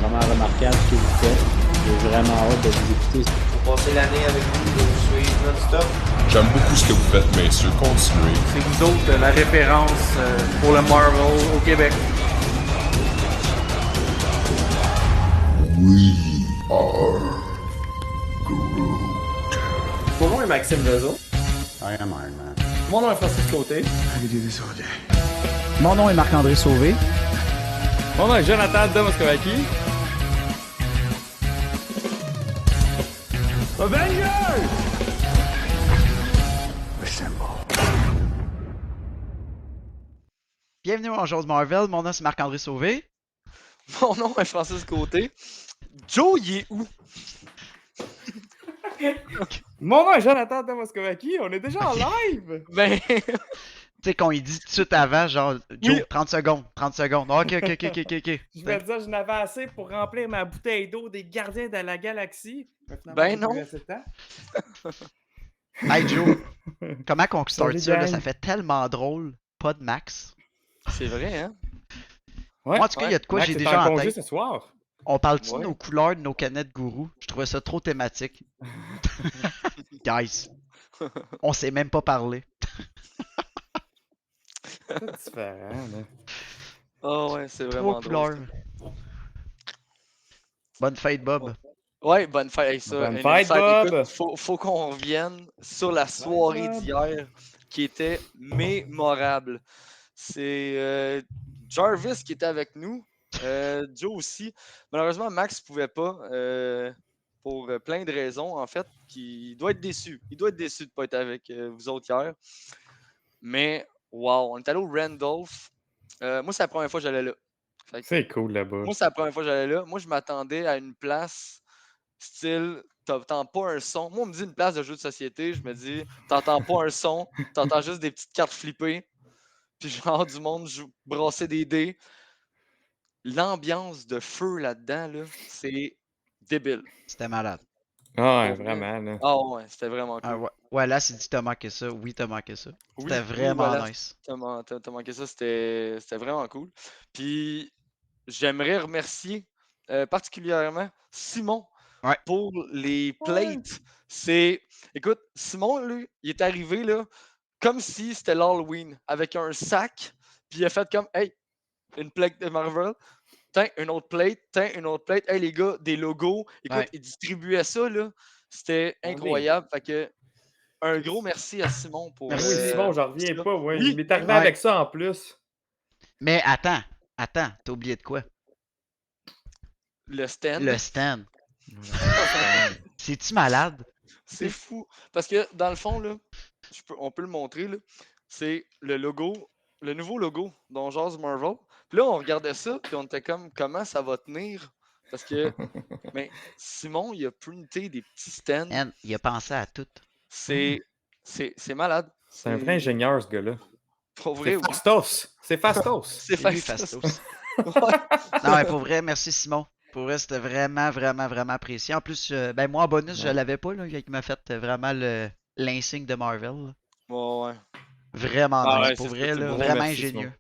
vraiment remarquable ce que vous faites. J'ai vraiment hâte de vous écouter. Pour passer l'année avec vous, de vous suivre non-stop. J'aime beaucoup ce que vous faites, messieurs. Continuez. C'est vous autres la référence pour le Marvel au Québec. We are Groot. Mon nom est Maxime Lezo. I am Iron Man. Mon nom est Francis Côté. Mon nom est Marc-André Sauvé. Mon nom est Jonathan Domoskovaki. Avengers! Bienvenue à Chose Marvel, mon nom c'est Marc-André Sauvé. Mon nom est Francis Côté. Joe, il est où? Mon nom est Jonathan Domoskovaki. On est déjà en live. Ben, Tu sais qu'on y dit tout de suite avant, genre, Joe, Oui. 30 secondes. Ok. Je vais te dire, je n'avais assez pour remplir ma bouteille d'eau des Gardiens de la Galaxie. Mais finalement, Ben j'ai non. plus assez de temps. Hey Joe, comment qu'on start Salut, ça, là? gang. Ça fait tellement drôle, pas de Max. c'est vrai, hein? Ouais. Moi, en tout cas, il y a de quoi Max j'ai est déjà en en congé tête. ce soir. On parle-tu Ouais. de nos couleurs, de nos canettes gourou? Je trouvais ça trop thématique. Guys, on sait même pas parler. C'est différent, là. Oh ouais, c'est Trois vraiment couleurs. drôle. Bonne fête, Bob. Ouais, bonne fête. Hey, ça, Bonne une fête, fête, Bob. écoute, faut qu'on revienne sur la soirée Bob. d'hier qui était mémorable. C'est Jarvis qui était avec nous, Joe aussi. Malheureusement, Max ne pouvait pas pour plein de raisons, en fait. Il doit être déçu. Il doit être déçu de ne pas être avec vous autres hier. Mais, wow, on est allé au Randolph. Moi, c'est la première fois que j'allais là. Fait que C'est cool là-bas. moi, c'est la première fois que j'allais là. Moi, je m'attendais à une place style, t'entends pas un son. Moi, on me dit une place de jeu de société. Je me dis, t'entends pas un son, t'entends juste des petites cartes flippées. Puis genre du monde brasser des dés. L'ambiance de feu là-dedans, là, c'est débile. C'était malade. Ah, ouais, Pour vrai. vraiment, là. Ah ouais, c'était vraiment Ah, cool. ouais, là, c'est dit t'as manqué ça. Oui, t'as manqué ça. Oui, C'était oui, vraiment voilà, nice. t'as manqué ça, c'était vraiment cool. Puis j'aimerais remercier particulièrement Simon Ouais. pour les plates. Écoute, Simon, lui, il est arrivé là, comme si c'était l'Halloween, avec un sac, puis il a fait comme, hey, une plaque de Marvel, tiens, une autre plate, hey les gars, des logos. Écoute, Ouais. il distribuait ça, là, c'était Oui. incroyable. Fait que, un gros merci à Simon pour. Merci. Oui, Simon, j'en reviens ça. pas. Ouais. Oui, Il m'est arrivé ouais. avec ça en plus. Mais attends, t'as oublié de quoi? le stand. Le stand. C'est-tu malade? C'est fou. Parce que dans le fond, là, on peut le montrer, là, c'est le logo, le nouveau logo d'On Jase Marvel. Puis là, on regardait ça, puis on était comme, comment ça va tenir? Parce que, mais Simon, il a printé des petits stands. Man, il a pensé à tout. C'est malade. C'est un vrai ingénieur, ce gars-là. Pour vrai, C'est oui. Fastos. C'est Fastos. C'est C'est lui, Fastos. Fastos. Ouais. Non, mais pour vrai, merci Simon. Pour vrai, c'était vraiment apprécié. En plus, ben moi en bonus, je Ouais. l'avais pas, là. Il m'a fait vraiment l'insigne de Marvel. Là. Ouais. Vraiment Ah nice. ouais, pour c'est vrai, ça, là, gros vraiment merci, ingénieux.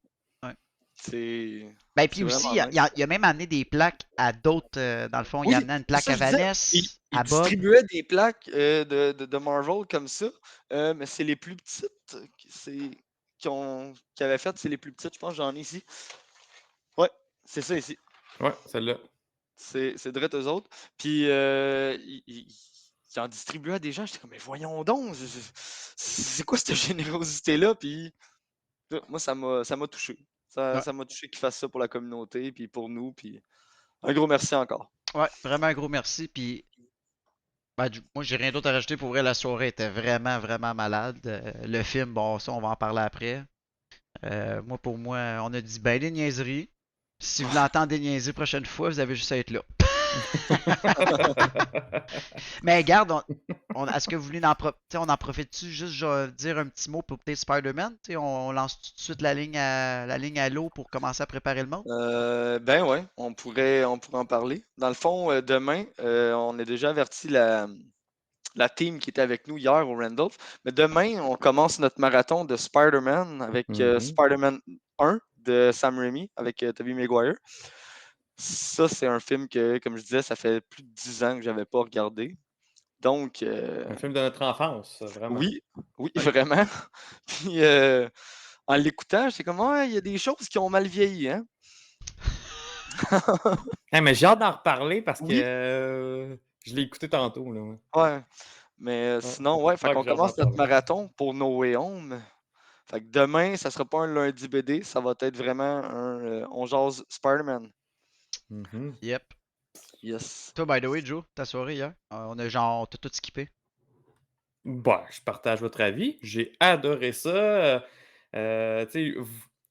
C'est. Ben puis C'est aussi, vraiment il a même amené des plaques à d'autres. Dans le fond, il Oui, a amené une plaque c'est à ça, je disais. Vanessa, Il à Bob. distribuait des plaques de Marvel comme ça, mais c'est les plus petites qui avaient fait, c'est les plus petites, je pense, j'en ai ici. Ouais, c'est ça ici. Ouais, celle-là. C'est direct eux autres. Puis il en distribuait à des gens. J'étais comme, mais voyons donc, c'est quoi cette générosité-là? Puis moi, ça m'a touché. Ouais. Ça m'a touché qu'ils fassent ça pour la communauté, puis pour nous. Puis un gros merci encore. Ouais, vraiment un gros merci. Puis, ben, moi, j'ai rien d'autre à rajouter. Pour vrai, la soirée était vraiment malade. Le film, bon, ça, on va en parler après. Moi, pour moi, on a dit ben des niaiseries. Si vous voulez entendre des niaiseries prochaine fois, vous avez juste à être là. Mais regarde, est-ce que vous voulez on en profite-tu juste dire un petit mot pour peut-être Spider-Man? On lance tout de suite la ligne à l'eau pour commencer à préparer le monde? Ben ouais, on pourrait en parler. Dans le fond, demain, on a déjà averti la team qui était avec nous hier au Randolph. Mais demain, on commence notre marathon de Spider-Man avec Mhm. Spider-Man 1 de Sam Raimi avec Tobey Maguire. ça, c'est un film que, comme je disais, ça fait plus de 10 ans que j'avais pas regardé. Donc, Un film de notre enfance, vraiment. oui, oui, vraiment. Puis, en l'écoutant, j'étais comme, ouais, il y a des choses qui ont mal vieilli, hein? Hey, mais j'ai hâte d'en reparler parce que Oui, je l'ai écouté tantôt. Là, ouais. ouais. Mais Ouais. sinon, ouais, fait Ouais, qu'on que j'ai hâte d'en commence notre parler. marathon pour No Way Home. Fait que demain, ça sera pas un lundi BD, ça va être vraiment un On jase Spider-Man. Mhm. Yep. Yes. Toi, by the way, Joe, ta soirée hier, on a genre, t'as tout skippé. Bah, je partage votre avis. J'ai adoré ça. Tu sais,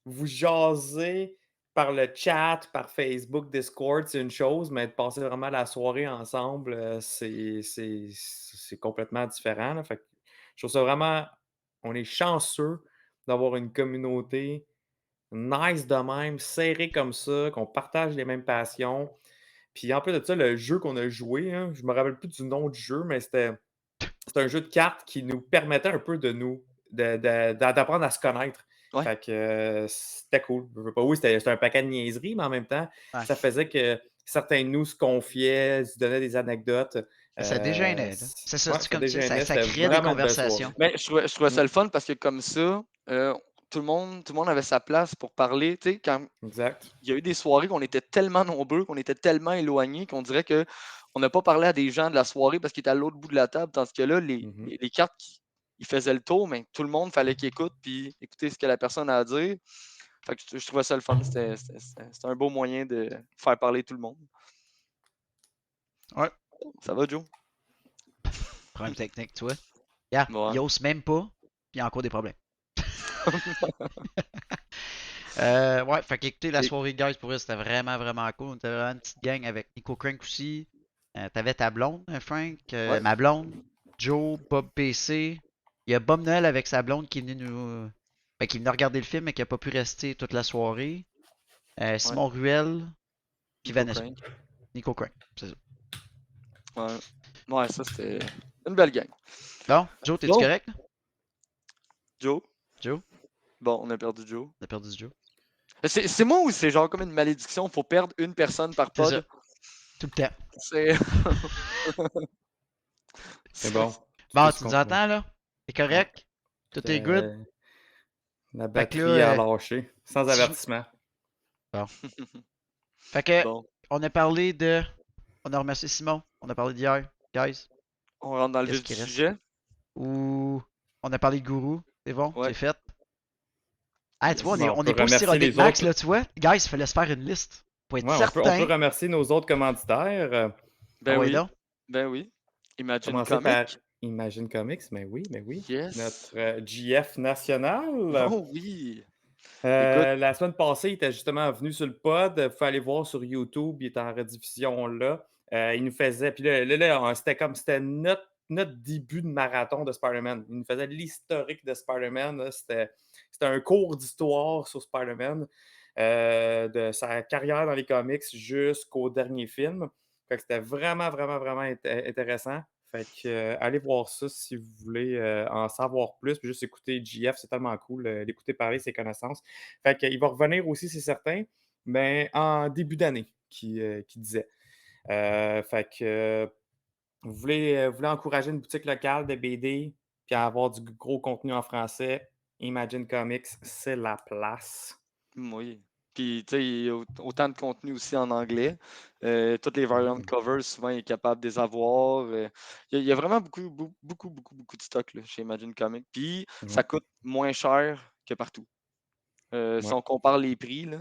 vous jasez par le chat, par Facebook, Discord, c'est une chose, mais de passer vraiment la soirée ensemble, c'est complètement différent. Là. Fait que je trouve ça vraiment. On est chanceux d'avoir une communauté nice de même, serrée comme ça, qu'on partage les mêmes passions. Puis en plus de ça, le jeu qu'on a joué, hein, je me rappelle plus du nom du jeu, mais c'était un jeu de cartes qui nous permettait un peu d'apprendre à se connaître. Ouais. Fait que c'était cool. Je veux pas, oui, c'était un paquet de niaiseries, mais en même temps, Ouais. ça faisait que certains de nous se confiaient, se donnaient des anecdotes. Ça dégênait, là. C'est ça, Ouais, c'est ça comme ça, dégênait. ça C'était crée des vraiment une belle conversations. soirée. Mais je trouvais ça Mm, le fun parce que comme ça, tout le monde avait sa place pour parler. Tu sais, quand exact. il y a eu des soirées qu'on était tellement nombreux, qu'on était tellement éloignés, qu'on dirait que on n'a pas parlé à des gens de la soirée parce qu'ils étaient à l'autre bout de la table, tandis que là, Mhm. les cartes, ils faisaient le tour, mais tout le monde fallait qu'il écoute puis écouter ce que la personne a à dire. Fait que je trouvais ça le fun. C'était un beau moyen de faire parler tout le monde. Ouais. Ça va, Joe? Problème technique, tu vois. Yeah, Ouais. il ose même pas, puis il y a encore des problèmes. Ouais, fait qu'écoutez, la Et- soirée, guys, pour eux, c'était vraiment, vraiment cool. On était vraiment une petite gang avec Nico Crank aussi. T'avais ta blonde, Frank, Ouais. ma blonde, Joe, Bob PC. Il y a Bob Noël avec sa blonde qui est venu qui est venu regarder le film mais qui a pas pu rester toute la soirée. Simon Ruel, puis Nico Vanessa. Crank. Nico Crank, c'est ça. Ouais. Ouais, ça c'était une belle gang. Bon, Joe, t'es-tu Bon, correct? Joe. Joe? Bon, on a perdu Joe. On a perdu Joe. C'est moi ou c'est genre comme une malédiction? Faut perdre une personne par C'est ça, pod? tout le temps. C'est. C'est bon. Bon, Tout tu se nous comprend. entends, là? T'es correct? Tout est good? La Fait que là, batterie a lâché, sans si je- avertissement. Fait que, Bon, on a parlé de... On a remercié Simon. On a parlé d'hier, guys. on rentre dans le Qu'est-ce vif du qui reste? sujet. Ou on a parlé de Gourou. C'est bon, Ouais. c'est fait. Ah, tu vois, Bon, on peut est pas aussi remercier rodé les que Max, autres. là, tu vois. Guys, il fallait se faire une liste. Pour être Ouais, on certain. peut remercier nos autres commanditaires. Ben Ah ouais, oui, donc. ben oui. Imagine Commencer Comics. par Imagine Comics, mais oui. Yes. Notre GF national. Oh oui. Écoute, La semaine passée, il était justement venu sur le pod. Il faut aller voir sur YouTube, il est en rediffusion là. Il nous faisait, puis là, c'était notre début de marathon de Spider-Man. Il nous faisait l'historique de Spider-Man. Là. C'était un cours d'histoire sur Spider-Man, de sa carrière dans les comics jusqu'au dernier film. Fait que c'était vraiment, vraiment, vraiment intéressant. Fait que allez voir ça si vous voulez en savoir plus. Puis juste écouter GF, c'est tellement cool d'écouter parler ses connaissances. Fait qu'il va revenir aussi, c'est certain, mais en début d'année, qui disait. Fait que vous voulez encourager une boutique locale de BD puis avoir du gros contenu en français, Imagine Comics, c'est la place. oui. Puis, tu sais, il y a autant de contenu aussi en anglais. Toutes les variantes covers, souvent, il est capable de les avoir. Il y a vraiment beaucoup de stock là, chez Imagine Comics. Puis, ça coûte moins cher que partout. Si on compare les prix, là,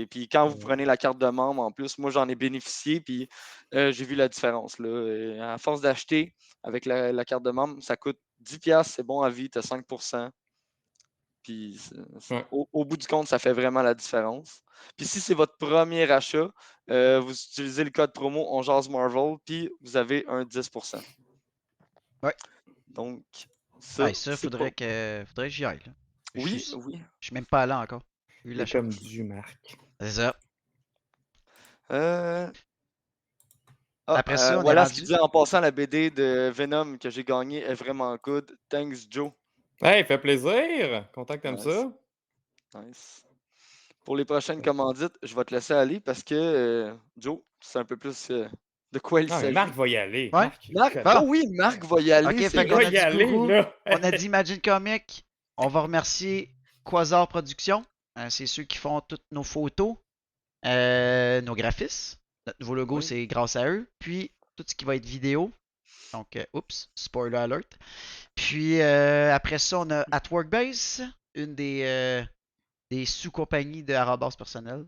puis quand vous prenez la carte de membre, en plus, moi, j'en ai bénéficié, puis j'ai vu la différence. Là. À force d'acheter avec la carte de membre, ça coûte 10$, c'est bon à vie, tu as 5%. Puis Ouais. au bout du compte, ça fait vraiment la différence. Puis si c'est votre premier achat, vous utilisez le code promo On jase Marvel, puis vous avez un 10%. Ouais. Donc, Ça, c'est faudrait que j'y aille. Là. Oui, Je oui. suis même pas allé encore. J'ai eu la C'est comme chance. du Marc. C'est ça. Ah, Après ça, on est voilà ce rendu. qu'il disait en passant, la BD de Venom que j'ai gagnée est vraiment good. Thanks, Joe. Hey, fait plaisir! Content que t'aimes Nice. ça. Nice. Pour les prochaines commandites, je vais te laisser aller parce que Joe, c'est un peu plus de quoi il Non, mais s'agit. Marc va y aller. Ouais. Marc, il Marc, connaît. Bon. oh oui, Marc va y aller. Ok, c'est fait Il qu'on vrai. a va y dit aller, Guru, là. on a dit Imagine Comics. On va remercier Quasar Productions. C'est ceux qui font toutes nos photos, nos graphismes. Notre nouveau logo, Oui. c'est grâce à eux. Puis tout ce qui va être vidéo. Donc, oups, spoiler alert. Puis après ça, on a At Workbase, une des sous-compagnies de Arrobas Personnel.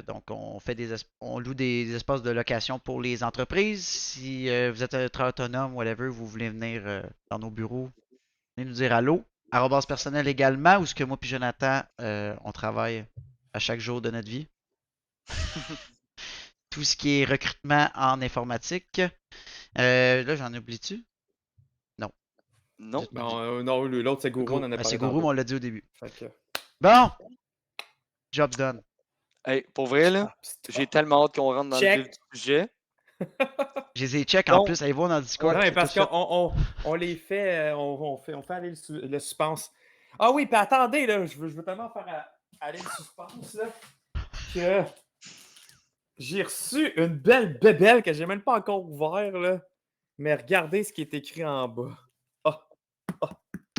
Donc, on loue des espaces de location pour les entreprises. Si vous êtes autonome, whatever, vous voulez venir dans nos bureaux, venez nous dire allô. Arrobas Personnel également, où ce que moi et Jonathan, on travaille à chaque jour de notre vie. Tout ce qui est recrutement en informatique. Là, j'en oublie-tu? Non. Non. Non, l'autre, c'est Gourou, on en a C'est parlé Gourou, mais tantôt. on l'a dit au début. Fait que- Bon! Job done. Hey, pour vrai, là, j'ai tellement hâte qu'on rentre dans Check. le vif du sujet. Je les ai check en Donc, plus. Allez voir dans le Discord. Non, mais c'est parce tout fait. qu'on les fait, on fait aller le suspense. Ah oui, puis attendez, là, je veux tellement faire aller le suspense, là, que j'ai reçu une belle bébelle que j'ai même pas encore ouvert, là. Mais regardez ce qui est écrit en bas. Ah,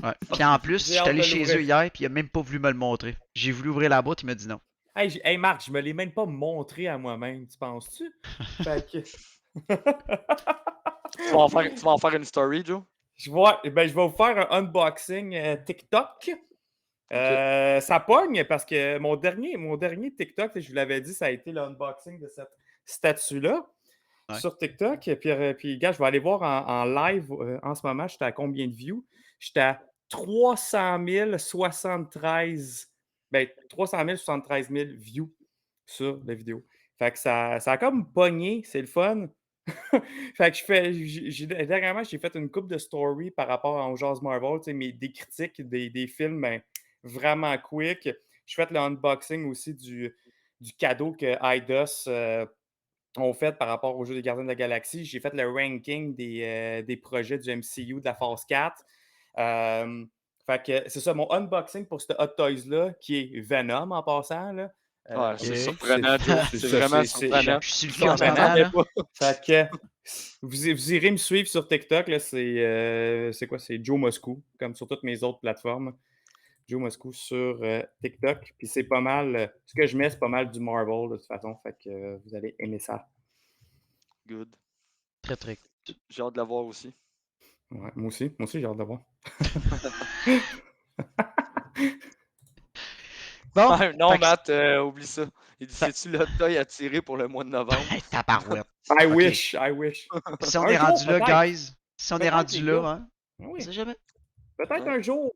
Ouais. Puis en plus, J'ai je suis hâte allé de chez l'ouvrir. eux hier, puis il a même pas voulu me le montrer. J'ai voulu ouvrir la boîte, il m'a dit non. hey, Marc, je me l'ai même pas montré à moi-même, tu penses-tu? Fait que... Tu vas en faire une story, Joe? je vais vous faire un unboxing TikTok. Ça pogne parce que mon dernier TikTok, je vous l'avais dit, ça a été l'unboxing de cette statue-là Ouais. sur TikTok. Puis, gars, je vais aller voir en live en ce moment, j'étais à combien de views? J'étais à 300 073 000 views sur la vidéo. Fait que ça a comme pogné, c'est le fun. Fait que dernièrement, j'ai fait une couple de stories par rapport à On Jase Marvel, mais des critiques des films ben, vraiment quick. Je fais le unboxing aussi du cadeau que IDOS ont fait par rapport au jeu des Gardiens de la Galaxie. J'ai fait le ranking des projets du MCU de la phase 4. Fait que c'est ça, mon unboxing pour ce Hot Toys-là, qui est Venom en passant. Là. Ouais, c'est ok. surprenant, Joe. C'est vraiment surprenant. Je suis le Je cul en ce moment, m'attendais là. pas. Fait que vous irez me suivre sur TikTok. Là, c'est quoi? C'est Joe Moscou, comme sur toutes mes autres plateformes. Joe Moscou sur TikTok. Puis c'est pas mal. Ce que je mets, c'est pas mal du Marvel de toute façon. Fait que vous allez aimer ça. Good. Très, très. J'ai hâte de la voir aussi. Ouais, moi aussi, j'ai hâte de voir. Bon, non, fait que- Matt, oublie ça. Il dit, c'est-tu le hot toy à tirer pour le mois de novembre? Hey, tabarouette. I Ok. wish. Si on Un est jour, rendu là, peut-être. guys, si on est Peut-être, rendu les là, gars. hein, Ah on oui, sait jamais. peut-être Ouais. un jour.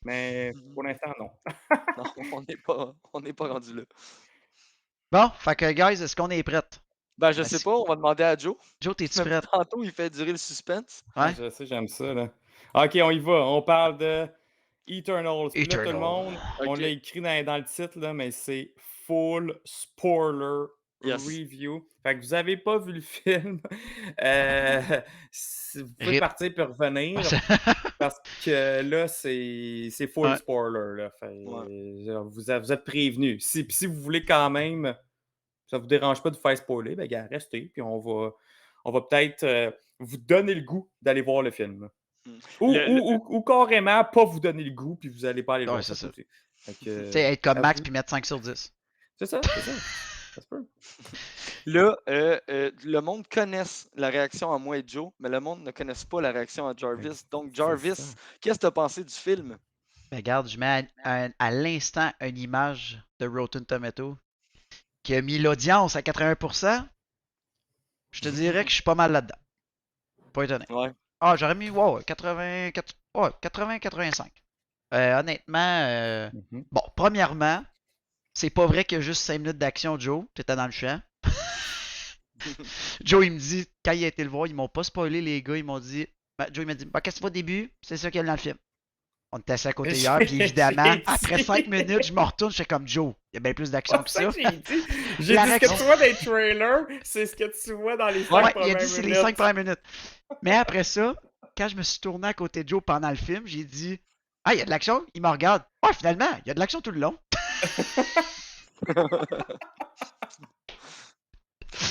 Mais pour l'instant, non. Non, on n'est pas rendu là. Bon, fait que, guys, est-ce qu'on est prête? Ben, je Ben, sais si- pas, on va demander à Joe. Joe, t'es-tu Même prête? tantôt, il fait durer le suspense. Ouais? Je sais, j'aime ça. Là. Ok, on y va. On parle de Eternals. Puis là, tout le Eternal. monde, on Ok. l'a écrit dans le titre, là, mais c'est full spoiler Yes. review. Fait que vous n'avez pas vu le film. Vous pouvez Rip. partir et revenir. Parce que là, c'est full Ouais. spoiler. Là. Fait, vous êtes prévenus. Si vous voulez quand même, ça ne vous dérange pas de faire spoiler, ben gars, restez. Puis on va peut-être vous donner le goût d'aller voir le film. Hmm. Ou carrément pas vous donner le goût, puis vous n'allez pas aller le Ouais, voir. c'est ça. Aussi. Fait que, Tu sais, être comme à Max vous. puis mettre 5 sur 10. C'est ça. Ça se peut. Là, le monde connaisse la réaction à moi et Joe, mais le monde ne connaisse pas la réaction à Jarvis. Donc, Jarvis, ça. qu'est-ce que tu as pensé du film? Ben, regarde, je mets à l'instant une image de Rotten Tomato qui a mis l'audience à 80%. Je te dirais que je suis pas mal là-dedans. Pas étonné. Ouais. Ah, j'aurais mis, wow, 80-85. Honnêtement, Mhm. bon, premièrement, c'est pas vrai qu'il y a juste 5 minutes d'action, Joe. T'étais dans le champ. Joe, il me dit, quand il a été le voir, ils m'ont pas spoilé, les gars. Ils m'ont dit, Joe, il m'a dit, bah, qu'est-ce que tu vois au début? C'est ça qu'il y a dans le film. On était assis à côté hier, puis évidemment, J'ai après dit. 5 minutes, je me retourne, je fais comme Joe. Il y a bien plus d'action que C'est ça. ça que j'ai dit. J'ai La dit ce que réaction. tu vois dans les trailers, c'est ce que tu vois dans les 5 Ouais, il a premières dit c'est les minutes. 5 premières minutes. Mais après ça, quand je me suis tourné à côté de Joe pendant le film, j'ai dit, ah, il y a de l'action? Il me regarde. Ah, finalement, il y a de l'action tout le long.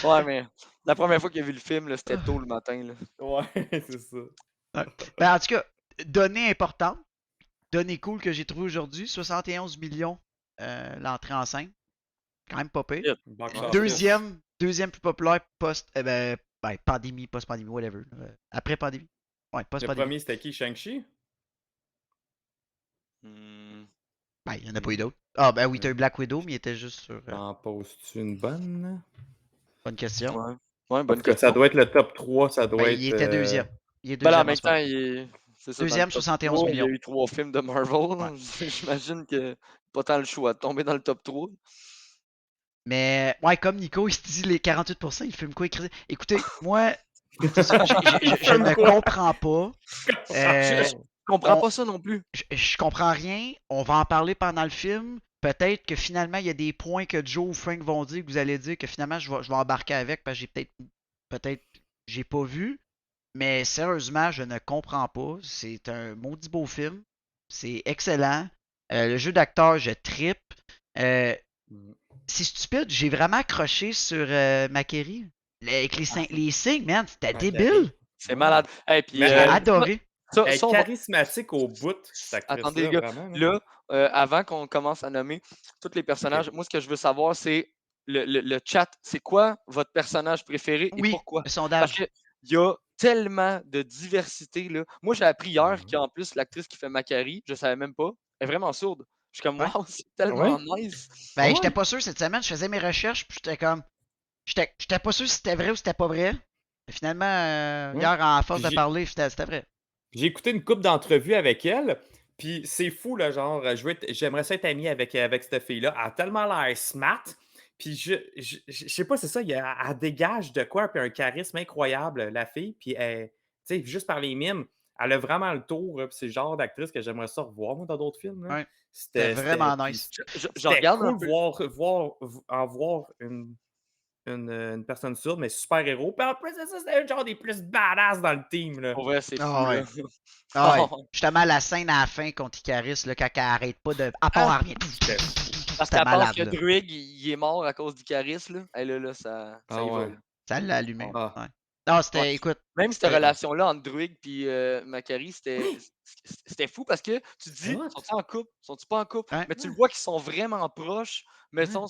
Ouais, mais la première fois qu'il a vu le film, là, c'était tôt le matin. Là. Ouais, c'est ça. Ouais. Ben, en tout cas, donnée importante, donnée cool que j'ai trouvé aujourd'hui, 71 millions l'entrée en scène. Quand même pas pire. Shit. Box Ouais. office. Deuxième plus populaire pandémie, post-pandémie, whatever. Après pandémie. Ouais, Le post-pandémie. premier, c'était qui? Shang-Chi? Hmm. Ben, il n'y en a pas eu d'autres. Ah, ben oui, t'as eu Black Widow, mais il était juste sur. En poses-tu une bonne? Bonne question. Ouais. Ouais, En bonne tout cas, question. ça doit être le top 3, ça doit Ben, être... il était deuxième. Il est Ben là, en deuxième en même ce moment. temps, c'est ça, dans le Deuxième, top 71 3, il y a millions. eu 3 films de Marvel. Ouais. J'imagine que pas tant le choix de tomber dans le top 3. Mais, ouais, comme Nico, il se dit les 48%, il filme quoi écrit. Écoutez, moi, c'est ça, je filme ne quoi? comprends pas. Je comprends on- pas ça non plus. Je comprends rien. On va en parler pendant le film. Peut-être que finalement, il y a des points que Joe ou Frank vont dire, que vous allez dire que finalement, je vais embarquer avec parce que peut-être, j'ai pas vu. Mais sérieusement, je ne comprends pas. C'est un maudit beau film. C'est excellent. Le jeu d'acteur, je trippe. Euh, c'est stupide. J'ai vraiment accroché sur Macquarie. Avec les signes, man, c'était Macquarie. débile. C'est malade. Et puis, Mais J'ai adoré. Elle est on va- charismatique au bout, cette Attendez, les actrice-là, gars. vraiment. Là. Là, avant qu'on commence à nommer tous les personnages, moi, ce que je veux savoir, c'est le chat. C'est quoi votre personnage préféré et Oui, pourquoi? le Parce sondage. qu'il y a tellement de diversité. Là. Moi, j'ai appris hier Mhm. qu'en plus, l'actrice qui fait Macari, je savais même pas, elle est vraiment sourde. Je suis comme, Ouais. wow, c'est tellement Ouais. nice. Ben, Ouais. j'étais pas sûr cette semaine. Je faisais mes recherches, puis j'étais comme. J'étais pas sûr si c'était vrai ou si c'était pas vrai. Mais finalement, Ouais. hier, en force de J'ai- parler, c'était vrai. J'ai écouté une couple d'entrevues avec elle, puis c'est fou, là, genre, j'aimerais ça être ami avec cette fille-là. Elle a tellement l'air smart, puis je sais pas, c'est ça, elle dégage de quoi, puis un charisme incroyable, la fille, puis tu sais, juste par les mimes, elle a vraiment le tour, puis c'est le genre d'actrice que j'aimerais ça revoir, moi, dans d'autres films. Là. Ouais. C'était vraiment puis nice. Je c'était regarde un cool peu. voir une personne sourde, mais super-héros. Puis en plus de ça, c'était un genre des plus badass dans le team. Là. Pour vrai, c'est fou. Ah ouais. Là. Ah ouais. Justement, la scène à la fin contre Icaris, là, quand elle arrête pas de. À part à rien. C'était Parce C'était qu'elle pense malade, que là. Druig, il est mort à cause d'Icaris. Là. Et là, ça Ah y va. ouais. Là. Ça l'a allumé. Ah. Ouais. Non, c'était. Ouais. Écoute. Même cette euh, relation-là entre Druig et Macari, c'était fou parce que tu te dis, What? sont-ils en couple? Sont-ils pas en couple? Ouais. Mais tu le vois qu'ils sont vraiment proches, mais Ouais.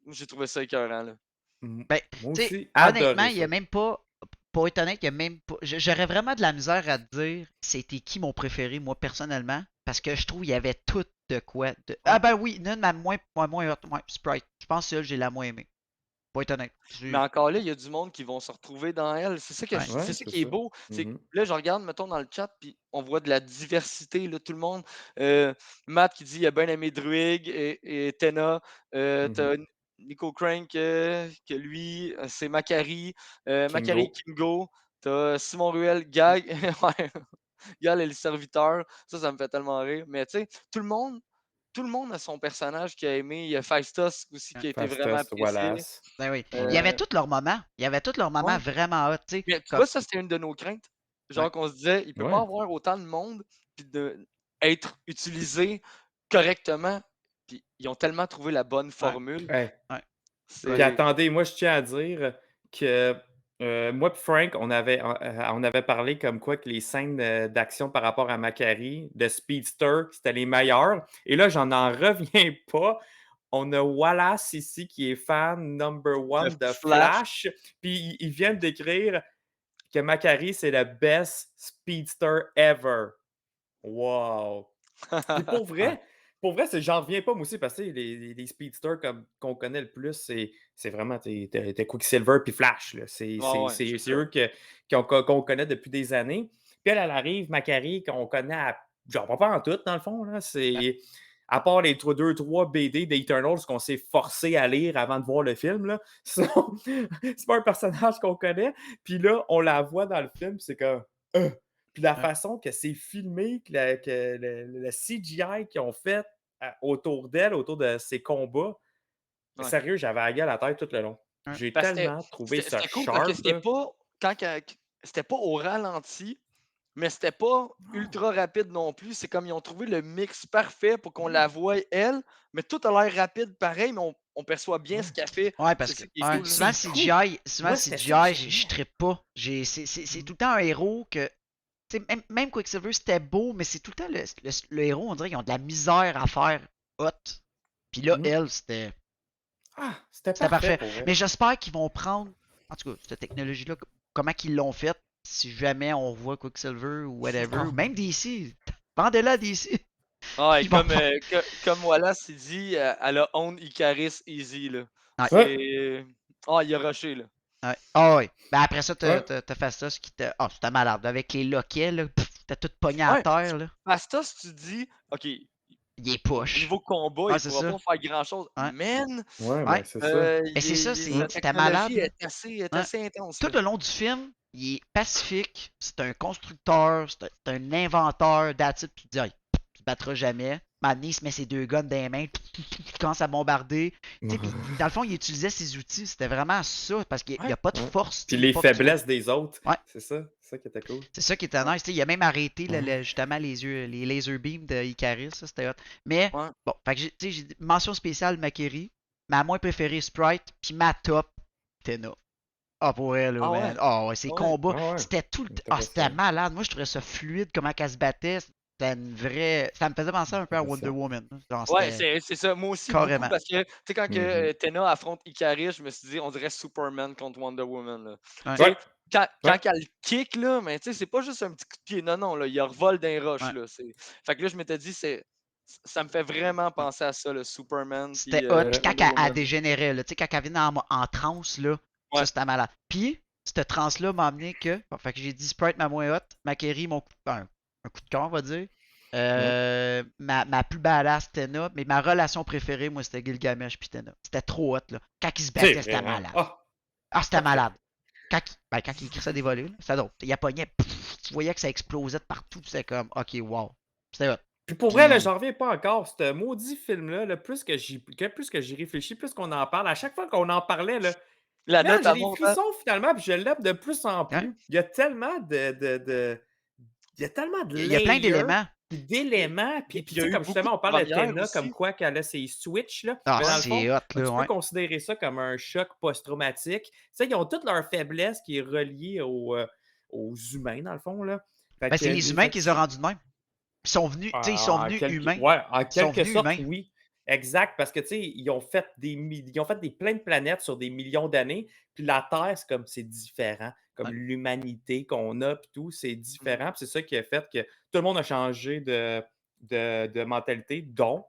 j'ai trouvé ça écœurant. Là. Ben, Moi tu sais, aussi, honnêtement, adoré il y a ça. même pas. Pour être honnête, il y a même pas. J'aurais vraiment de la misère à te dire c'était qui mon préféré, moi, personnellement. Parce que je trouve qu'il y avait tout de quoi. Ah ben oui, None m'a moins hot. Ouais, Sprite. Je pense que j'ai la moins aimée. Pour être honnête. Mais encore là, il y a du monde qui vont se retrouver dans elle. C'est ça, Ouais. Ouais, c'est ça c'est qui est ça. beau. C'est que Mhm. là, je regarde, mettons, dans le chat, puis on voit de la diversité, là, tout le monde. Matt qui dit il a bien aimé Druig et Tena. T'as Nico Crank, que lui, c'est Macari. Macari Kingo. Kingo. T'as Simon Ruel, Gag. Ouais. Gal est le serviteur. Ça me fait tellement rire. Mais tu sais, tout le monde a son personnage qu'il a aimé. Il y a Faistos aussi qui a été vraiment Fastos, apprécié. Wallace. Ben oui. Ouais. Il y avait tous leurs moments. Il y avait tous leurs moments Ouais. vraiment hot, tu sais. Mais tu Comme... vois, ça, c'était une de nos craintes. Genre Ouais. qu'on se disait, il peut Ouais. pas avoir autant de monde puis être utilisé correctement. Puis ils ont tellement trouvé la bonne formule. Hey. Ouais. Puis attendez, moi, je tiens à dire que moi et Frank, on avait parlé comme quoi que les scènes d'action par rapport à Macari, de Speedster, c'était les meilleures. Et là, j'en reviens pas. On a Wallace ici qui est fan number one de Flash. Puis ils viennent d'écrire que Macari, c'est le best Speedster ever. Wow! Puis pour vrai, j'en reviens pas, moi aussi, parce que les speedsters qu'on connaît le plus, c'est vraiment t'as Quicksilver puis Flash. Là. C'est eux qu'on connaît depuis des années. Puis elle arrive, Macari, qu'on connaît, genre pas en tout, dans le fond. Là. C'est, à part les 2-3 BD d'Eternals qu'on s'est forcé à lire avant de voir le film. Là. Sinon, c'est pas un personnage qu'on connaît. Puis là, on la voit dans le film, c'est comme... Puis la façon que c'est filmé, que le CGI qu'ils ont fait autour d'elle, autour de ses combats, Ouais. sérieux, j'avais la gueule à la tête tout le long. Ouais. J'ai Parce que tellement trouvé ça c'était cool parce que sharp. c'était pas au ralenti. mais c'était pas ultra rapide non plus. C'est comme ils ont trouvé le mix parfait pour qu'on la voie, elle, mais tout a l'air rapide pareil, mais on perçoit bien ce qu'elle fait. Ouais, C'est parce que ça qui est ouais, cool. souvent C'est CGI, Moi, c'était ça que je j'aimais. trippe pas. C'est tout le temps un héros que. Tu sais, même Quicksilver, c'était beau, mais c'est tout le temps le héros, on dirait qu'ils ont de la misère à faire hot. Puis là, Mhm. elle, c'était C'était parfait. parfait pour vrai. Mais j'espère qu'ils vont prendre, en tout cas, cette technologie-là, comment qu'ils l'ont faite, si jamais on voit Quicksilver ou whatever, ou même DC. Vendez-la à DC. Ah, et Ils vont comme, prendre. comme Wallace il dit, elle a own Icaris easy. Là. Ouais. Ouais. C'est. Ah, il a rushé. Là. Ouais. Ah ouais. Ben après ça, Ouais. t'as Fastos qui t'a. Ah, c'était malade. Avec les loquets, là, t'as tout pogné à Ouais, terre, là. Fastos, tu dis, OK, Il est au push. niveau combat, Ouais, il c'est pourra ça. pas faire grand-chose. Ouais. Man, Ouais, Ouais. ben c'est ça. Mais c'est ça, la c'était malade, technologie là. est Ouais. assez intense. Tout Là. le long du film, il est pacifique. C'est un constructeur, c'est un inventeur. That's it. Puis tu te dis, ah, tu te battras jamais. Maintenant, il se met ses deux guns dans les mains, il commence à bombarder. Tu sais, puis dans le fond, il utilisait ses outils. C'était vraiment ça, parce qu'il n'y a pas de Ouais. force. Puis Il est les pas trop. faiblesses des autres. Ouais. C'est ça qui était cool. C'est ça qui était nice. Tu sais, il a même arrêté justement les laser beams de Icaris. Ça, c'était hot. Mais Ouais. bon, fait que tu sais, j'ai dit mention spéciale Makeri, ma moins préférée Sprite, puis ma top Tena. Ah, pour elle, là, Ah ouais. man. Ah ouais, ses Ouais. combats, Ah ouais. c'était tout le C'était temps. Ah, pas c'était ça. malade. Moi, je trouvais ça fluide, comment qu'elle se battait. C'était une vraie. Ça me faisait penser un peu à C'est Wonder ça. Woman. Genre, Ouais, c'était c'est ça. Moi aussi, carrément. beaucoup, parce que, tu sais, quand que, Mhm. Tena affronte Icaris, je me suis dit, on dirait Superman contre Wonder Woman. Là. Ouais. Tu sais, Ouais. quand Ouais. elle kick, là, mais tu sais, c'est pas juste un petit coup de pied. Non, non, là, il revole d'un rush. Ouais. Là. Fait que là, je m'étais dit, ça me fait vraiment penser à ça, le Superman. C'était Puis hot. Puis quand Wonder elle Woman. dégénérait, là, tu sais, quand elle venait en transe, là, ça, Ouais. c'était malade. Puis, cette transe-là m'a amené que. Bon, fait que j'ai dit Sprite ma moins hot, Makeri mon coup, un coup de cœur, on va dire. Ma plus badass, Tena. Mais ma relation préférée, moi, c'était Gilgamesh puis Tena. C'était trop hot, là. Quand ils se C'est battaient, vrai, c'était hein? malade. Ah, Ah, c'était parfait. malade. Quand il crissait des volets, là, c'était drôle. Il pognait, tu voyais que ça explosait de partout. C'était comme, ok, wow. C'était hot. Puis pour vrai, là, Puis, j'en reviens pas encore. Ce maudit film-là, là, plus que j'y réfléchis, plus qu'on en parle. À chaque fois qu'on en parlait, là, La man, note, j'ai elle des monte. Hein? frissons finalement, puis je l'aime de plus en ouais, plus. Il y a tellement il y a tellement de il y a plein layers, d'éléments. puis d'éléments, puis Il tu y a sais, eu comme beaucoup justement, de on parle de premières Tena, comme aussi. quoi qu'elle a ses switches, là. Ah, Mais dans le c'est fond, hot, tu là, peux ouais. considérer ça comme un choc post-traumatique. Tu sais, ils ont toutes leurs faiblesses qui est reliée aux humains, dans le fond, là. Fait Ben, c'est les humains fait qui les ont rendus de même. Ils sont venus, tu sais, ils sont en venus quelque humains. ouais, en Ils sont quelque venus sorte, humains. oui. Exact, parce que, tu sais, ils ont fait des plein de planètes sur des millions d'années, puis la Terre, c'est différent. Comme Ouais. l'humanité qu'on a, puis tout, c'est Mhm. différent. Puis c'est ça qui a fait que tout le monde a changé de mentalité, dont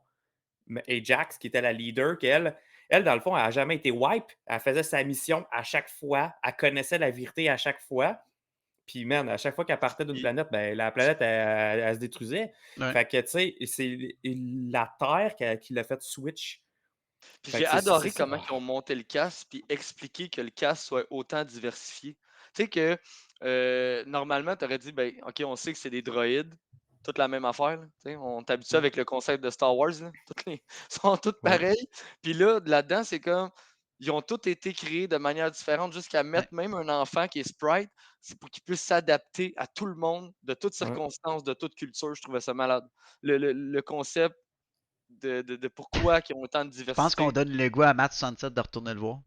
Ajax, qui était la leader, elle, dans le fond, elle n'a jamais été wipe. Elle faisait sa mission à chaque fois. Elle connaissait la vérité à chaque fois. Puis, man, à chaque fois qu'elle partait d'une Puis- planète, ben, la planète, elle se détruisait. Ouais. Fait que, tu sais, c'est la Terre qui l'a fait switch. Puis Fait j'ai que c'est adoré ça. comment ils ont monté le cast puis expliqué que le cast soit autant diversifié. Tu sais que normalement, tu aurais dit, ben, OK, on sait que c'est des droïdes, toute la même affaire. Là, tu sais, on t'habitue avec le concept de Star Wars. Là, sont toutes Ouais. pareilles. Puis là-dedans, c'est comme, ils ont tous été créés de manière différente jusqu'à mettre même un enfant qui est Sprite, c'est pour qu'il puisse s'adapter à tout le monde, de toutes Ouais. circonstances, de toute culture. Je trouvais ça malade. Le concept de pourquoi ils ont autant de Je pense qu'on diversité. donne le goût à Matt Sunset de retourner le voir.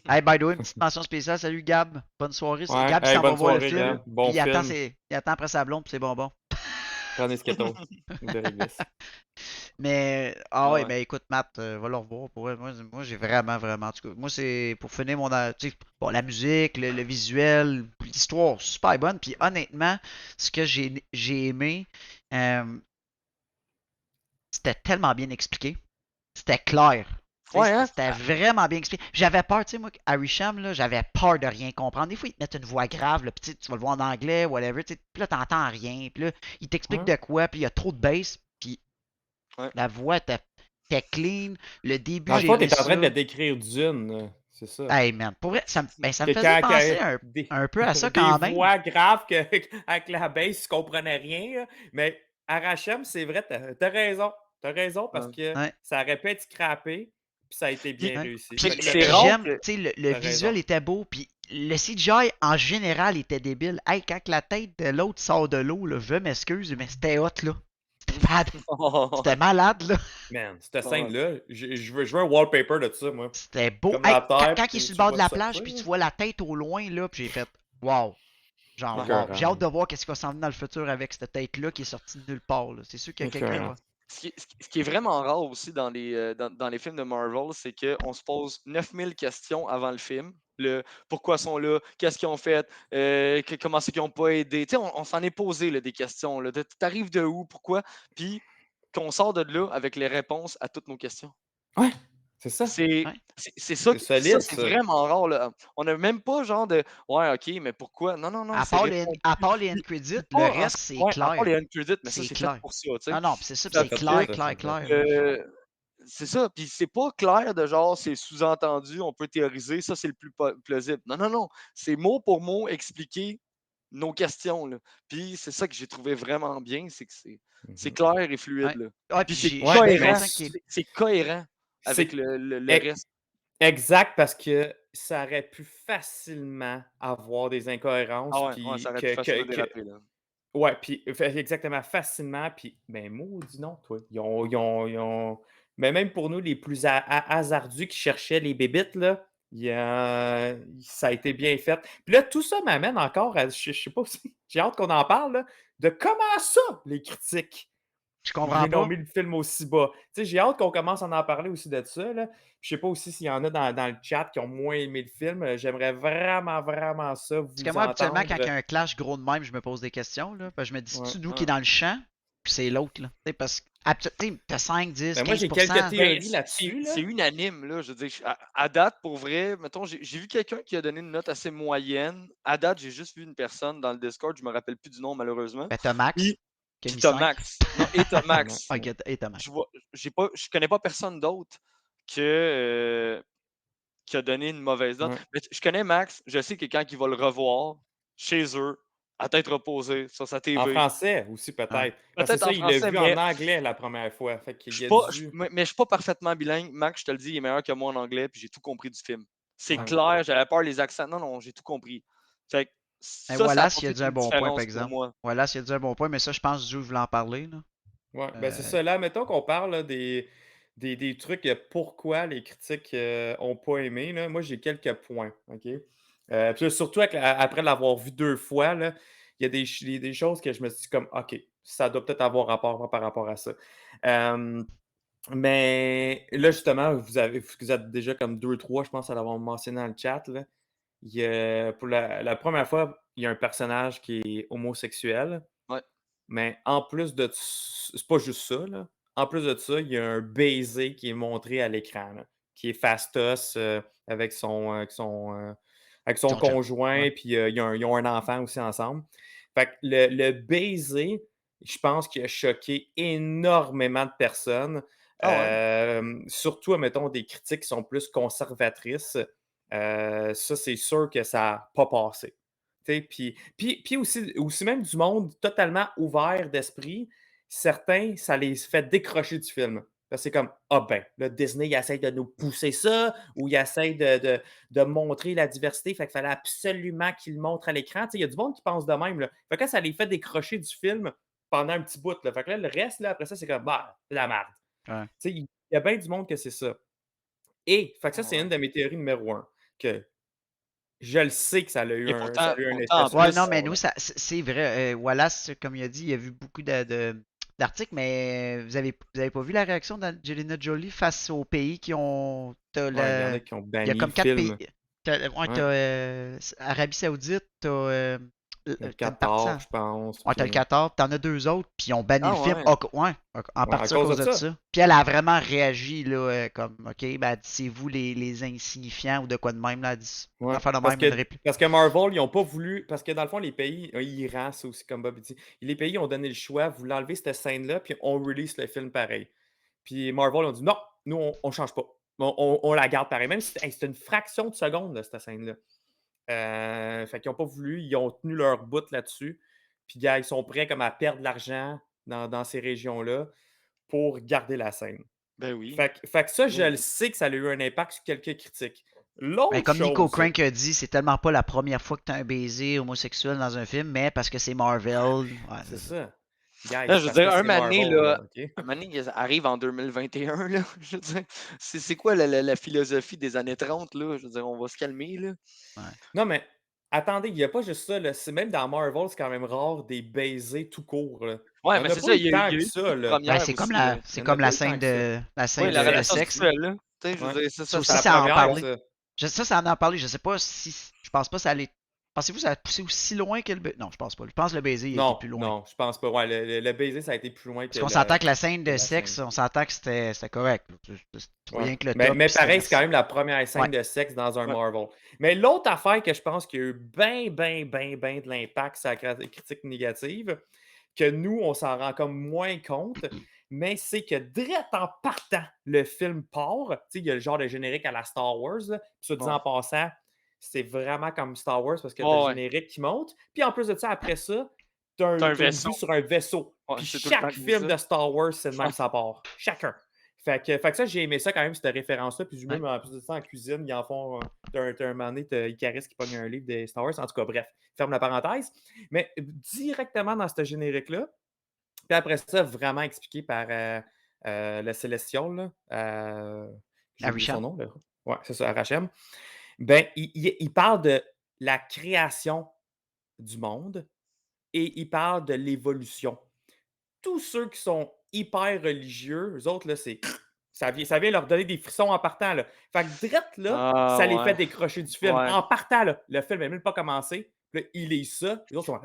Hey, by the way, une petite mention spéciale. Salut Gab. Bonne soirée. Ouais. Gab, il Hey, s'en va bonne voir le soirée, film. Gab. Bon Puis film. il attend après sa blonde pour ses bonbons. Prenez Skittles de réglisse. Mais, Ah ouais, ouais. mais écoute, Matt, va le revoir. Pour vrai, moi j'ai vraiment, vraiment. En tout cas, moi, c'est pour finir tu sais, bon, la musique, le visuel, l'histoire, super bonne. Puis honnêtement, ce que j'ai aimé, c'était tellement bien expliqué. C'était clair. Tu sais, Ouais, hein? C'était vraiment bien expliqué. J'avais peur, tu sais, moi, Harry Sham, là, j'avais peur de rien comprendre. Des fois, ils te mettent une voix grave, là, puis tu vas le voir en anglais, whatever, tu sais, puis là, t'entends rien, puis là, ils t'expliquent Ouais. de quoi, puis il y a trop de bass, puis Ouais. la voix était clean, le début, Dans le j'ai fond, aimé t'es en train ça. de décrire Dune, c'est ça. Hey, man, pour vrai, ça me faisait Quelqu'un penser des, un peu à ça des quand même. voix graves avec la bass, tu comprenais rien. Là. Mais Arachem, c'est vrai, t'as raison. T'as raison parce que Ouais. ça aurait pu être scrappé, puis ça a été bien Ouais. réussi. Puis Fait que c'est rare j'aime, que. tu sais, le T'as visuel raison. était beau, puis le CGI en général était débile. Hey, quand la tête de l'autre sort de l'eau, là, je m'excuse, mais c'était hot, là. C'était malade, là. Man, cette Ouais. scène-là, je veux un wallpaper de ça, moi. C'était beau. Comme Hey, la quand, terre, quand il est puis sur le tu bord le de vois la plage, sortir. puis tu vois la tête au loin, là, puis j'ai fait wow. Genre, wow. Écœurant. J'ai hâte de voir qu'est-ce qui va s'en venir dans le futur avec cette tête-là qui est sortie de nulle part, là. C'est sûr qu'il y a quelqu'un. Écœurant. Ce qui est vraiment rare aussi dans dans les films de Marvel, c'est qu'on se pose 9000 questions avant le film. Pourquoi ils sont là, qu'est-ce qu'ils ont fait, comment c'est qu'ils n'ont pas aidé. Tu sais, on s'en est posé là, des questions. T'arrives de où, pourquoi, puis qu'on sort de là avec les réponses à toutes nos questions. Ouais, c'est ça. C'est Ouais. c'est ça, C'est solide, c'est ça. vraiment rare. Là. On n'a même pas genre de ouais, ok, mais pourquoi? Non, non, non, À c'est part les, répondu. à part les end Puis credits, le pas reste, c'est ouais, à part clair. les end credits, mais ça, C'est c'est fait clair. pour ça, tu sais. Non, non, puis c'est ça, puis Ça c'est fait clair, pour clair, ça, clair. c'est ça, puis c'est pas clair de genre c'est sous-entendu, on peut théoriser, ça c'est le plus plausible. Non, non, non, c'est mot pour mot expliquer nos questions, là. Puis c'est ça que j'ai trouvé vraiment bien, c'est que c'est Mhm. clair et fluide, Ouais. là. Ouais, Puis puis c'est j'ai Ouais, bien mais cohérent, content qu'il y ait. c'est cohérent avec c'est le e- reste. exact parce que ça aurait pu facilement avoir des incohérences, Ah ouais, ouais, puis ça aurait pu facilement déraper, là. ouais, puis exactement, facilement, puis ben maudit non, toi. Mais même pour nous, les plus hasardus qui cherchaient les bébites, là, ça a été bien fait. Puis là, tout ça m'amène encore à, je sais pas si, j'ai hâte qu'on en parle, là, de comment ça, les critiques, Je comprends ils ont pas. mis le film aussi bas. Tu sais, j'ai hâte qu'on commence à en parler aussi de ça, là. Je sais pas aussi s'il y en a dans le chat qui ont moins aimé le film. J'aimerais vraiment, vraiment ça, Parce que vous moi, habituellement, entendre. quand il y a un clash gros de même, je me pose des questions, là. Parce que je me dis, Ouais. c'est-tu nous qui est Ouais. dans le champ, puis c'est l'autre, là. Tu sais, parce que t'as 5, 10, Ben moi, j'ai 15%. quelques Ben, théories là-dessus, c'est là. unanime, là. Je veux dire, à date, pour vrai, mettons, j'ai vu quelqu'un qui a donné une note assez moyenne. À date, j'ai juste vu une personne dans le Discord, je me rappelle plus du nom, malheureusement. Ben, t'as Max, Puis, qui a mis t'as 5. Max. Non, et t'as Comment? Max. Ok, et t'as Max. Je connais pas personne d'autre que, qui a donné une mauvaise note. Ouais. Mais je connais Max, je sais que quand il va le revoir chez eux, à tête reposée, sur sa En TV, français aussi, Ouais. peut-être. Parce que c'est peut-être ça, en il l'a français, vu en anglais la première fois. Fait je qu'il suis a pas, dû. mais je suis pas parfaitement bilingue. Max, je te le dis, il est meilleur que moi en anglais, puis j'ai tout compris du film. C'est Ouais. clair, j'avais peur les accents. Non, non, j'ai tout compris. Fait que Et ça a Wallace, il a apporté dit un une bon point, par différence pour exemple. moi. Wallace, il a dit un bon point, mais ça, je pense que Jules voulait en parler, là. Ouais. Ben c'est Euh, ça. Là, mettons qu'on parle là, des trucs pourquoi les critiques ont pas aimé. Là. Moi, j'ai quelques points. OK? Puis là, surtout après l'avoir vu 2 fois, là, il y a des choses que je me suis dit comme OK, ça doit peut-être avoir rapport par rapport à ça. Euh, Mais là, justement, vous êtes déjà comme 2 3 je pense, à l'avoir mentionné dans le chat, là. Pour la première fois, il y a un personnage qui est homosexuel, Ouais. mais en plus de c'est pas juste ça, là. En plus de ça, il y a un baiser qui est montré à l'écran, là, qui est fastos, avec son son chum. Ouais. conjoint, puis ils ont un enfant aussi ensemble. Fait que le baiser, je pense qu'il a choqué énormément de personnes. Ah ouais? Surtout, mettons, des critiques qui sont plus conservatrices. Ça, c'est sûr que ça n'a pas passé. Puis aussi même du monde totalement ouvert d'esprit, certains, ça les fait décrocher du film. Parce que c'est comme, ah ben, là, Disney, il essaie de nous pousser ça, ou il essaie de montrer la diversité, fait qu'il fallait absolument qu'il le montre à l'écran. Tu sais, il y a du monde qui pense de même. Là. Fait que ça les fait décrocher du film pendant un petit bout. Là. Fait que là, le reste, là, après ça, c'est comme, bah, c'est la merde. Ouais. Tu sais, il y a bien du monde que c'est ça. Et, fait que ça, Ah c'est une ouais. de mes théories numéro un. Que je le sais que ça a eu Et ça pourtant, a eu un pourtant, effet en sur le Ouais, non, plus, mais monde. nous, c'est vrai. Wallace, comme il a dit, il a vu beaucoup d'articles, mais vous avez pas vu la réaction d'Angelina Jolie face aux pays qui ont. Ouais, il y en a qui ont Il y a banni le comme 4 pays. film. Ouais, Ouais. t'as Arabie Saoudite, Le t'as une partie. Qatar, je pense. Ouais, t'as le Puis, Qatar, puis t'en as 2 autres, puis ils ont banni ah le film. ouais. Ouais, en ouais, à partie à cause cause de de ça. ça. Puis elle a vraiment réagi, là, comme, OK, ben, c'est vous les insignifiants ou de quoi de même, là. Elle dit, Ouais. faire de même une réplique. Parce que Marvel, ils n'ont pas voulu. Parce que dans le fond, les pays, Iran, c'est aussi comme Bob dit. Les pays ont donné le choix, vous l'enlevez cette scène-là, puis on release le film pareil. Puis Marvel ont dit non, nous, on change pas. On la garde pareil. Même si c'est une fraction de seconde, là, cette scène-là. Fait qu'ils n'ont pas voulu, ils ont tenu leur bout là-dessus. Puis, gars, ils sont prêts comme à perdre de l'argent dans ces régions-là pour garder la scène. Ben oui. Fait que ça, je Ben le oui. sais que ça a eu un impact sur quelques critiques. Ben, L'autre comme Nico chose, Crank a dit, c'est tellement pas la première fois que t'as un baiser homosexuel dans un film, mais parce que c'est Marvel. Ouais, c'est c'est ça. ça. Guys, Là, je veux parce que dire, un c'est mané, Marvel, là, là, OK? un mané, il arrive en 2021, là. Je veux dire, c'est quoi la philosophie des années 30, là? Je veux dire, on va se calmer, là. Ouais. Non, mais attendez, il y a pas juste ça, là. C'est même dans Marvel, c'est quand même rare des baisers tout court, là. Il Ouais, y en mais a c'est pas ça, eu tant il y a que eu beaucoup ça, de là. Ben, premières c'est comme aussi, là. c'est Il y en a comme pas la eu tant scène que ça. Oui, la de relation sexe. sexuelle, là. Tu sais, je Ouais. veux dire, ça, Ça ça, aussi, c'est la ça en première, parlait. ça. Ça en a parlé. Je sais pas si. Je pense pas que ça allait. Pensez-vous que ça a poussé aussi loin que le baiser? Non, je pense pas. Je pense que le baiser il a été Non, plus loin. non, je pense pas. Ouais, le baiser, ça a été plus loin Parce que qu'on s'entend que la scène que de la sexe, scène. on s'entend que c'était correct. Tu Ouais. voyais que le Mais, top, mais puis c'était pareil, c'est quand merci. même la première Ouais. scène de sexe dans un Ouais. Marvel. Mais l'autre affaire que je pense qui a eu ben de l'impact sur la critique négative, que nous, on s'en rend comme moins compte, mais c'est que direct en partant, le film part. Tu sais, il y a le genre de générique à la Star Wars. Là, puis, soit disant Ouais. en passant, c'est vraiment comme Star Wars parce que tu as le Ouais, ouais. générique qui monte. Puis en plus de ça, après ça, tu as, T'as un une vaisseau. vue sur un vaisseau. Ouais, Puis c'est tout le temps chaque comme film ça. de Star Wars, c'est de Ouais. même ça part. Chacun. Fait que ça, j'ai aimé ça quand même, cette référence-là. Puis Ouais. même en plus de ça, en cuisine, ils en font. T'as un moment donné, t'as Icaris qui pogne un livre de Star Wars. En tout cas, bref, ferme la parenthèse. Mais directement dans ce générique-là, puis après ça, vraiment expliqué par le Célestial, là, j'ai oublié son Arishan. nom. Là. Ouais, c'est ça, Arachem. Ben, il parle de la création du monde et il parle de l'évolution. Tous ceux qui sont hyper religieux, eux autres, là, c'est. Ça vient leur donner des frissons en partant. Là. Fait que direct, là, Ah, ça les ouais. fait décrocher du film. Ouais. En partant, là, le film n'est même pas commencé. Puis là, ils lisent ça. Les autres sont.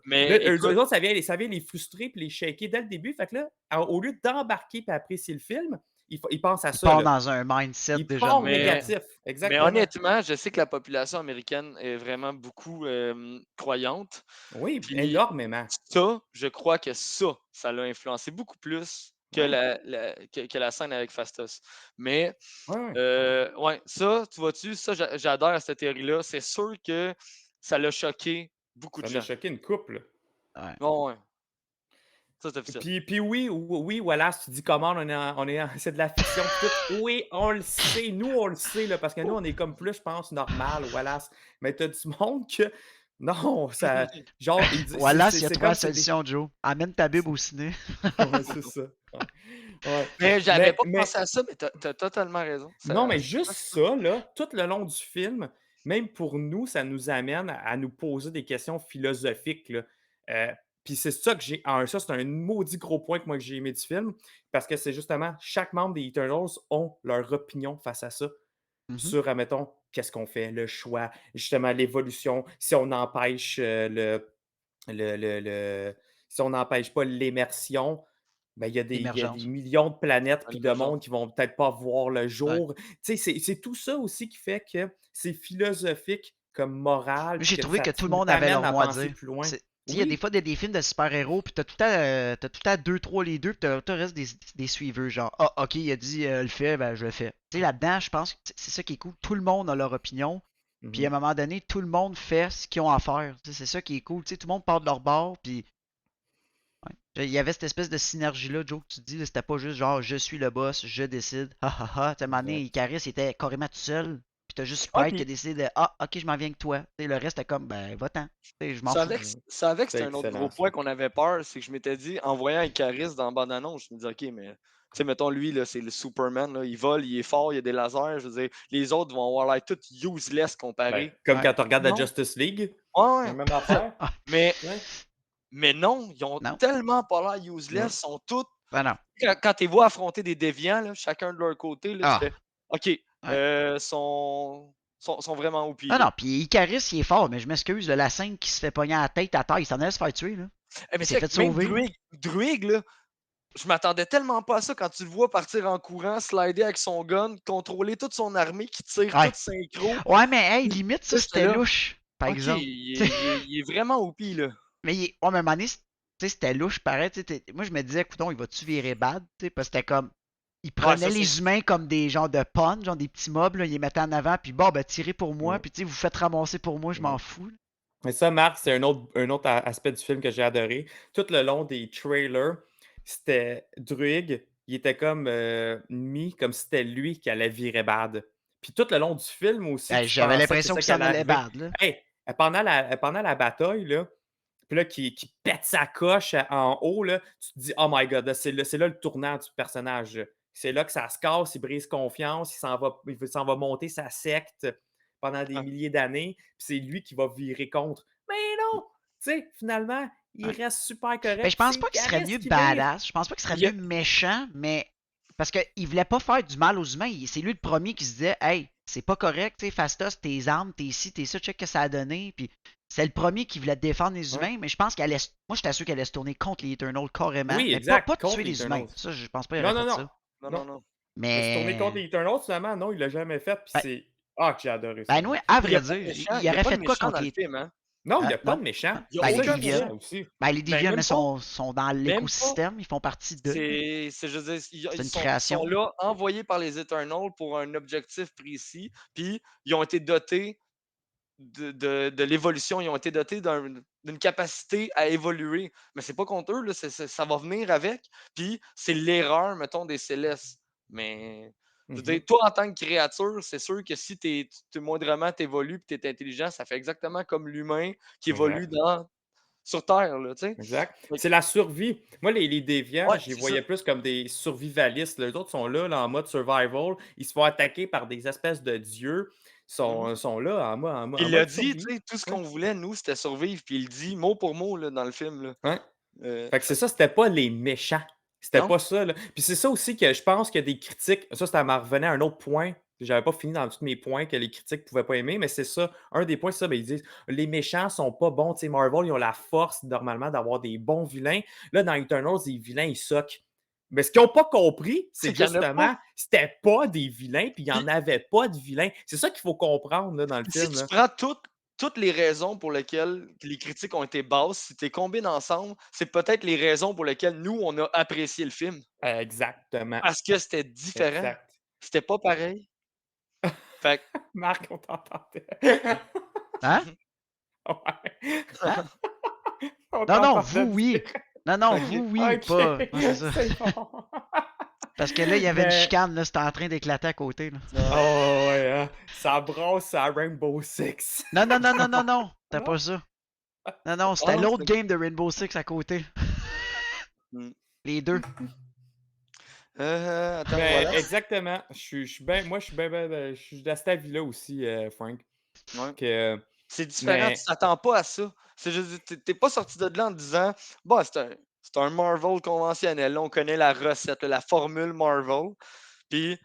Mais Là, eux écoute, autres, ça vient les frustrer puis les shaker dès le début. Fait que là, au lieu d'embarquer et apprécier le film, ils pensent à Il ça. part Là. dans un mindset Ils déjà de partent mais, merde. négatif. mais Exactement. honnêtement, je sais que la population américaine est vraiment beaucoup croyante. Oui, Puis énormément. ça, je crois que ça l'a influencé beaucoup plus que Oui. que la scène avec Fastos. Mais Ouais, ouais. ouais, ça, tu vois-tu, ça, j'adore cette théorie-là. C'est sûr que ça l'a choqué beaucoup de Ça en a gens. choqué une couple. Ouais. Bon, ouais, ça c'est officiel. Puis oui, oui, Wallace, tu dis comment c'est de la fiction pis tout. Oui, on le sait, nous on le sait, là, parce que nous on est comme plus, je pense, normal, Wallace. Mais t'as du monde que. Non, ça. Genre, Voilà, s'il a c'est trouvé la comme c'est des. solution, Joe. Amène ta Bible au ciné. Ouais, c'est ça. Ouais. Ouais. Mais j'avais Mais, pas mais pensé à ça, mais t'as totalement raison. non, mais Ça se juste peut, ça, là, tout le long du film, même pour nous, ça nous amène à nous poser des questions philosophiques, là. Puis c'est ça que j'ai. Ça, c'est un maudit gros point que moi que j'ai aimé du film, parce que c'est justement chaque membre des Eternals ont leur opinion face à ça, Mhm. sur, admettons, qu'est-ce qu'on fait, le choix, justement, l'évolution, si on empêche si on n'empêche pas l'immersion, ben, il y a des L'émergence. millions de planètes à puis de l'émergence. mondes qui vont peut-être pas voir le Ouais. jour. Tu sais, c'est tout ça aussi qui fait que c'est philosophique comme morale, Moi, puis j'ai que trouvé ça que tout le monde avait t'amène leur à mot à penser dire. plus loin. Il y a des Oui. fois des films de super-héros, puis t'as tout le temps deux, trois leaders, puis t'as le reste des suiveurs. Genre, ah, ok, il a dit le fait, ben je le fais. Tu sais, là-dedans, je pense que c'est ça qui est cool. Tout le monde a leur opinion, puis à un Mhm. moment donné, tout le monde fait ce qu'ils ont à faire. Tu sais, c'est ça qui est cool. Tu sais, tout le monde part de leur bord, puis ouais. Il y avait cette espèce de synergie-là, Joe, que tu dis, là, c'était pas juste genre je suis le boss, je décide, ha ha ha. Tu sais, à un moment donné, Exact. Icaris était carrément tout seul, puis t'as juste Ah, Sprite qui a puis décidé de ah, ok, je m'en viens avec toi. Tu sais, le reste, était comme, ben, va-t'en. Tu sais, je m'en fous. ça avec C'est c'était un autre gros excellent, ça. point qu'on avait peur, c'est que je m'étais dit, en voyant Icaris dans la bande-annonce, je me disais, ok, mais tu sais, mettons, lui, là, c'est le Superman, là, il vole, il est fort, il a des lasers, je veux dire, les autres vont avoir l'air tout useless Ben, comparé. comme Ouais. quand tu regardes la Non, Justice League, ouais, la ouais. même affaire. Ah, Mais, Ouais. mais non, ils ont non, tellement pas l'air Ouais. useless, sont tous. ben non. Quand tu les vois affronter des déviants, là, chacun de leur côté, là, tu Ah, fais, ok, ouais. sont vraiment OP, Ah là. non, puis Icaris, il est fort, mais je m'excuse, là, la scène qui se fait pogner à la tête à terre, il s'en allait se faire tuer, là. Eh, mais Il s'est c'est fait même sauver, là. Druig, là, je m'attendais tellement pas à ça quand tu le vois partir en courant, slider avec son gun, contrôler toute son armée qui tire Ouais. toute synchro. Ouais, mais hey, Puis limite, là, ça, j'étais c'était là, louche, par ok, exemple. il est vraiment OP, là. Mais ouais, mais à un moment donné, tu sais, c'était louche, pareil. Tu sais, moi, je me disais, écoutons, il va-tu virer bad? Tu sais, parce que c'était comme. Il Ouais, prenait ça, c'est. les humains comme des genres de pawns, genre des petits mobs, là, il les mettait en avant, puis bon, ben, tirez pour moi, Ouais. puis tu sais, vous faites ramasser pour moi, je m'en Ouais. fous, là. Mais ça, Marc, c'est un autre aspect du film que j'ai adoré. Tout le long des trailers, c'était Druig, il était comme mis comme si c'était lui qui allait virer bad. Puis tout le long du film aussi, Hey, tu j'avais pensais que l'impression c'est qu'il ça qui s'en allait allait arriver. bad, là. Hey, pendant la bataille, là, puis là, qui pète sa coche en haut, là, tu te dis, oh my god, là, c'est là le tournant du personnage. Là. C'est là que ça se casse, il brise confiance, il s'en va monter sa secte pendant des Ah, milliers d'années, puis c'est lui qui va virer contre. Mais non! Tu sais, finalement, il Ouais. reste super Ben, correct, je puis pense c'est pas qu'il serait Garrus mieux qui vire. badass. Je pense pas qu'il serait il y a- mieux méchant, mais. Parce qu'il voulait pas faire du mal aux humains. C'est lui le premier qui se disait, hey, c'est pas correct, tu sais, Fastos, tes armes, tes ci, tes ça, check que ça a donné. Puis c'est le premier qui voulait défendre les Ouais. humains, mais je pense qu'elle allait. Moi, j'étais sûr qu'elle allait se tourner contre les Eternals carrément. Oui, Mais pas exact, de contre tuer les les humains. Eternals. Ça, je pense pas qu'il Non, aurait non, fait non. ça. Non, Non. non, non. Mais se tourner contre les Mais. Eternals, finalement, non, il l'a jamais fait, puis Ben, c'est. Ah, que j'ai adoré ça, ben, moi. oui, à Il n'y a vrai pas de dire, méchant, il il y a aurait pas de fait quoi méchant contre dans le les. film, hein? Non, il n'y a pas Non. de méchant. Il n'y a Ben, C'est les ça aucun le Deviants. méchant. méchant aussi. Ben, les Ben, Deviants, mais même pas. sont dans Même pas. l'écosystème. Ils font partie de. Je veux dire, C'est ils une sont création. là, envoyés par les Eternals pour un objectif précis, puis ils ont été dotés de l'évolution, ils ont été dotés d'une capacité à évoluer. Mais c'est pas contre eux, là, ça va venir avec, puis c'est l'erreur, mettons, des Célestes. Mais, je veux dire, Mhm. toi, en tant que créature, c'est sûr que si moindrement t'évolues et tu es intelligent, ça fait exactement comme l'humain qui évolue Exact. sur Terre, là, tu sais. Exact. Fait que- C'est la survie. Moi, les déviants, Ouais, je les c'est ça. voyais plus comme des survivalistes. Les autres sont là, en mode survival. Ils se font attaquer par des espèces de dieux. Ils Mhm. sont là Il en l'a mode dit, survie. tu sais, tout ce Ouais. qu'on voulait, nous, c'était survivre, puis il le dit mot pour mot là, dans le film. Là. Ouais. Fait que c'est Fait que ça, c'était pas les méchants. C'était non, pas ça, là. Puis c'est ça aussi que je pense qu'il y a des critiques. Ça m'en revenait à un autre point. J'avais pas fini dans tous mes points que les critiques pouvaient pas aimer, mais c'est ça. Un des points, c'est ça. Ben, ils disent les méchants sont pas bons. Tu sais, Marvel, ils ont la force normalement d'avoir des bons vilains. Là, dans Eternals, les vilains, ils soquent. Mais ce qu'ils n'ont pas compris, c'est c'est qu'il n'y en a pas. justement, c'était pas des vilains, puis il n'y Puis, en avait pas de vilains. C'est ça qu'il faut comprendre là, dans le puis si film. tu Là. prends toutes les raisons pour lesquelles les critiques ont été basses, si tu les combines ensemble, c'est peut-être les raisons pour lesquelles nous, on a apprécié le film. Exactement. Parce que c'était différent. Exact. C'était pas pareil. Fait que, Marc, on t'entendait. Hein? Ouais. Hein? On Non, non, t'entendait vous, oui. dire. Non, non, OK. vous, oui, OK. pas. Non, c'est ça. C'est bon. Parce que là, il y avait une Mais. chicane, là, c'était en train d'éclater à côté, là. Oh, ouais, hein. Ça brasse à Rainbow Six. Non, non, non, non, non, non, c'était Non? pas ça. Non, non, c'était non, l'autre game de Rainbow Six à côté. Hmm. Les deux. Attends, Mais voilà. exactement. Moi, je suis je suis de cet avis-là aussi, Frank. Ouais. Que, C'est différent, tu mais, t'attends pas à ça. C'est juste, t'es pas sorti de là en te disant, bah, c'est un Marvel conventionnel. Là, on connaît la recette, la formule Marvel. Puis, ouais,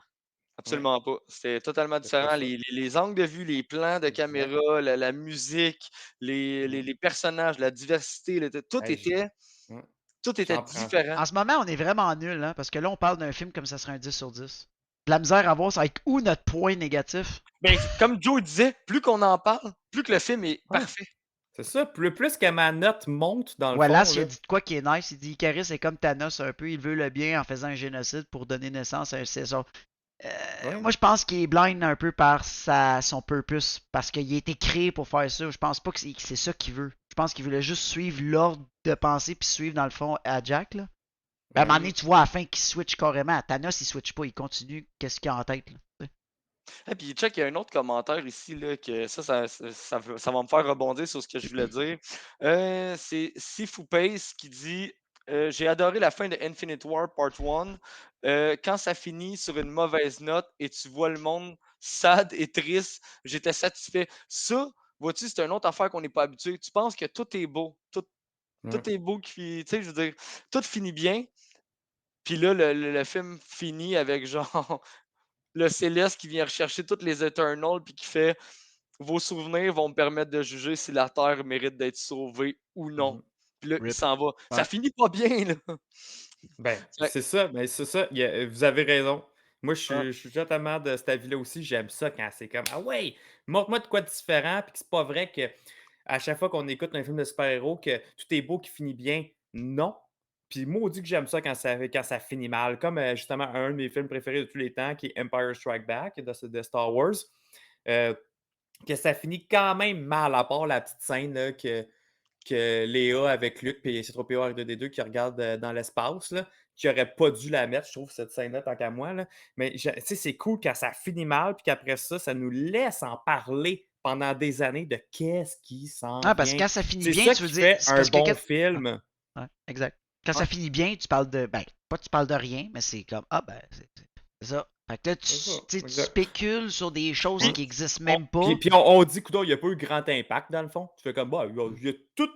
absolument pas. C'était totalement c'est pas différent. ça. Les angles de vue, les plans de Exact. caméra, la musique, les personnages, la diversité, Hey, ouais, tout était j'en prends. différent. En ce moment, on est vraiment nul, hein, parce que là, on parle d'un film comme ça serait un 10 sur 10. De la misère à voir, ça va être où notre point négatif? Ben, comme Joe disait, plus qu'on en parle, plus que le film est Ouais. parfait. C'est ça. Plus que ma note monte, dans le Wallace, fond, il a là. dit de quoi qui est nice. Il dit Icarus est comme Thanos un peu. Il veut le bien en faisant un génocide pour donner naissance à un César. Ouais. Moi, je pense qu'il est blind un peu par son purpose. Parce qu'il a été créé pour faire ça. Je pense pas que c'est ça qu'il veut. Je pense qu'il voulait juste suivre l'ordre de pensée puis suivre, dans le fond, à Jack. Là. À un moment donné, tu vois à la fin qu'il switch carrément. Thanos, il switch pas. Il continue. Qu'est-ce qu'il a en tête? Là. Et puis, check, il y a un autre commentaire ici, là, que ça va me faire rebondir sur ce que je voulais dire. C'est Sifu Pace qui dit J'ai adoré la fin de Infinite War Part 1. Quand ça finit sur une mauvaise note et tu vois le monde sad et triste, j'étais satisfait. Ça, vois-tu, c'est une autre affaire qu'on n'est pas habitué. Tu penses que tout est beau. Ouais. Tout est beau. Tu sais, je veux dire, tout finit bien. Puis là, le film finit avec genre le Céleste qui vient rechercher toutes les Eternals puis qui fait vos souvenirs vont me permettre de juger si la Terre mérite d'être sauvée ou non. Mhm. Puis là, il Rip. s'en va. Ça Ouais. finit pas bien, là. Ben, Fait- c'est ça. Ben, c'est ça. Vous avez raison. Moi, ah, je suis totalement de cet avis-là aussi. J'aime ça quand c'est comme ah ouais, montre-moi de quoi de différent. Puis que c'est pas vrai que à chaque fois qu'on écoute un film de super-héros, que tout est beau qui finit bien. Non. Puis maudit que j'aime ça quand ça finit mal. Comme justement un de mes films préférés de tous les temps, qui est Empire Strike Back de Star Wars. Euh, que ça finit quand même mal, à part la petite scène là, que Léa avec Luke puis C3PO R2D2 qui regardent dans l'espace. Là. qu'il n'aurait pas dû la mettre, je trouve, cette scène-là, tant qu'à moi. Là. Mais tu sais, c'est cool quand ça finit mal, puis qu'après ça, ça nous laisse en parler pendant des années de qu'est-ce qui s'en Ah, parce que vient. quand ça finit C'est bien, ça tu veux qui dire. fait C'est un parce que bon quand. film. Ouais, exact. Quand ça Ouais. finit bien, tu parles de. Ben, pas tu parles de rien, mais c'est comme. Ah, ben, c'est ça. Fait que là, C'est ça, tu sais, tu exact. spécules sur des choses Puis, qui existent on, même puis, pas. puis on dit, coudonc, il n'y a pas eu grand impact dans le fond. Tu fais comme, bah, tout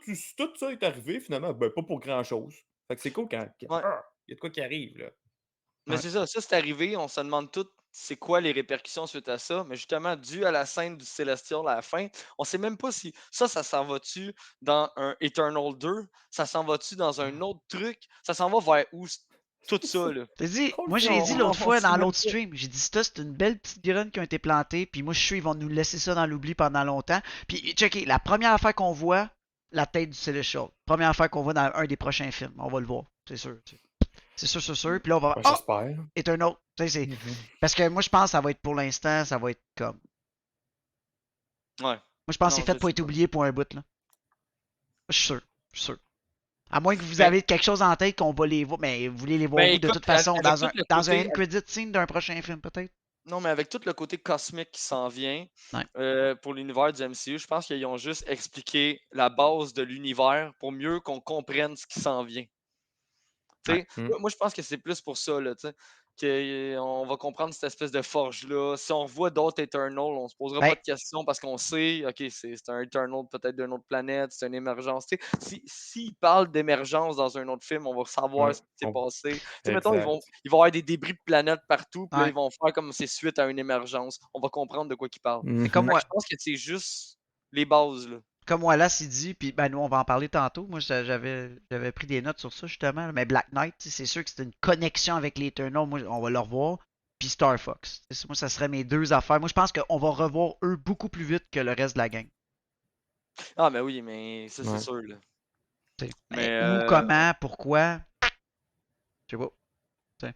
ça est arrivé finalement, ben, pas pour grand-chose. Fait que c'est cool quand Ouais. il y a de quoi qui arrive. Là. Mais Ouais. c'est ça, c'est arrivé, on se demande tout c'est quoi les répercussions suite à ça, mais justement, dû à la scène du Célestial à la fin, on sait même pas si ça s'en va-tu dans un Eternal 2, ça s'en va-tu dans un autre truc, ça s'en va vers où tout ça, là? T'as dit, Trop le moi je l'ai dit fun. l'autre On fois sait dans même l'autre pas. stream, j'ai dit ça c'est une belle petite graine qui a été plantée, puis moi je suis sûr ils vont nous laisser ça dans l'oubli pendant longtemps. Puis checker, la première affaire qu'on voit, la tête du Celestial. Première affaire qu'on voit dans un des prochains films, on va le voir, c'est sûr. C'est sûr, c'est sûr. Puis là on va Ben, ah, j'espère. Eternal. Tu sais, c'est Mhm. parce que moi je pense que ça va être pour l'instant, ça va être comme. Ouais. Moi je pense que c'est Non, fait je pour sais être pas. oublié pour un bout là. Je suis sûr, je suis sûr. À moins que vous Ben, avez quelque chose en tête qu'on va les voir, mais vous voulez les voir ben où de écoute, toute façon avec dans tout un le dans un côté end credit scene d'un prochain film peut-être. non, mais avec tout le côté cosmique qui s'en vient Ouais. pour l'univers du MCU, je pense qu'ils ont juste expliqué la base de l'univers pour mieux qu'on comprenne ce qui s'en vient. Tu Ouais. sais, Mm. moi, je pense que c'est plus pour ça, là, tu sais, qu'on va comprendre cette espèce de forge-là. Si on voit d'autres Eternals, on se posera Ben, pas de questions parce qu'on sait, OK, c'est un Eternal peut-être d'une autre planète, c'est une émergence. Tu sais, s'ils parlent d'émergence dans un autre film, on va savoir Ouais, ce qui s'est passé. Tu sais, mettons, exact. ils vont avoir des débris de planètes partout, puis là, ouais. ils vont faire comme c'est suite à une émergence. On va comprendre de quoi ils parlent. Mais comme Mhm. Fait que moi, je pense que c'est juste les bases, là. comme Wallace il dit, puis ben nous on va en parler tantôt. Moi j'avais pris des notes sur ça justement. Mais Black Knight, c'est sûr que c'est une connexion avec les Eternals. Moi on va le revoir. Puis Star Fox. Moi ça serait mes deux affaires. Moi je pense qu'on va revoir eux beaucoup plus vite que le reste de la gang. Ah, mais oui, mais ça, c'est Ouais. sûr, là. T'sais. Mais Mais où, comment, pourquoi, je sais pas. T'sais.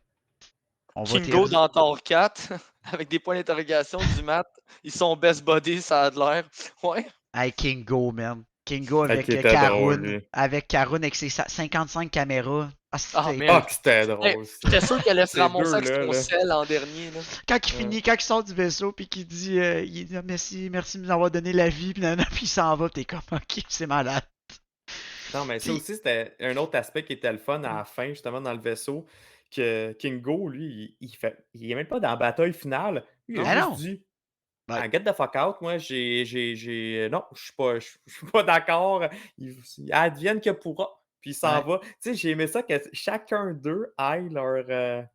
On va Kingo théoriser. dans Thor 4, avec des points d'interrogation du mat. Ils sont best buddies, ça a de l'air. Ouais. Hey, Kingo, man. Kingo Ah, avec qui était drôle, Karun. lui. Avec Karun avec ses 55 caméras. Ah, Ah, c'est man. Ah, que c'était Hey, drôle, ça. j'étais sûr qu'elle allait se Ces ramasser avec deux-là, son là. sel en dernier, là. Quand il sort du vaisseau, puis qu'il dit, ah, merci, merci de nous avoir donné la vie, puis puis il s'en va, puis t'es comme, ok, c'est malade. Non, mais ça Puis, aussi, c'était un autre aspect qui était le fun à la fin, justement, dans le vaisseau, que Kingo, lui, il est même pas dans la bataille finale. Lui, il a Non? ah juste non, dit ben, ah, get the fuck out, moi, non, je suis pas d'accord. Advienne que pourra. Puis il s'en ouais, va. Tu sais, j'ai aimé ça que chacun d'eux aille leur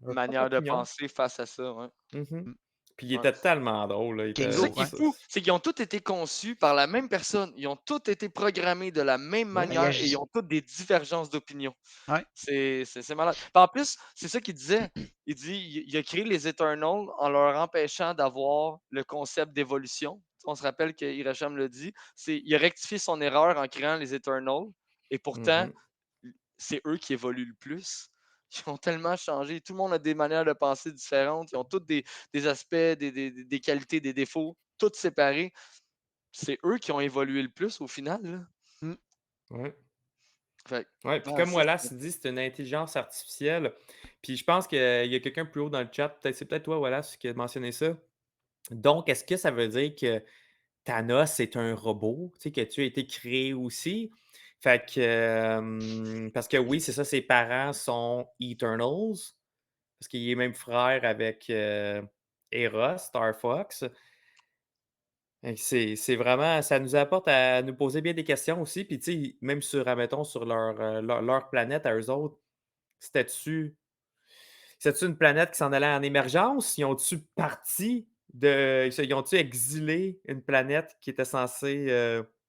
propre Manière de opinion. penser face à ça, ouais. Mhm. Puis il Ouais. était tellement drôle. Là, C'est ça Kingo, qui ouais. est fou, c'est qu'ils ont tous été conçus par la même personne. Ils ont tous été programmés de la même Ouais. Ben, il y a manière et ils juste, ont toutes des divergences d'opinion. ouais, C'est malade. Puis en plus, c'est ça qu'il disait. Il dit il a créé les Eternals en leur empêchant d'avoir le concept d'évolution. On se rappelle que Hiracham le dit. Il a rectifié son erreur en créant les Eternals. Et pourtant, Mhm. c'est eux qui évoluent le plus. Ils ont tellement changé. Tout le monde a des manières de penser différentes. Ils ont tous des aspects, des qualités, des défauts, tous séparés. C'est eux qui ont évolué le plus au final, là. hmm, Ouais. Fait Ouais, puis ah, comme ça, Wallace dit, c'est une intelligence artificielle. Puis je pense qu'il y a quelqu'un plus haut dans le chat, c'est peut-être toi, Wallace, qui a mentionné ça. Donc, est-ce que ça veut dire que Thanos est un robot, tu sais, que tu as été créé aussi? Fait que, parce que oui, c'est ça, ses parents sont Eternals, parce qu'il est même frère avec Hera, Star Fox. Fait que c'est vraiment, ça nous apporte à nous poser bien des questions aussi. Puis, tu sais, même sur, admettons, sur leur planète à eux autres, c'était-tu une planète qui s'en allait en émergence? Ils ont-tu parti ils ont-tu exilé une planète qui était censée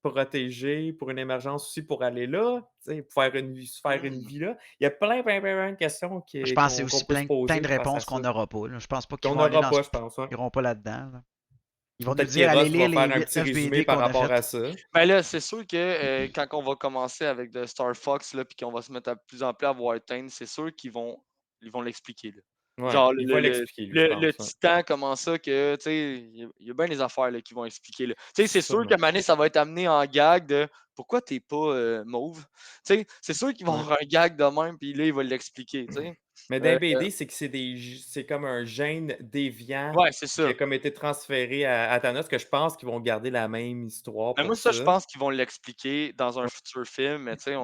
protéger pour une émergence aussi pour aller là? Tu sais, pour faire se faire une hmm. vie là? Il y a plein de questions je pense que c'est qu'on aussi peut se plein poser de face à réponses qu'on ça. n'aura pas. Là. Je pense pas qu'ils Qu'on vont aller n'aura dans ce. pas, je pense. Ouais. Ils iront pas là-dedans. Là. Ils vont nous Peut-être dire, allez qu'Eros lire va les faire un petit 8-9 résumé BD par qu'on a rapport à fait. ça. Ben là, c'est sûr que quand on va commencer avec de Star Fox, là, puis qu'on va se mettre à plus en plus à voir Titan, c'est sûr ils vont l'expliquer, là. Ouais, Genre, il va l'expliquer, lui, je le pense. Ouais. titan, comment ça, que, tu sais, il y a bien des affaires là, qui vont expliquer, là. Tu sais, c'est sûr Sûrement. que Mané, ça va être amené en gag de pourquoi t'es pas mauve. Tu sais, c'est sûr qu'ils vont Ouais. avoir un gag de même, puis là, il va l'expliquer, tu sais. Mais dans Euh, les BD, c'est que c'est comme un gène déviant ouais, c'est qui ça. a comme été transféré à Thanos, que je pense qu'ils vont garder la même histoire Mais moi, pour ça, je ça. pense qu'ils vont l'expliquer dans un futur film, mais tu sais,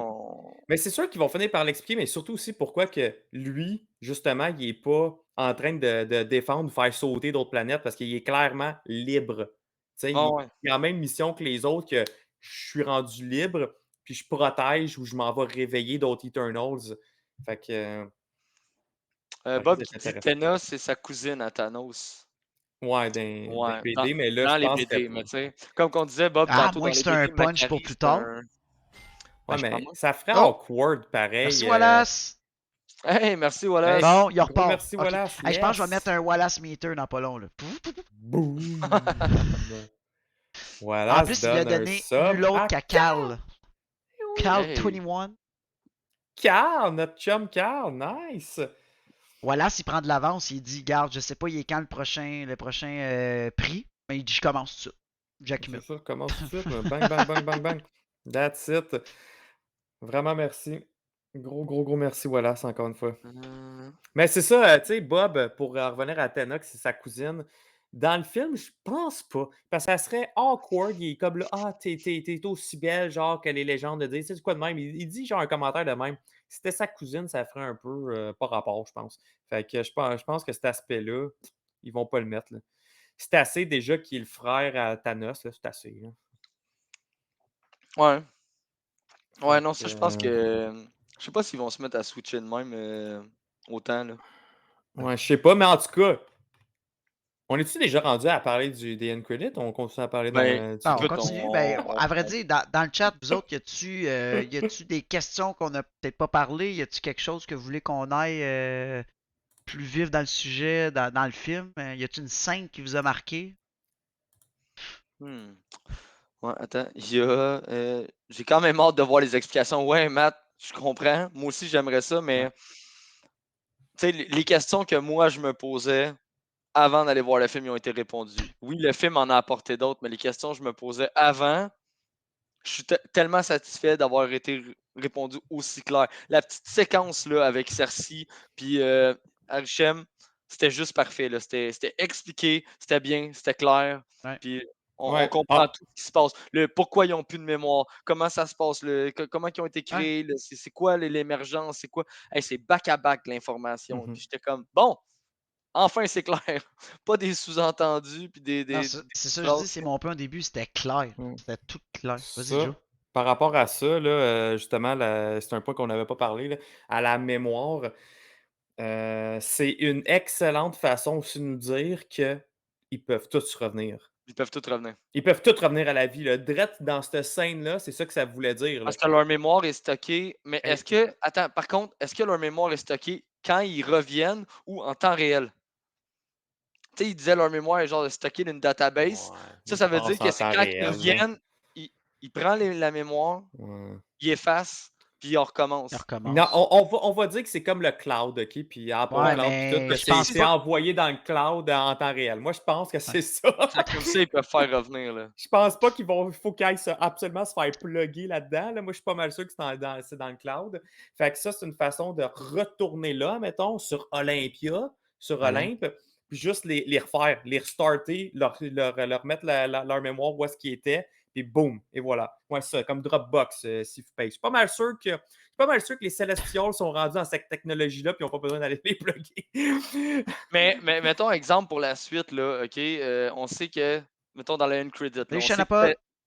Mais c'est sûr qu'ils vont finir par l'expliquer, mais surtout aussi pourquoi que lui, justement, il est pas en train de défendre ou faire sauter d'autres planètes parce qu'il est clairement libre. Tu sais, Ah il ouais. il a la même mission que les autres, que je suis rendu libre, puis je protège ou je m'en vais réveiller d'autres Eternals. Fait que ça risque Bob d'être qui dit intéressant. Tena, c'est sa cousine à Thanos. Ouais, dans Ouais, BD, mais là, dans je les pense que BD, mais tu sais, comme qu'on disait, Bob, Ah, tantôt, moins dans que les c'est un BD, punch pour Macari, plus c'est tard. un. ouais, Je sais pas mais moi. ça ferait Oh! awkward pareil. Merci, Wallace! Hey, merci, Hey, Wallace. Bon, il gros repart. merci, OK. Wallace. Hey, je pense que je vais mettre Yes! un Wallace meter dans pas long, là. Boom! En Wallace plus, il l'a donne un donné sub nul autre à qu'à Carl. Carl Hey. 21. Carl, notre chum Carl. Nice! Wallace, il prend de l'avance. Il dit, garde, je sais pas, il est quand le prochain prix, mais il dit, je commence tout de suite. Jack C'est Mute. ça, commence tout de suite. Bang, bang, bang, bang, bang. That's it. Vraiment merci. Gros, gros, gros merci, Wallace, encore une fois. Mais c'est ça, tu sais, Bob, pour revenir à Tenoch, c'est sa cousine. Dans le film, je pense pas. Parce que ça serait awkward. Il est comme là, ah, t'es aussi belle, genre, que les légendes le disent. C'est quoi de même? Il dit genre un commentaire de même. Si c'était sa cousine, ça ferait un peu pas rapport, je pense. Fait que je pense que cet aspect-là, ils vont pas le mettre. Là. C'est assez déjà qu'il est le frère à Thanos, là, c'est assez. Là. Ouais. Ouais, Fait non, que, ça, je pense que. Je sais pas s'ils vont se mettre à switcher de même autant, là. ouais, je sais pas, mais en tout cas, on est-tu déjà rendu à parler des end credits? On continue à parler Ben, du Non, on écoute, continue. Ben, à vrai dire, dans le chat, vous autres, y a-tu des questions qu'on a peut-être pas parlé? Y a-tu quelque chose que vous voulez qu'on aille plus vif dans le sujet, dans le film? Y a-tu une scène qui vous a marqué? hmm. Ouais, attends, il y a. J'ai quand même hâte de voir les explications. Ouais, Matt, je comprends. Moi aussi, j'aimerais ça, mais. Tu sais, les questions que moi, je me posais avant d'aller voir le film, ils ont été répondues. Oui, le film en a apporté d'autres, mais les questions que je me posais avant, je suis tellement satisfait d'avoir été répondu aussi clair. La petite séquence là, avec Cersei puis Arishem, c'était juste parfait. Là. C'était expliqué, c'était bien, c'était clair. Ouais. Puis on Ouais. comprend tout ce qui se passe. Pourquoi ils n'ont plus de mémoire, comment ça se passe, comment ils ont été Ouais. créés, c'est quoi l'émergence, c'est quoi. Hey, c'est back-à-back l'information. Mhm. Puis j'étais comme, bon, enfin c'est clair. Pas des sous-entendus, puis Non, des c'est ça que je phrases. dis, c'est mon point au début, c'était clair. Mm. C'était tout clair. Vas-y, Ça, Joe. par rapport à ça, là, justement, c'est un point qu'on n'avait pas parlé, là, à la mémoire, c'est une excellente façon aussi de nous dire qu'ils peuvent tous revenir. Ils peuvent tous revenir. Ils peuvent tous revenir à la vie. Là. Drette dans cette scène-là, c'est ça que ça voulait dire. Là. Parce que leur mémoire est stockée. Mais Hey, est-ce que. Attends, par contre, est-ce que leur mémoire est stockée quand ils reviennent ou en temps réel? Tu sais, ils disaient leur mémoire est genre stockée dans une database. ouais, Ça je veut dire pense que en c'est temps quand ils réel. Là. reviennent, il prend la mémoire, Ouais. il efface, puis on recommence. Il recommence. Non, on va dire que c'est comme le cloud, OK? Puis Apple Ouais, Cloud, puis tout, mais que je pense c'est pas. envoyé dans le cloud en temps réel. Moi, je pense que c'est ça. Fait que comme ça, ils peuvent faire revenir. Là. Je pense pas faut qu'ils aillent absolument se faire plugger là-dedans. Là. Moi, je suis pas mal sûr que c'est dans le cloud. Fait que ça, c'est une façon de retourner là, mettons, sur Olympia, sur Olympe. Olympe, puis juste les refaire, les restarter, leur mettre leur mémoire où est-ce qu'ils étaient, puis boum, et voilà. Ouais, ça, comme Dropbox, si vous payez. Je suis pas mal sûr que les Celestials sont rendus dans cette technologie-là, puis ils n'ont pas besoin d'aller les plugger. Mais mettons exemple pour la suite, là, OK? On sait que, mettons dans le end credit, là, Salut, Shana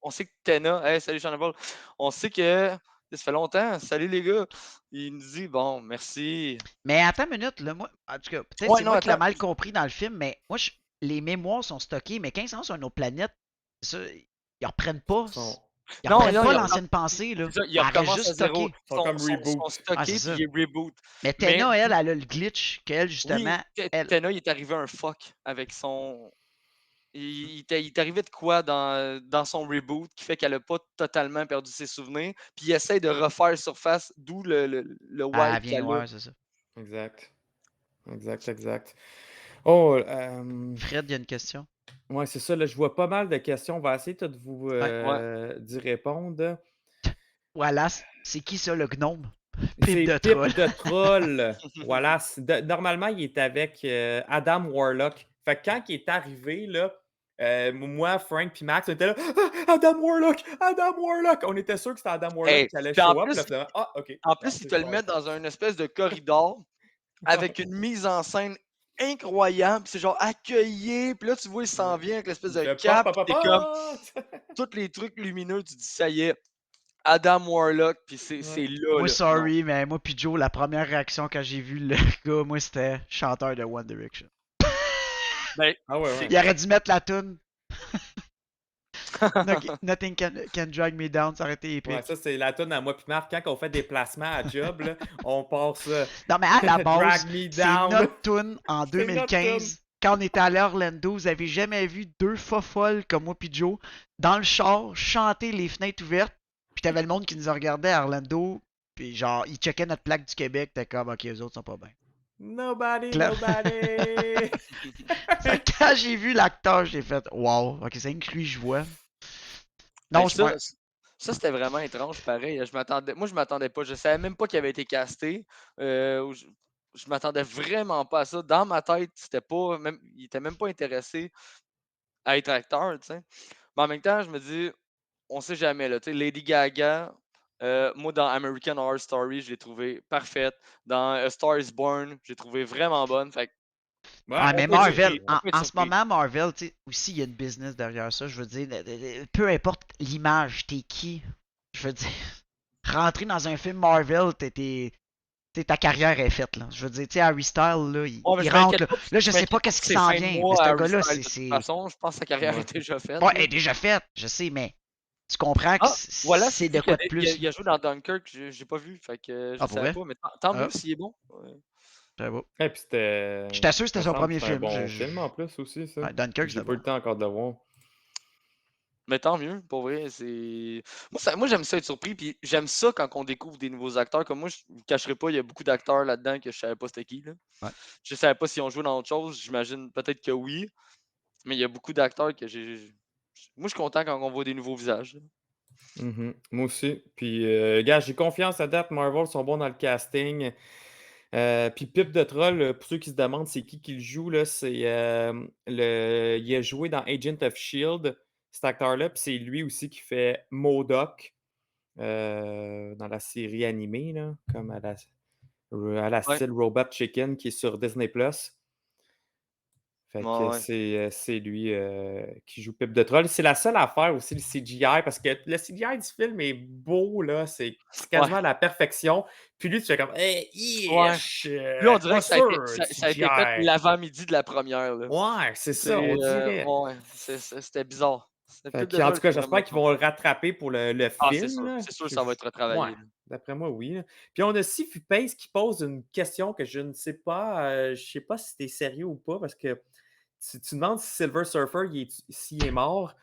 on sait que Tena, hey, salut Shana Paul, on sait que ça fait longtemps, salut les gars. Il nous dit, bon, merci. Mais attends une minute, là, moi, en tout cas, peut-être Ouais, c'est non, moi qui l'ai attends. mal compris dans le film, mais moi, les mémoires sont stockées, mais quand ils sont sur une autre planète, ça, ils reprennent pas. Ils Non, reprennent non, pas ils l'ancienne pensée, là. C'est ça, il Elle reste recommence juste à zéro. stockée. Ils sont comme reboot. Sont Ah, stockés, c'est ça. puis ils reboot. Mais Mais Tena, elle a le glitch qu'elle, oui, justement, elle. Tena, il est arrivé un fuck avec son. Il est arrivé de quoi dans son reboot qui fait qu'elle n'a pas totalement perdu ses souvenirs, puis il essaie de refaire surface, d'où le Ah, wipe viens, qu'elle a. ouais, c'est ça. Exact. Exact. Oh, Fred, il y a une question. ouais, c'est ça. Là, je vois pas mal de questions. On va essayer de vous Ouais. d'y répondre. Wallace, c'est qui ça, le gnome? Pipe de Pipe troll. de troll. Voilà. Normalement, il est avec Adam Warlock. Fait que quand il est arrivé, là, moi, Frank puis Max, on était là. Ah, Adam Warlock! Adam Warlock! On était sûr que c'était Adam Warlock Hey, qui allait puis en show up. plus, Là, finalement, ah, OK. en Bon, plus, ils c'est te le bon. mettent dans une espèce de corridor avec une mise en scène incroyable. C'est genre accueilli, puis là, tu vois, il s'en vient avec l'espèce Il de fait cap, pop, puis pop, t'es pop, comme pop. tous les trucs lumineux, tu dis ça y est, Adam Warlock, puis c'est Ouais. là, Moi, là. Non. sorry, mais moi pis Joe, la première réaction quand j'ai vu le gars, moi, c'était chanteur de One Direction. Ben, Ah ouais, c'est- ouais. Il aurait dû mettre la tune Nothing can drag me down, ça aurait été épique. Ouais, ça, c'est la toune à moi puis Marc. Quand on fait des placements à job, là, on passe Non, mais à la base, Drag me c'est down. notre tune en C'est notre 2015. Quand on était allé à Orlando, vous avez jamais vu deux folles comme moi pis Joe dans le char chanter les fenêtres ouvertes. Puis t'avais le monde qui nous regardait à Orlando. Puis genre, ils checkaient notre plaque du Québec. T'es comme, ok, les autres sont pas bien. Nobody, Claire. nobody. Fait que quand j'ai vu l'acteur, j'ai fait, wow, ok, c'est inclus, je vois. Non, ben, je pense. ça, c'était vraiment étrange, pareil. Moi, je m'attendais pas. Je savais même pas qu'il avait été casté. Ou je m'attendais vraiment pas à ça. Dans ma tête, c'était pas même, il était même pas intéressé à être acteur, tu sais. Mais en même temps, je me dis, on sait jamais, là. Tu sais, Lady Gaga, moi, dans American Horror Story, je l'ai trouvée parfaite. Dans A Star is Born, j'ai trouvé vraiment bonne. Fait que Ah, mais on peut être Marvel, surpris, on peut être en ce surpris. moment, Marvel, tu sais, aussi, il y a une business derrière ça. Je veux dire, peu importe l'image, t'es qui. Je veux dire, rentrer dans un film Marvel, ta carrière est faite, là. Je veux dire, tu sais, Harry Styles, là, il, Ouais, mais il je rentre, m'inquiète là. pas, Là, je je sais pas m'inquiète qu'est-ce que qui c'est s'en fin de vient, mais mois ce à Harry gars-là, Styles, de toute c'est. façon. Je pense que sa carrière Ouais. est déjà faite. Ouais, là. elle est déjà faite, je sais, mais tu comprends que Ah, voilà, c'est c'est de dit quoi qu'il de plus. il a joué dans Dunkirk, j'ai pas vu, fait que je Ah, pour savais vrai? pas, mais tant Ah, mieux s'il est bon. Ouais. ça va. Et puis c'était. Je t'assure, c'était Me son semble que premier c'est un film. bon film en plus aussi, ça. Ouais, Dunkirk, J'ai c'était pas eu bon. le temps encore de le voir. Mais tant mieux, pour vrai, c'est. Moi, j'aime ça être surpris, puis j'aime ça quand on découvre des nouveaux acteurs. Comme moi, je ne vous cacherai pas, il y a beaucoup d'acteurs là-dedans que je savais pas c'était qui. Là. Ouais. Je savais pas si on jouait dans autre chose, j'imagine peut-être que oui, mais il y a beaucoup d'acteurs que Moi, je suis content quand on voit des nouveaux visages. Là. Mhm. Moi aussi. Puis, gars, j'ai confiance à date. Marvel sont bons dans le casting. Puis Pip de Troll, pour ceux qui se demandent c'est qui le joue, là, c'est il a joué dans Agent of Shield, cet acteur-là, puis c'est lui aussi qui fait MODOK dans la série animée, là, comme à la Ouais, style Robot Chicken qui est sur Disney+. Fait que ouais. c'est lui qui joue Pip de Troll. C'est la seule affaire aussi, le CGI, parce que le CGI du film est beau, là, c'est Ouais, quasiment à la perfection. Puis lui, tu fais comme hey, ouais. yesh, Lui, on dirait pas que ça a été, sûr, ça a été fait CGI. l'avant-midi de la première. Là. Ouais, c'est ça, on dirait. Ouais, c'était bizarre. C'était Fait Pip que, de en Troll, tout cas, c'était vraiment j'espère qu'ils vont le rattraper pour le Ah, film. Là. c'est sûr que ça va être Ouais, retravaillé. Là. d'après moi, oui. Là. Puis on a Sifu Pace qui pose une question que je ne sais pas. Je sais pas si t'es sérieux ou pas, parce que tu demandes si Silver Surfer s'il est mort.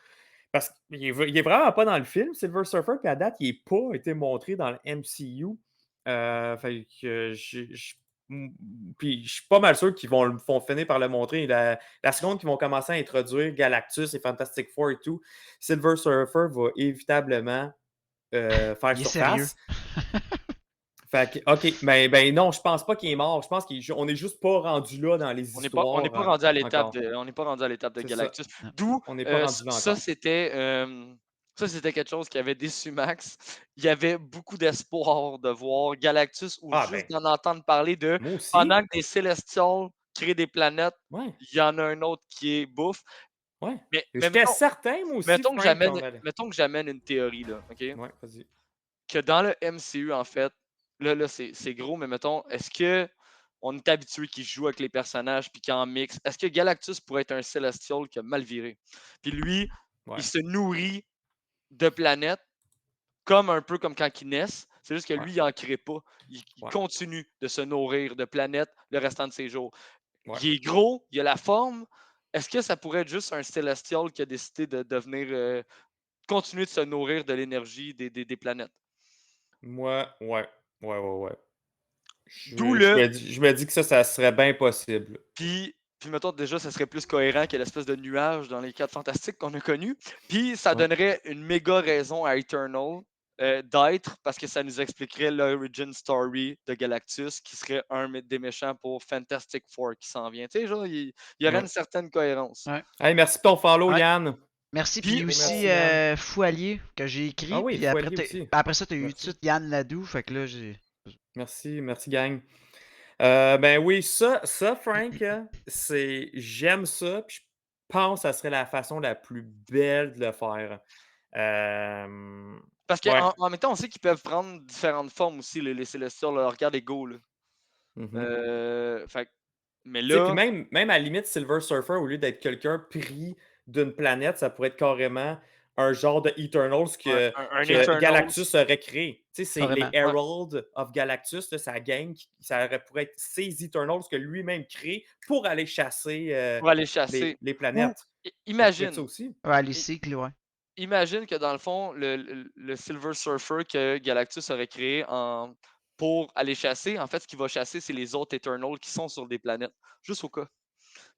Parce qu'il est vraiment pas dans le film, Silver Surfer, puis à date, il n'est pas été montré dans le MCU. Fait que puis je suis pas mal sûr qu'ils vont finir par le montrer. La seconde qu'ils vont commencer à introduire Galactus et Fantastic Four et tout, Silver Surfer va évitablement faire Il est sérieux. surface. Fait que, OK, mais ben non, je pense pas qu'il est mort. Je pense qu'on n'est juste pas rendu là dans les On histoires. n'est pas rendu à l'étape encore. on n'est pas rendu à l'étape de C'est ça. Galactus. D'où On n'est pas rendu là ça, encore. c'était quelque chose qui avait déçu Max. Il y avait beaucoup d'espoir de voir Galactus ou Ah, juste ben, d'en entendre parler de moi aussi. pendant que des Célestials créent des planètes, Ouais, il y en a un autre qui est bouffe. ouais. Mais J'étais certain, moi aussi, mettons que Frank, qu'on allait. mettons que j'amène une théorie, là, OK? Ouais, vas-y. Que dans le MCU, en fait, là c'est gros, mais mettons, est-ce que on est habitué qu'il joue avec les personnages puis qu'il en mixe? Est-ce que Galactus pourrait être un Celestial qui a mal viré? Puis lui, Ouais, il se nourrit de planètes un peu comme quand il naît. C'est juste que ouais, lui, il n'en crée pas. Il ouais, continue de se nourrir de planètes le restant de ses jours. ouais. Il est gros, il a la forme. Est-ce que ça pourrait être juste un Celestial qui a décidé de devenir continuer de se nourrir de l'énergie des planètes? Moi, ouais. Ouais, ouais, ouais. D'où Je me dis que ça serait bien possible. puis mettons, déjà, ça serait plus cohérent que l'espèce de nuage dans les 4 Fantastiques qu'on a connus. Puis ça Ouais. donnerait une méga raison à Eternal d'être parce que ça nous expliquerait l'origin story de Galactus qui serait un des méchants pour Fantastic Four qui s'en vient. Tu sais, genre, il y aurait Ouais. une certaine cohérence. Ouais. Hey, merci pour ton follow, Ouais. Yann. Merci. Puis- Puis Merci, aussi Yann. Foualier que j'ai écrit. Ah oui, puis après, Foualier aussi. après ça, tu as eu tout de Merci. suite Yann Ladou. Fait que là, j'ai. Merci, merci, gang. Ben oui, ça, Frank, j'aime ça, puis je pense que ça serait la façon la plus belle de le faire. Parce Ouais. qu'en même temps, on sait qu'ils peuvent prendre différentes formes aussi, les Célestials. Là. Regarde les Go. Là. Mhm. Fait que- mais Tu sais, puis là, même à la limite, Silver Surfer, au lieu d'être quelqu'un pris d'une planète, ça pourrait être carrément un genre de Eternals que, un que Eternals. Galactus aurait créé. Tu sais, c'est les Carrément. Herald of Galactus, là, sa gang, ça pourrait être ces Eternals que lui-même crée pour aller chasser pour aller chasser. les Ou, planètes. Ça pourrait être imagine, ça aussi. Ouais, les cycles, ouais. imagine que dans le fond, le Silver Surfer que Galactus aurait créé pour aller chasser, en fait, ce qu'il va chasser, c'est les autres Eternals qui sont sur des planètes. Juste au cas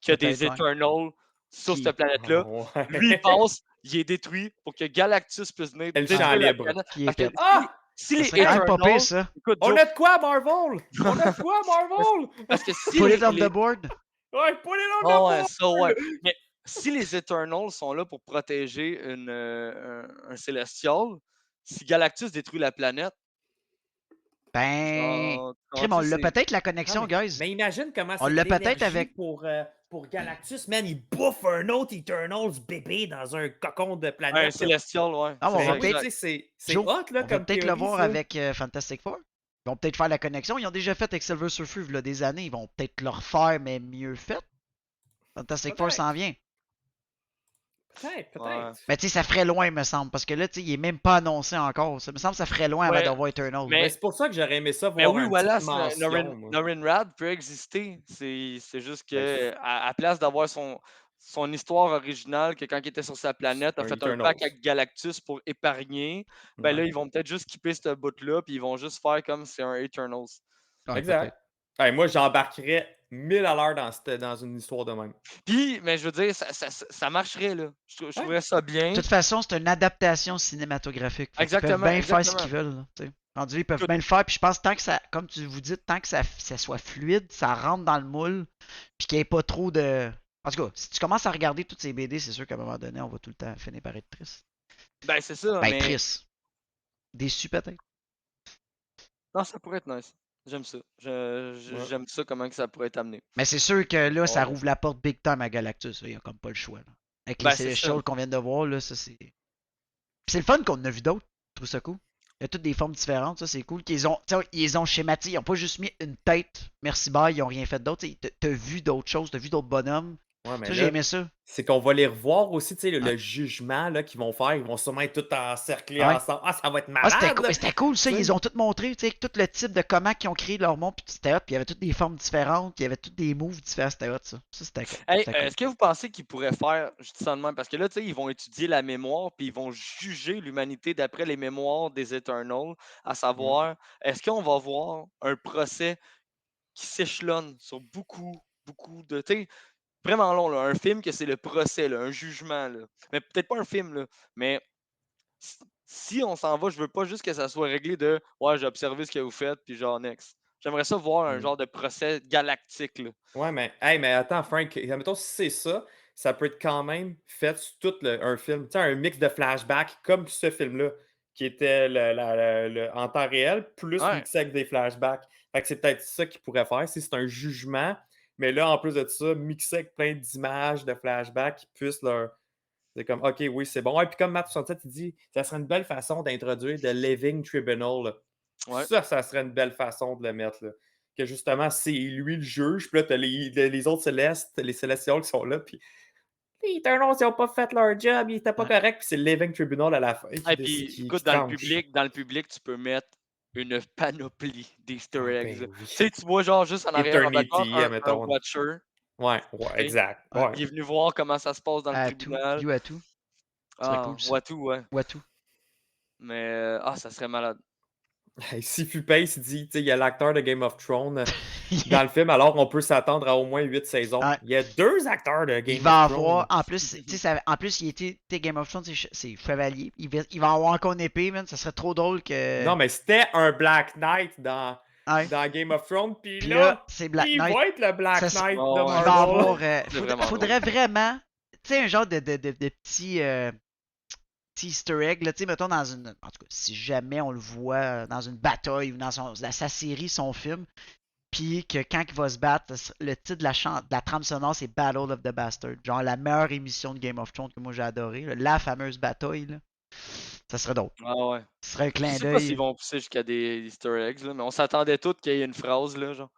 qu'il y a des Peut-être, ouais. Eternals sur Qui- cette planète-là. Ouais. Lui, il passe, il est détruit pour que Galactus puisse venir Et le détruire champ la libre. planète. Qui est Parce que fait. Ah! si Ça les serait quand même pas pire, Eternals... ça. Écoute, On Joe, a de quoi, Marvel? On a de quoi, Marvel? parce que si Put les, it on les- the board. Ouais, put it on the Oh, ouais, board! ça, ouais. Mais si les Eternals sont là pour protéger un Célestial, si Galactus détruit la planète, Ben. genre, Crime, on tu l'a sais, peut-être la Non, connexion, guys. mais imagine comment On c'est l'a de peut-être l'énergie avec- pour Galactus, man. Il bouffe un autre Eternals bébé dans un cocon de un planète. là. Célestial, ouais. Ah, on C'est va Ben peut-être- oui, tu sais, c'est Joe, hot, là, on va comme peut-être le théorie, voir ça. avec Fantastic Four. Ils vont peut-être faire la connexion. Ils ont déjà fait avec Silver Surfer il y a des années. Ils vont peut-être le refaire, mais mieux fait. Fantastic Four Peut-être. s'en vient. Peut-être. Ouais. Mais tu sais, ça ferait loin, me semble. Parce que là, tu sais, il est même pas annoncé encore. Ça me semble que ça ferait loin Ouais, avant d'avoir Eternal. mais- Mais c'est pour ça que j'aurais aimé ça Mais voir oui, une voilà, petite mention. moi. Norrin Rad peut exister. C'est juste que, Ben, à place d'avoir son histoire originale, que quand il était sur sa planète, a un fait un Eternals. pack avec Galactus pour épargner, ben là, Ouais. ils vont peut-être juste skipper ce bout-là, puis ils vont juste faire comme c'est un Eternals. Ouais, Exact. Hey, moi, j'embarquerais 1000 à l'heure dans une histoire de même. Puis, mais je veux dire, ça marcherait, là. Je trouverais ça bien. De toute façon, c'est une adaptation cinématographique. Fait qu'ils peuvent Exactement, bien faire ce exactement. qu'ils veulent. Là, tu sais. Rendu, ils peuvent Écoute- bien le faire. Puis je pense tant que ça, comme tu vous dites, tant que ça soit fluide, ça rentre dans le moule, puis qu'il n'y ait pas trop de. En tout cas, si tu commences à regarder toutes ces BD, c'est sûr qu'à un moment donné, on va tout le temps finir par être triste. Ben, c'est ça, Ben, mais... triste. Déçu peut-être. Non, ça pourrait être nice. J'aime ça. J'aime ça, comment que ça pourrait être amené. Mais c'est sûr que là, ça Ouais. rouvre la porte big time à Galactus. Il n'y a comme pas le choix. Là. Avec Ben, les c'est Celestials ça. qu'on vient de voir, là, ça c'est. Puis c'est le fun qu'on en a vu d'autres. Je trouve ça cool. Il y a toutes des formes différentes, ça c'est cool. Ils ont schématisé, ils ont pas juste mis une tête, merci bye, ils ont rien fait d'autre. T'as vu d'autres choses, t'as vu d'autres bonhommes. Ouais, mais Ça, là, j'ai aimé ça. c'est qu'on va les revoir aussi, tu sais, le Ouais. jugement là, qu'ils vont faire. Ils vont sûrement être tous encerclés Ouais. ensemble. Ah, ça va être Ah, malade! c'était cool, là. c'était cool ça, Tu sais. ils ont tout montré, tu sais, tout le type de comment ils ont créé leur monde, puis c'était hot, puis il y avait toutes des formes différentes, puis il y avait tous des moves différents, c'était hot ça. Ça c'était cool. Hey, C'était cool. est-ce que vous pensez qu'ils pourraient faire, je dis ça de même, parce que là, tu sais, ils vont étudier la mémoire, puis ils vont juger l'humanité d'après les mémoires des Eternals, à savoir, est-ce qu'on va voir un procès qui s'échelonne sur beaucoup de, tu sais, vraiment long, là, un film que c'est le procès, là, un jugement, là. Mais peut-être pas un film, là, mais si on s'en va, je veux pas juste que ça soit réglé de, ouais, j'ai observé ce que vous faites, puis genre, next. J'aimerais ça voir un Mm. genre de procès galactique, là. Ouais, mais, hey, mais attends, Frank, admettons, si c'est ça, ça peut être quand même fait sur tout un film. Tu sais, un mix de flashbacks comme ce film-là, qui était en temps réel, plus Ouais. mixé avec des flashbacks. Fait que c'est peut-être ça qu'il pourrait faire, si c'est un jugement, mais là, en plus de ça, mixé avec plein d'images, de flashbacks, qui puissent leur. C'est comme, OK, oui, c'est bon. Et puis comme Matt 67, il dit, ça serait une belle façon d'introduire The Living Tribunal. Là. Ouais. Ça serait une belle façon de le mettre. Là. Que justement, c'est lui le juge, puis là, t'as les autres célestes, les célestials qui sont là, puis les Eternals, ils n'ont pas fait leur job, ils n'étaient pas corrects, puis c'est le Living Tribunal à la fin. Et puis, écoute, dans le public, tu peux mettre une panoplie d'Easter eggs. Ben Tu oui. sais, tu vois, genre, juste en arrière, Eternity, un mettons. Watcher. Ouais, exact. Ouais. Il est venu voir comment ça se passe dans le À tout, tribunal. view à tout. Ça serait Ah, cool ça. Watu, ouais. Watu. Mais, ça serait malade. Sifu Pace, il dit, tu sais, il y a l'acteur de Game of Thrones dans le film, alors on peut s'attendre à au moins 8 saisons. Ouais. Il y a 2 acteurs de Il Game va of Thrones. avoir, en plus, tu sais, en plus, il était, tu sais, Game of Thrones, c'est chevalier. Il va avoir encore une épée, man. Ça serait trop drôle que. Non, mais c'était un Black Knight Ouais. dans Game of Thrones, puis Puis là, là, c'est Black il Knight. va être le Black Ça, Knight Oh, de ouais. Il va Marvel. avoir. C'est vraiment Faudrait vraiment. Tu sais, un genre de petit. Petit easter egg, là, tu sais, mettons dans une. En tout cas, si jamais on le voit dans une bataille ou dans sa série, son film, puis que quand il va se battre, le titre de la trame sonore, c'est Battle of the Bastard. Genre la meilleure émission de Game of Thrones que moi j'ai adoré. Là. La fameuse bataille, là. Ça serait drôle. Ah ouais. Ce serait un Je clin sais pas s'ils d'œil. vont pousser jusqu'à des Easter eggs, là, mais on s'attendait tous qu'il y ait une phrase, là, genre.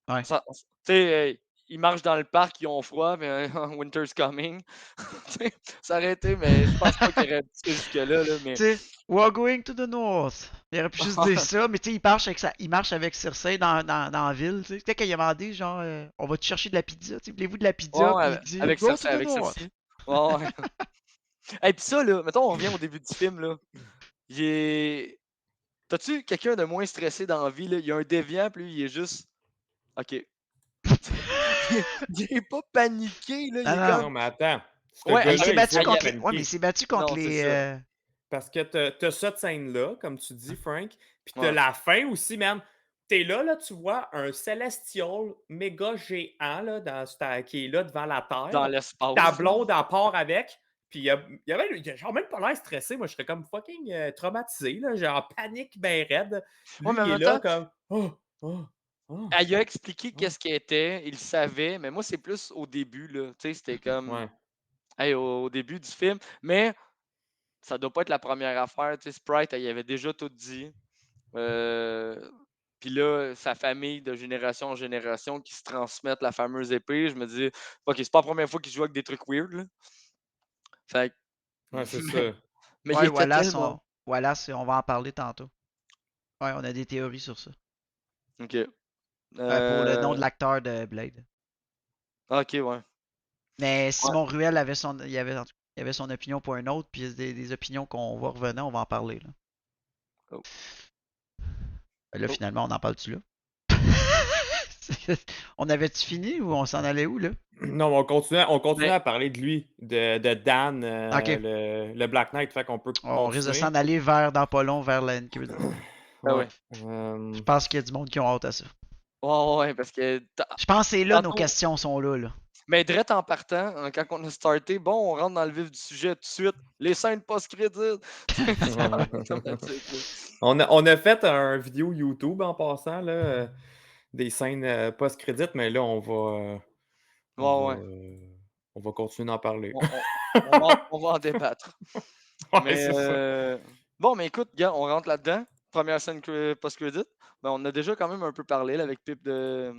Ouais. Tu sais, ils marchent dans le parc, ils ont froid, mais Winter's coming. Tu sais, ça aurait été, mais je pense pas qu'il aurait poussé jusque-là, là, mais. Tu sais, we're going to the north. Il aurait pu juste dire ça, mais tu sais, il marche avec Cersei dans la ville. Tu sais, quand il a demandé, genre, on va te chercher de la pizza. Tu sais, voulez-vous de la pizza? Ouais, Puis il dit, avec go Cersei, to the avec north. Cersei. Ouais, ouais. Et puis ça, là, mettons, on revient au début du film, là. Il est. T'as-tu quelqu'un de moins stressé dans la vie, là? Il y a un déviant, puis lui, il est juste. OK. Il est pas paniqué, là. Il Ah est non. comme. Non, mais attends. Ce Ouais, Il s'est gars-là, battu il contre s'est les. Ouais, paniqué. mais il s'est battu contre Non, c'est les. ça. Parce que t'as cette scène-là, comme tu dis, Frank, puis t'as Ouais. la fin aussi, man. T'es là, tu vois un Celestial méga géant là, qui est là devant la Dans Terre. l'espace. Ta là. blonde, elle part avec. Puis il a genre même pas l'air stressé. Moi, je serais comme fucking traumatisé, là, genre panique ben raide. Lui, Ouais, mais en il est même là temps, comme. Oh, oh, oh. elle a expliqué Ah. qu'est-ce qu'il était, il le savait, mais moi, c'est plus au début, là. Tu sais, c'était comme. Ouais. Hey, au début du film. Mais ça doit pas être la première affaire. Tu sais, Sprite, elle y avait déjà tout dit. Puis là, sa famille de génération en génération qui se transmettent la fameuse épée, je me dis, OK, c'est pas la première fois qu'il joue avec des trucs weird, là. Fait que- Ouais, c'est mais, ça. mais il Ouais, était tellement. On va en parler tantôt. Ouais, on a des théories sur ça. OK. Pour le nom de l'acteur de Blade. OK, ouais. Mais Simon Ruel avait il avait son opinion pour un autre, puis des opinions qu'on va revenir, on va en parler. Là. Oh. Là, Oh. finalement, on en parle-tu là? On avait-tu fini ou on s'en allait où, là? Non, mais on continue Mais- à parler de lui, de Dan, Ok. le Black Knight. Fait qu'on peut On risque de continuer. s'en aller dans pas long vers la NQ. Ah ouais. Je pense qu'il y a du monde qui ont hâte à ça. Ouais, parce que. Je pense que c'est là, nos Tantôt- questions sont là. Mais direct en partant, hein, quand on a starté, bon, on rentre dans le vif du sujet tout de suite. Les scènes post-crédits. C'est automatique, là. On a fait un vidéo YouTube en passant, là, des scènes post-crédit, mais là, on va, on va continuer d'en parler. On va en débattre. Ouais, Mais c'est ça. bon, mais écoute, gars, on rentre là-dedans. Première scène post-credit. Ben, on a déjà quand même un peu parlé là, avec Pip de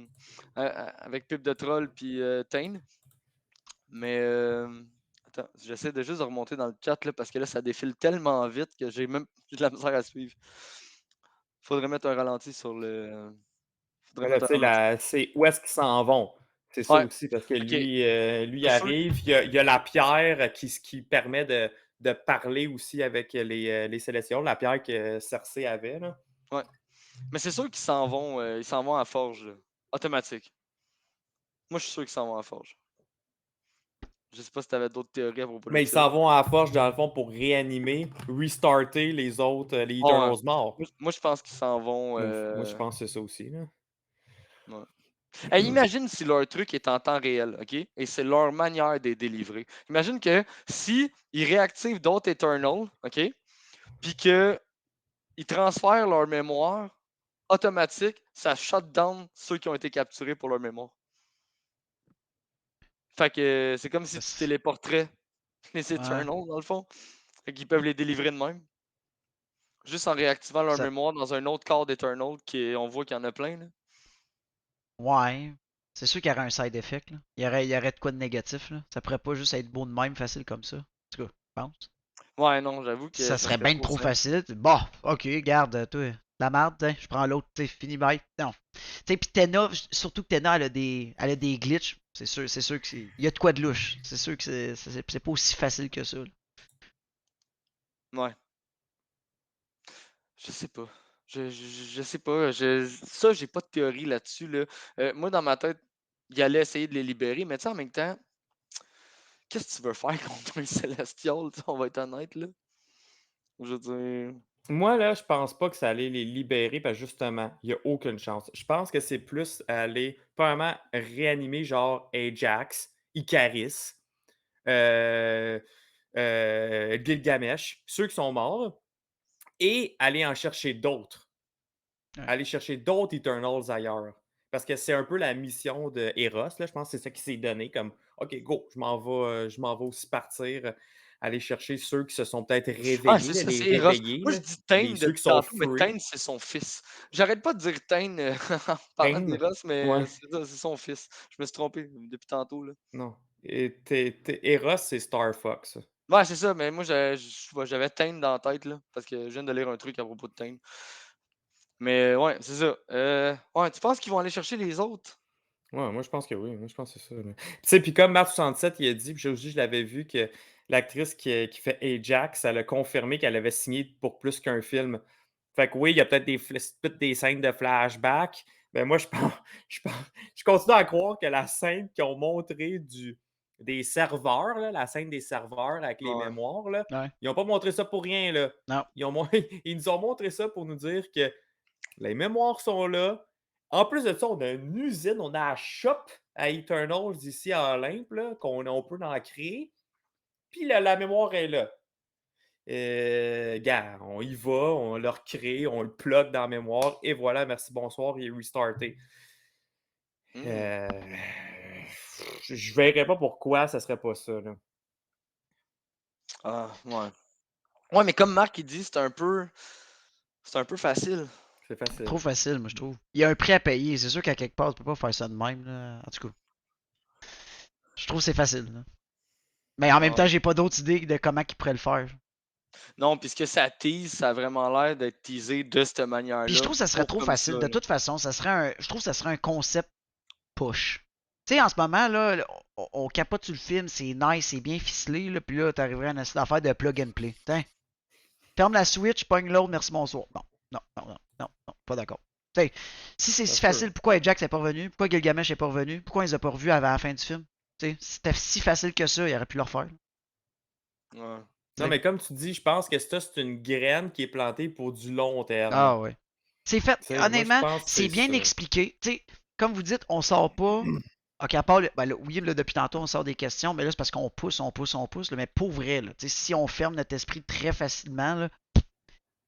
Troll puis Tane. Mais attends, j'essaie de juste de remonter dans le chat là, parce que là, ça défile tellement vite que j'ai même plus de la misère à suivre. Faudrait mettre un ralenti sur le. Faudrait Là, mettre tu un ralenti. sais, c'est où est-ce qu'ils s'en vont. C'est ça Ouais, aussi, parce que ok. lui C'est sûr. arrive, il y a la pierre qui permet de parler aussi avec les Célestials, la pierre que Cersei avait. Là. Ouais. Mais c'est sûr qu'ils s'en vont à Forge, là. Automatique. Moi, je suis sûr qu'ils s'en vont à Forge. Je sais pas si tu avais d'autres théories à propos de Mais ils ça. s'en vont à la forge, dans le fond, pour réanimer, restarter les autres, les Ouais. Eternals morts. Moi, je pense qu'ils s'en vont. Moi, je pense que c'est ça aussi. Là. Ouais. Hey, imagine si leur truc est en temps réel, OK? Et c'est leur manière de les délivrer. Imagine que si ils réactivent d'autres Eternals, OK? Puis qu'ils transfèrent leur mémoire automatique, ça shut down ceux qui ont été capturés pour leur mémoire. Fait que c'est comme si tu téléporterais les Eternals, dans le fond. Fait qu'ils peuvent les délivrer de même. Juste en réactivant leur mémoire dans un autre corps d'Eternal, on voit qu'il y en a plein. Là. Ouais. C'est sûr qu'il y aurait un side effect. Là. Il y aurait de quoi de négatif. Là. Ça pourrait pas juste être beau de même, facile comme ça. En tout cas, je pense. Ouais, non, j'avoue que. Ça serait bien trop facile. Bon, ok, garde, toi. La merde, je prends l'autre, tu sais, fini bye. Non. Tu sais, pis Tena, surtout que Tena, elle a des glitches. C'est sûr que il y a de quoi de louche. C'est sûr que c'est pas aussi facile que ça. Là. Ouais. Je sais pas. Je sais pas. Ça, j'ai pas de théorie là-dessus. Là. Moi, dans ma tête, il allait essayer de les libérer, mais tu sais, en même temps, qu'est-ce que tu veux faire contre un Célestial? Tu sais, on va être honnête, là. Je veux dire. Moi, là, je pense pas que ça allait les libérer parce que justement, il y a aucune chance. Je pense que c'est plus aller, premièrement, réanimer genre Ajax, Icaris, euh, Gilgamesh, ceux qui sont morts, et aller en chercher d'autres. Ouais. Aller chercher d'autres Eternals ailleurs. Parce que c'est un peu la mission de Eros, là. Je pense que c'est ça qui s'est donné comme OK, go, je m'en vais aussi partir, aller chercher ceux qui se sont peut-être Ah, réveillés, c'est là, ça, les c'est Eros. réveillés, Moi, là, je dis Tain ceux depuis qui sont tantôt, mais Tain, free. c'est son fils. J'arrête pas de dire Tain en parlant Pain, d'Eros, mais ouais, c'est ça, c'est son fils. Je me suis trompé depuis tantôt, là. non. Et Eros, c'est Star Fox. Ouais, c'est ça, mais moi, j'avais Tain dans la tête, là, parce que je viens de lire un truc à propos de Tain. Mais ouais, c'est ça. Ouais, tu penses qu'ils vont aller chercher les autres? Ouais, moi je pense que oui, moi je pense que c'est ça, là. Tu sais, puis comme Matt67 il a dit, puis je l'avais vu que l'actrice qui fait Ajax, elle a confirmé qu'elle avait signé pour plus qu'un film. Fait que oui, il y a peut-être peut-être des scènes de flashback, mais moi je pense je pense je continue à croire que la scène qu'ils ont montré des serveurs, là, la scène des serveurs avec les Ouais. mémoires, là, Ouais. ils n'ont pas montré ça pour rien, là. Non. Ils nous ont montré ça pour nous dire que les mémoires sont là. En plus de ça, on a une usine, on a un shop à Eternals ici à Olympe, là, on peut en créer. Puis la mémoire est là. Gars, on y va, on le recrée, on le plug dans la mémoire, et voilà, merci, bonsoir, il est restarté. Hmm. Je verrais pas pourquoi ça serait pas ça, là. Ah, ouais. Ouais, mais comme Marc il dit, c'est un peu facile. C'est facile. Trop facile, moi, je trouve. Il y a un prix à payer. C'est sûr qu'à quelque part, tu peux pas faire ça de même, là. En tout cas. Je trouve que c'est facile, là. Mais en même Ouais. temps, j'ai pas d'autres idées de comment ils pourraient le faire. Non, puisque ça tease, ça a vraiment l'air d'être teasé de cette manière-là. Puis je trouve que ça serait pour trop comme facile. ça, De là. toute façon, je trouve que ça serait un concept push. Tu sais, en ce moment, là, on capote sur le film, c'est nice, c'est bien ficelé, là, puis là, t'arriverais à une affaire de plug and play. Tiens, ferme la Switch, pogne l'autre, merci, bonsoir. Non, non, non, non, non, non, pas d'accord. Tu sais, si c'est Ça si se peut. facile, pourquoi Ajax n'est pas revenu? Pourquoi Gilgamesh n'est pas revenu? Pourquoi ils les ont pas revus avant la fin du film? Tu sais, si c'était si facile que ça, il aurait pu le refaire. Ouais. Non, mais comme tu dis, je pense que ça, c'est une graine qui est plantée pour du long terme. Ah ouais. C'est fait, Tu sais, moi, je honnêtement, pense que c'est bien ça. expliqué. Tu sais, comme vous dites, on sort pas. Ok, à part, ben là, oui, là, depuis tantôt, on sort des questions, mais là, c'est parce qu'on pousse, là, mais pour vrai, là, tu sais, si on ferme notre esprit très facilement, là,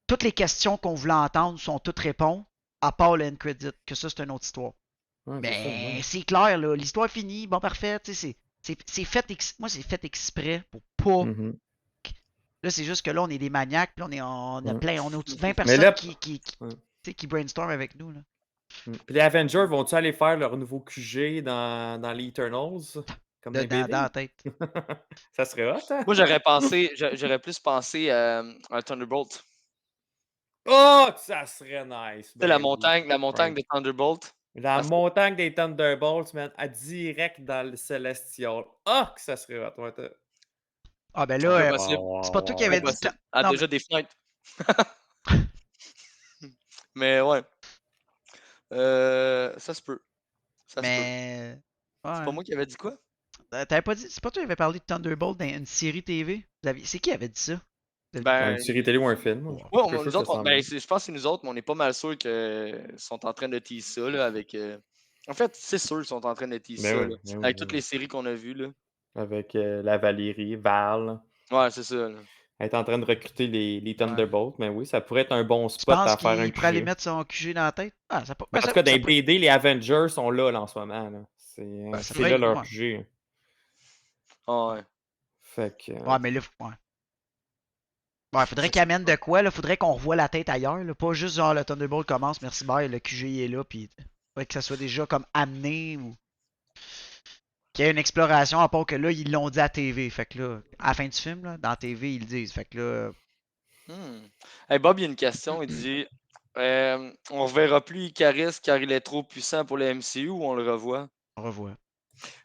toutes les questions qu'on voulait entendre sont toutes réponses, à part le end credit, que ça, c'est une autre histoire. Ouais, c'est ça, Mais ouais. c'est clair, là, l'histoire est finie, bon, parfait, tu sais, c'est fait, moi, c'est fait exprès pour pas. Mhm. Là, c'est juste que là, on est des maniaques, puis là, on a Ouais. plein, on a au-dessus de 20 Mais personnes là, qui, ouais. tu sais, qui brainstorm avec nous, là. Puis les Avengers vont-ils aller faire leur nouveau QG dans les Eternals? Comme dans les Dans BD? la tête. Ça serait hot, hein? Moi, j'aurais plus pensé à Thunderbolt. Oh, que ça serait nice! Tu sais, la Ben oui. montagne Right. de Thunderbolt. La Parce que, montagne des Thunderbolts, man, à direct dans le Celestial. Ah, que ça serait hot! Ah, ben très là, possible. c'est pas toi qui Très avais dit. possible. Ah, Non, déjà des fenêtres. Mais ouais. Ça se peut. Ça se peut. mais. C'est pas Ouais. moi qui avais dit quoi? T'avais pas dit. C'est pas toi qui avais parlé de Thunderbolt dans une série TV? C'est qui avait dit ça? Vous avez- Une Ben, série télé ou un film? Ouais. ouais, Quelque chose nous qui autres, ressemble. je pense que c'est nous autres, mais on est pas mal sûr qu'ils sont en train de teaser ça, là, avec. En fait, c'est sûr qu'ils sont en train de teaser ça, Ben oui, là, ben oui, avec ben toutes oui. les séries qu'on a vues, là. Avec la Valérie, Val. Ouais, c'est ça, là. Elle est en train de recruter les Ouais. Thunderbolts. Mais oui, ça pourrait être un bon Tu spot penses à faire un qu'il pourrait aller QG. mettre son QG dans la tête? Ah, ça, Ben, en tout cas, dans les BD, les Avengers sont là en ce moment. Là. ça C'est pourrait là être- leur ouais. QG. Ah, ouais. Fait que. Ouais, mais là, ouais. Ouais, faudrait qu'il amène de quoi, là. Faudrait qu'on revoie la tête ailleurs, là. Pas juste genre le Thunderbolt commence, merci, bye, le QG est là, puis faudrait que ça soit déjà comme amené ou qu'il y ait une exploration, à part que là, ils l'ont dit à TV. Fait que là, à la fin du film, là, dans la TV, ils le disent. Fait que là. Hey, Bob, il y a une question. Il dit on reverra plus Icaris car il est trop puissant pour le MCU ou on le revoit? On revoit.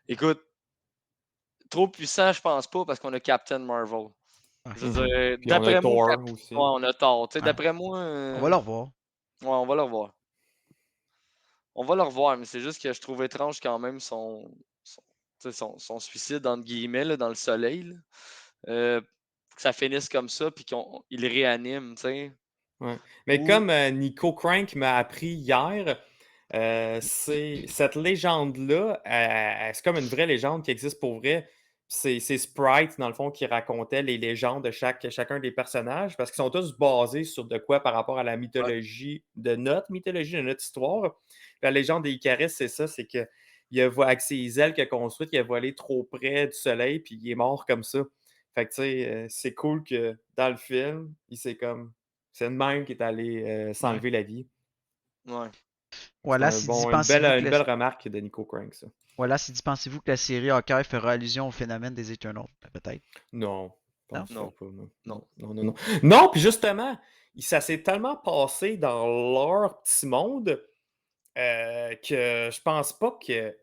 Écoute, trop puissant, je pense pas parce qu'on a Captain Marvel. Ouais. Je veux dire, Puis on a d'après moi, Thor aussi. on a tort. Ouais. D'après moi, On va le revoir. Ouais, on va le revoir. On va le revoir, mais c'est juste que je trouve étrange quand même son, tu sais, son suicide, entre guillemets, là, dans le soleil. Là. Que ça finisse comme ça, puis qu'il réanime, tu sais. Ouais. Mais Ou, comme Nico Crank m'a appris hier, cette légende-là, c'est comme une vraie légende qui existe pour vrai. C'est Sprite, dans le fond, qui racontait les légendes de chacun des personnages, parce qu'ils sont tous basés sur de quoi par rapport à la mythologie, de notre histoire. La légende des Icarus, c'est ça, c'est que avec ses ailes qu'il a construites, il a volé trop près du soleil, puis il est mort comme ça. Fait que, tu sais, c'est cool que dans le film, c'est le même qui est allé s'enlever la vie. ouais. Voilà, C'est s'il dit, une pensez-vous que une belle remarque de Nico Crank, ça. voilà, s'il dit, pensez-vous que la série Hawkeye fera allusion au phénomène des Eternals? Ben, peut-être. Non, je Non? pense Non. pas. Non, Non. non, non, non. Non, puis justement, ça s'est tellement passé dans leur petit monde que je pense pas que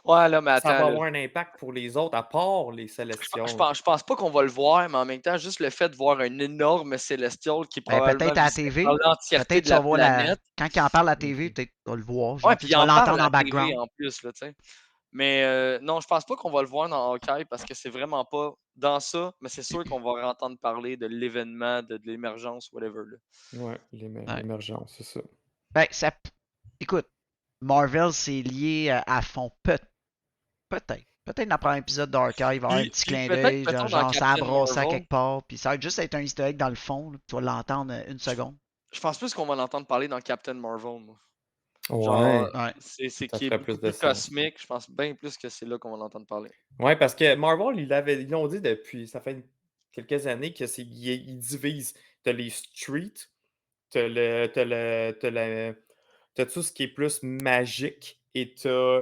Ouais, là, mais ça attends, va là. avoir un impact pour les autres, à part les Célestials. Je pense pas qu'on va le voir, mais en même temps, juste le fait de voir un énorme Célestial qui est Ben, probablement peut-être à la visité TV. par l'entièreté Peut-être de tu vas la voir planète. quand il en parle à la TV, Mhm. peut-être tu vas le voir. Ouais, Genre, puis tu il vas en parle l'entendre à en la TV background. en plus, là, tu sais. Mais non, je pense pas qu'on va le voir dans Hawkeye parce que c'est vraiment pas dans ça, mais c'est sûr qu'on va entendre parler de l'événement, de l'émergence, whatever. Là. Ouais, Ouais. l'émergence, c'est ça. Ben, écoute, Marvel, c'est lié à fond. Peut-être. Peut-être dans le premier épisode d'Hawkeye, il va y avoir un petit Puis clin peut-être, d'œil, mettons, dans genre ça a Captain brassé à Marvel, quelque part, puis ça va juste être un easter egg dans le fond, là, puis tu vas l'entendre une seconde. je pense plus qu'on va l'entendre parler dans Captain Marvel, moi. Ouais, Genre, Ouais. c'est ça qui est ferait beaucoup plus de plus sens. cosmique. Je pense bien plus que c'est là qu'on va l'entendre parler. Ouais, parce que Marvel, ils l'ont dit depuis, ça fait quelques années ils divisent. T'as les streets, t'as tout ce qui est plus magique et t'as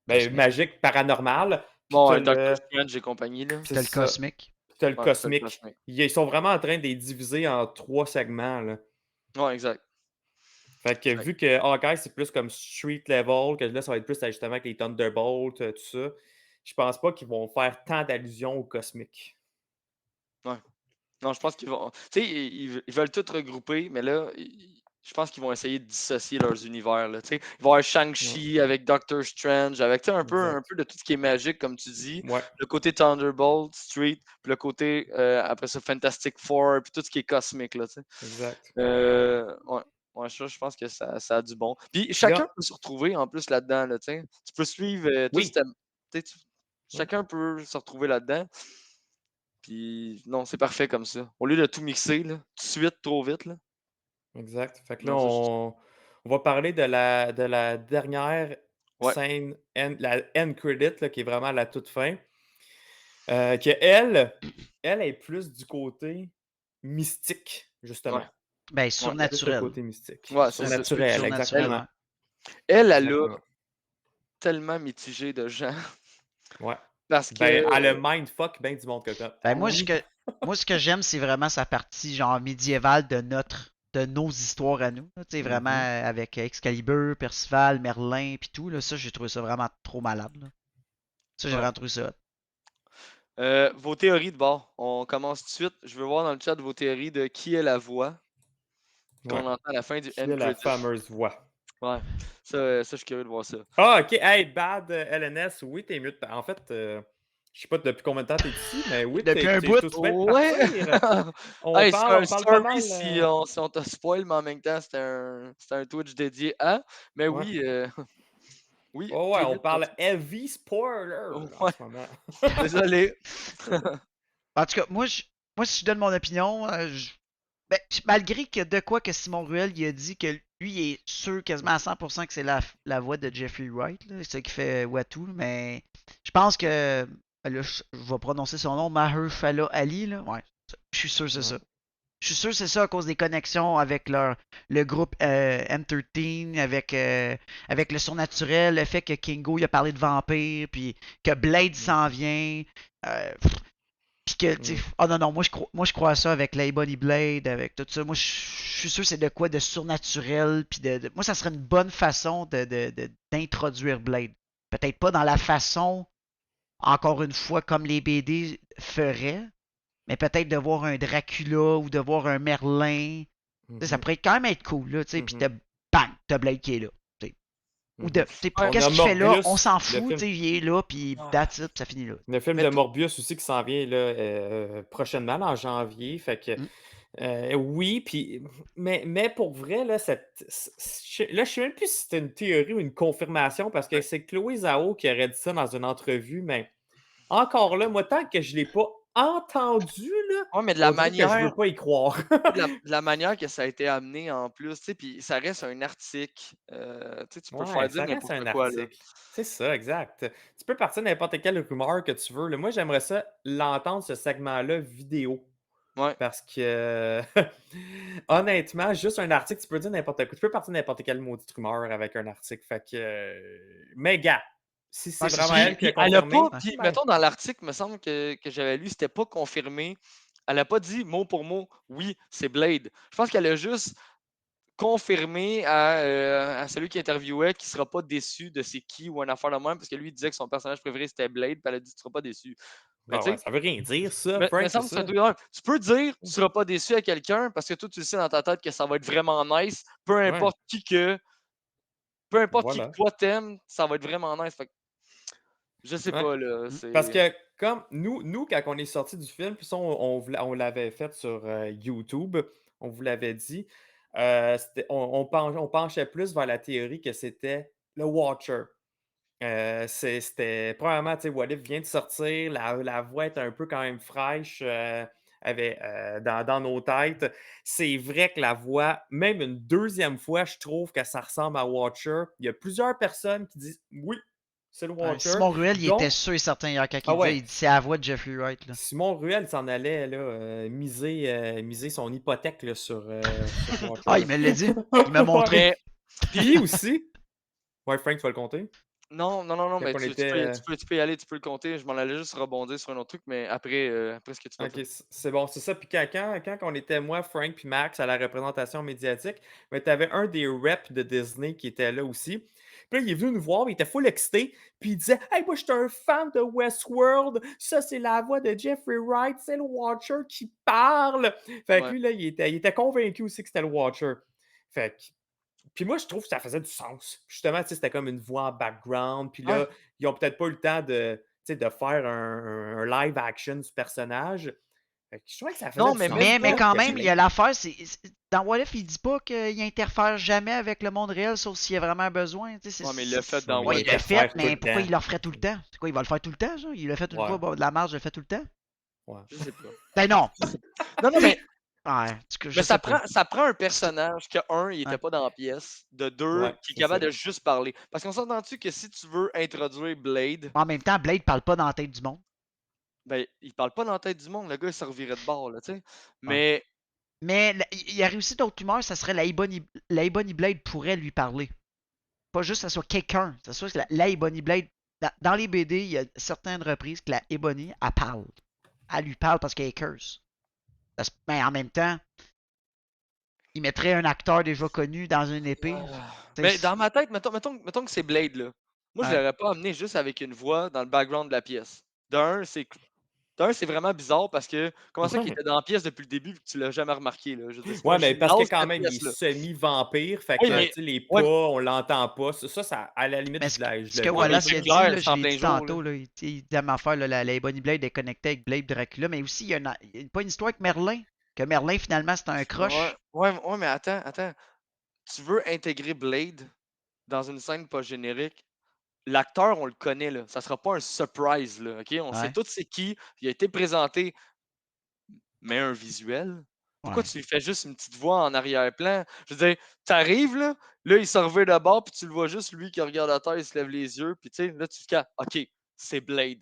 Cosmique. magique paranormal, puis Bon, t'as Doctor Strange et compagnie, là. c'est T'as le ça, cosmique. puis t'as le Ouais, c'est le cosmique. cosmique. Ils sont vraiment en train de les diviser en 3 segments, là. Ouais, exact. Fait que vu que Hawkeye, c'est plus comme street level, que là, ça va être plus justement avec les Thunderbolts, tout ça, je pense pas qu'ils vont faire tant d'allusions au cosmique. Ouais. Non, je pense qu'ils vont. Tu sais, ils veulent tout regrouper, mais là, je pense qu'ils vont essayer de dissocier leurs univers. Là, tu sais. Il va y avoir Shang-Chi avec Doctor Strange, avec tu sais, un Exact. peu de tout ce qui est magique, comme tu dis. Ouais, Le côté Thunderbolt, Street, puis le côté, après ça, Fantastic Four, puis tout ce qui est cosmique. Là, tu sais. exact. Ouais. Ouais, ça, je pense que ça a du bon. Puis Là, chacun peut se retrouver en plus là-dedans. Là, tu sais. Tu peux suivre tout oui, tu sais, oui, chacun peut se retrouver là-dedans. Puis non, c'est parfait comme ça. Au lieu de tout mixer, là, tout de suite, trop vite, là. exact. Fait que là, Non, ça, on va parler de la dernière ouais, scène, la end credit, là, qui est vraiment à la toute fin. Que elle est plus du côté mystique, ouais, justement. Ben, ouais, Plus le surnaturel. côté mystique. ouais, c'est ça. Surnaturel, Surnaturel, exactement. ouais. Elle a Exactement. tellement mitigé de gens Ouais. parce Ben, que elle a mindfuck ben du monde cocotte. Ben, oui, moi, ce que j'aime, c'est vraiment sa partie, genre, médiévale de nos histoires à nous. Tu sais, vraiment, Mhm. avec Excalibur, Percival, Merlin, puis tout, là, ça, j'ai trouvé ça vraiment trop malade, là. Ça, j'ai ouais. vraiment trouvé ça hot. Vos théories de bord, on commence tout de suite. Je veux voir dans le chat vos théories de qui est la voix qu'on Ouais. entend à la fin du Qui end est la credit. fameuse voix. Ouais, ça, je suis curieux de voir ça. Ah, ok. Hey, Bad LNS, oui, t'es mieux de. En fait, je sais pas depuis combien de temps t'es ici, mais oui, Depuis un t'es bout. tout bien de Ouais! partir. Hey, On parle pas mal. sorry si on t'a spoil, mais en même temps, c'était un Twitch dédié à. Mais Ouais. oui, oui, Oh, ouais, t'es on libre, parle continue. heavy spoiler en Ouais, ce moment. désolé. En tout cas, moi, si je donne mon opinion, ben, malgré que de quoi que Simon Ruel il a dit que lui il est sûr quasiment à 100% que c'est la voix de Jeffrey Wright, là, c'est ça qui fait Watu, mais je pense que là, je vais prononcer son nom, Mahershala Ali, là, ouais, je suis sûr que c'est ça. Ouais. Je suis sûr que c'est ça à cause des connexions avec le groupe M13, avec le surnaturel, le fait que Kingo il a parlé de vampire, puis que Blade s'en vient. Puis que, tu sais, oh non, non, moi je crois à ça avec Lay Bonnie Blade, avec tout ça. Moi, je suis sûr que c'est de quoi de surnaturel. Puis moi, ça serait une bonne façon d'introduire Blade. Peut-être pas dans la façon, encore une fois, comme les BD feraient, mais peut-être de voir un Dracula ou de voir un Merlin. sais, ça pourrait quand même être cool, là, tu sais, pis bang, t'as Blade qui est là. Ou Mhm. de, tu sais, Ouais, qu'est-ce on a qu'il fait là? Morbius, On s'en le fout, film. tu sais, il est là, pis that's it, pis ça finit là. Le film Mais de tout- Morbius aussi qui s'en vient là, prochainement, là, en janvier. Fait que oui, puis mais pour vrai, là, là, je sais même plus si c'était une théorie ou une confirmation parce que c'est Chloé Zhao qui aurait dit ça dans une entrevue, mais encore là, moi, tant que je l'ai pas entendu, là, Ouais, mais de la on dirait que je veux manière, pas y croire. de la manière que ça a été amené en plus, tu sais, puis ça reste un article. Tu sais, tu peux Ouais, faire dire ça reste un n'importe quoi, là. article. C'est ça, exact. Tu peux partir n'importe quelle rumeur que tu veux, là. Moi, j'aimerais ça l'entendre, ce segment-là, vidéo. Ouais. Parce que honnêtement, juste un article, tu peux dire n'importe quoi. Tu peux partir n'importe quelle maudite rumeur avec un article. Fait que. Mais gars, si c'est Ouais, c'est vraiment ça. elle qui a Elle a confirmé, pas, puis ben, mettons dans l'article, me semble que j'avais lu, c'était pas confirmé. Elle a pas dit mot pour mot, oui, c'est Blade. Je pense qu'elle a juste confirmé à celui qui interviewait qu'il sera pas déçu de c'est qui ou un affaire de même, parce que lui il disait que son personnage préféré c'était Blade, puis elle a dit tu seras pas déçu. Mais ah tu ouais, sais, ça veut rien dire, ça, me Frank, c'est semble que c'est un ça. truc de même. Tu peux dire tu seras pas déçu à quelqu'un parce que toi tu le sais dans ta tête que ça va être vraiment nice, Ouais, peu importe qui que voilà. toi t'aimes, ça va être vraiment nice. Fait que je sais Ouais. pas là, Parce c'est que comme nous, quand on est sorti du film, puis ça, on l'avait fait sur YouTube, on vous l'avait dit, on penchait plus vers la théorie que c'était le Watcher. C'était premièrement, tu sais, What If vient de sortir, la voix est un peu quand même fraîche, dans nos têtes. C'est vrai que la voix, même une deuxième fois, je trouve que ça ressemble à Watcher. Il y a plusieurs personnes qui disent: «Oui, c'est le Ouais, Watcher», Simon Ruel, il était dont sûr et certain hier quand il ah le disait, ouais, il dit c'est la voix de Jeffrey Wright, là. Simon Ruel s'en allait là, miser son hypothèque là, sur Ah, Watcher. il me l'a dit. Il m'a montré. mais Puis aussi ouais, Frank, tu vas le compter? non, Quand mais on était, tu peux y aller, tu peux le compter. Je m'en allais juste rebondir sur un autre truc, mais après, après ce que tu vas OK, dire. c'est bon, c'est ça. Puis quand on était, moi, Frank puis Max, à la représentation médiatique, ben, tu avais un des reps de Disney qui était là aussi. Puis là, il est venu nous voir, il était full excité, puis il disait: «Hey, moi, je suis un fan de Westworld. Ça, c'est la voix de Jeffrey Wright, c'est le Watcher qui parle.» Fait que Ouais. lui, là, il était convaincu aussi que c'était le Watcher. Fait que puis moi, je trouve que ça faisait du sens. Justement, tu sais, c'était comme une voix en background. Puis Ouais. là, ils ont peut-être pas eu le temps de, tu sais, de faire un live action du personnage. Fait que je trouvais que ça faisait Non, du mais sens même Mais pour pas. quand que même, il y a Blade. l'affaire, dans What If, il dit pas qu'il interfère jamais avec le monde réel, sauf s'il y a vraiment besoin. Tu sais, Ouais, mais il l'a fait Non, dans mais Ouais, What il If. l'a fait, interfère tout mais le pourquoi temps. il le ferait tout le temps? C'est quoi, il va le faire tout le temps, genre? Il l'a fait une Ouais, fois, bon, de la marge, il le fait tout le temps? ouais. Je sais pas. Ben non! Non, mais, Ouais, je mais sais pas. ça prend un personnage que, un, il était Ouais. pas dans la pièce, de deux, Ouais, qui est c'est ça. capable de juste parler. Parce qu'on s'entend-tu que si tu veux introduire Blade, En même temps, Blade parle pas dans la tête du monde. ben, il parle pas dans la tête du monde, le gars, il se revirait de bord, là, tu sais. Ouais. Mais, Mais il y a réussi d'autres humeurs, ça serait la Ebony Blade pourrait lui parler. Pas juste que ça soit quelqu'un, ça soit que la Ebony Blade. Dans les BD, il y a certaines reprises que la Ebony, elle parle. Elle lui parle parce qu'elle est curse. Mais en même temps, il mettrait un acteur déjà connu dans une épée. mais dans ma tête, mettons que c'est Blade, là. Moi, je Ouais. l'aurais pas amené juste avec une voix dans le background de la pièce. D'un, c'est vraiment bizarre parce que comment ça qu'il Ouais. était dans la pièce depuis le début et que tu l'as jamais remarqué, là? Je veux dire, c'est Ouais, un mais parce que gymnase, quand cette même, il est pièce-là. semi-vampire. Fait Oui, que, Ouais. mais tu sais, les ouais, pas, on l'entend pas. Ça, à la limite, Mais ce que Ouais, mais Wallace c'est il a dit, clair, là, c'est je en l'ai plein dit jour, tantôt, là, il dit la même affaire, là, la Ebony Blade est connectée avec Blade Dracula, mais aussi il y a pas une histoire avec Merlin, que Merlin finalement c'est un ouais, crush. ouais, mais attends. Tu veux intégrer Blade dans une scène pas générique, l'acteur, on le connaît, là. Ça sera pas un surprise, là, OK? On sait Ouais, tous c'est qui. Il a été présenté, mais un visuel. Pourquoi ouais. tu lui fais juste une petite voix en arrière-plan? Je veux dire, t'arrives, là, il se revient de bord, puis tu le vois juste, lui, qui regarde à terre, il se lève les yeux, puis tu sais, là, tu te captes. OK, c'est Blade.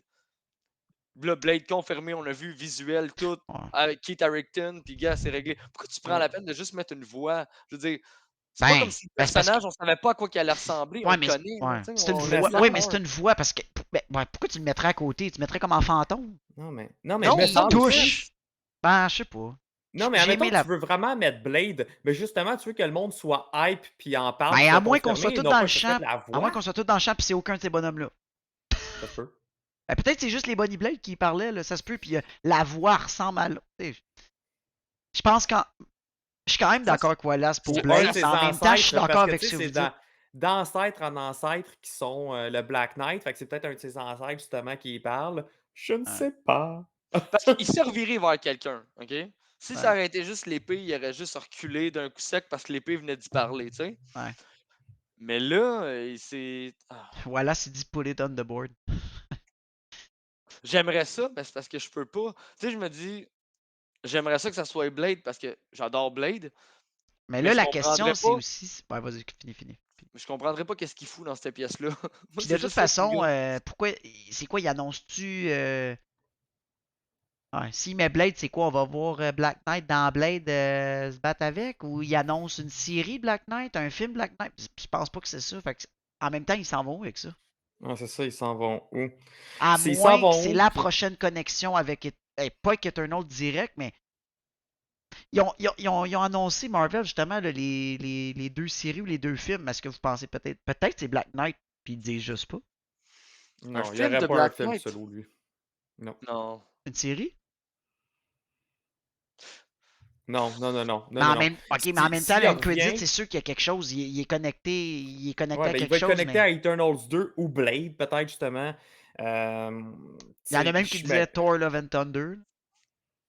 Là, Blade confirmé, on a vu visuel, tout, Ouais. avec Keith Harington, puis gars, c'est réglé. Pourquoi tu prends Ouais. la peine de juste mettre une voix? Je veux dire, c'est pas comme Ben, si le c'est parce que. personnage, on savait pas à quoi qu'il allait ressembler, on Ouais, le mais connaît, là, ouais. tu sais, C'est une on Mais le voix. sait Oui, à mais part. c'est une voix parce que. Ben, ouais, pourquoi tu le mettrais à côté? Tu le mettrais comme en fantôme? non, mais Non, me Il semble touche. Ben, je sais pas. non, mais J'ai admettons aimé que la. tu veux vraiment mettre Blade, mais justement, tu veux que le monde soit hype puis en parle, puis Ben, à soit moins qu'on soit confirmé, et tous non dans le pas juste champ. mettre la À moins voix. qu'on soit tous dans le champ pis c'est aucun de ces bonhommes-là. Ça se peut. Ben, peut-être c'est juste les Bonnie Blade qui parlaient, là, ça se peut, puis la voix ressemble à l'autre. Tu sais, je pense qu'en. Je suis quand même d'accord avec Wallace pour C'est Blade, un de ses mais en même temps, je suis ancêtres, d'accord parce que avec tu ce sais, que vous c'est dites. d'ancêtre en ancêtre qui sont le Black Knight. Fait que c'est peut-être un de ses ancêtres, justement, qui y parle. Je ne Ouais. sais pas. Parce qu'il s'est reviré vers quelqu'un, OK? Si ça Ouais. aurait été juste l'épée, il aurait juste reculé d'un coup sec parce que l'épée venait d'y parler, tu sais. Ouais. Mais là, il s'est. Wallace, il dit put it on the board. J'aimerais ça, mais c'est parce que je peux pas. Tu sais, je me dis, j'aimerais ça que ça soit Blade parce que j'adore Blade, Mais mais là, je la comprendrais question, c'est pas. aussi. Ouais, vas-y, fini. Je comprendrais pas qu'est-ce qu'il fout dans cette pièce-là. Moi, Puis de c'est toute juste ça qui me façon, gosse. pourquoi. C'est quoi, il annonce-tu. Ouais, s'il met Blade, c'est quoi? On va voir Black Knight dans Blade se battre avec? Ou il annonce une série Black Knight, un film Black Knight? Je pense pas que c'est ça. Fait que en même temps, ils s'en vont avec ça. Ouais, c'est ça, ils s'en vont où? À S'ils s'en moins que vont c'est où? la prochaine connexion avec. Pas avec Eternal direct, mais. Ils ont annoncé Marvel, justement, là, les deux séries ou les deux films. Est-ce que vous pensez peut-être. Peut-être c'est Black Knight, puis ils disent juste pas. Un Non, il n'y film aurait de pas un Black film Knight? solo, lui. Non. Non. Une série? Non. Mais en même, ok, mais en même temps, S'il le Credit, revient, c'est sûr qu'il y a quelque chose. Il est connecté. Il est connecté ouais, à ben, il quelque va être chose, connecté mais. à Eternals 2 ou Blade, peut-être, justement. Il y en a même qui disaient Thor Love and Thunder.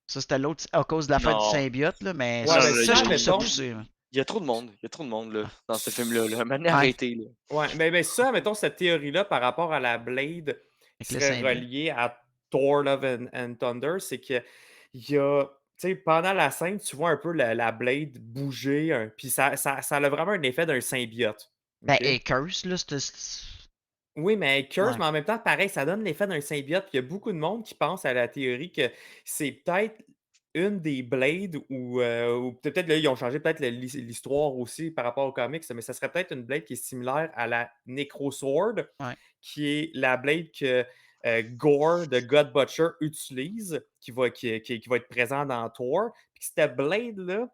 Ça, c'était l'autre à cause de l'affaire du Non. symbiote, là, mais Ouais, Non, mais non, ça, je ça, trouve ça mettons. poussé. Là. il y a trop de monde. Il y a trop de monde là, dans ce film-là. Là. Maintenant, Ouais. arrêtez. Là. Ouais, mais ça, mettons, cette théorie-là par rapport à la Blade Avec qui le serait symbiote. reliée à Thor Love and Thunder, c'est que il y a. Tu sais, pendant la scène, tu vois un peu la Blade bouger, puis ça a vraiment un effet d'un symbiote. Ben, OK? et Curse, là, c'était. Oui, mais Curse, Ouais. mais en même temps, pareil, ça donne l'effet d'un symbiote. Puis il y a beaucoup de monde qui pense à la théorie que c'est peut-être une des Blades ou peut-être là, ils ont changé peut-être l'histoire aussi par rapport aux comics, mais ça serait peut-être une Blade qui est similaire à la Necrosword, Ouais. qui est la Blade que Gore de God Butcher utilise, qui va être présent dans Thor. Puis cette Blade-là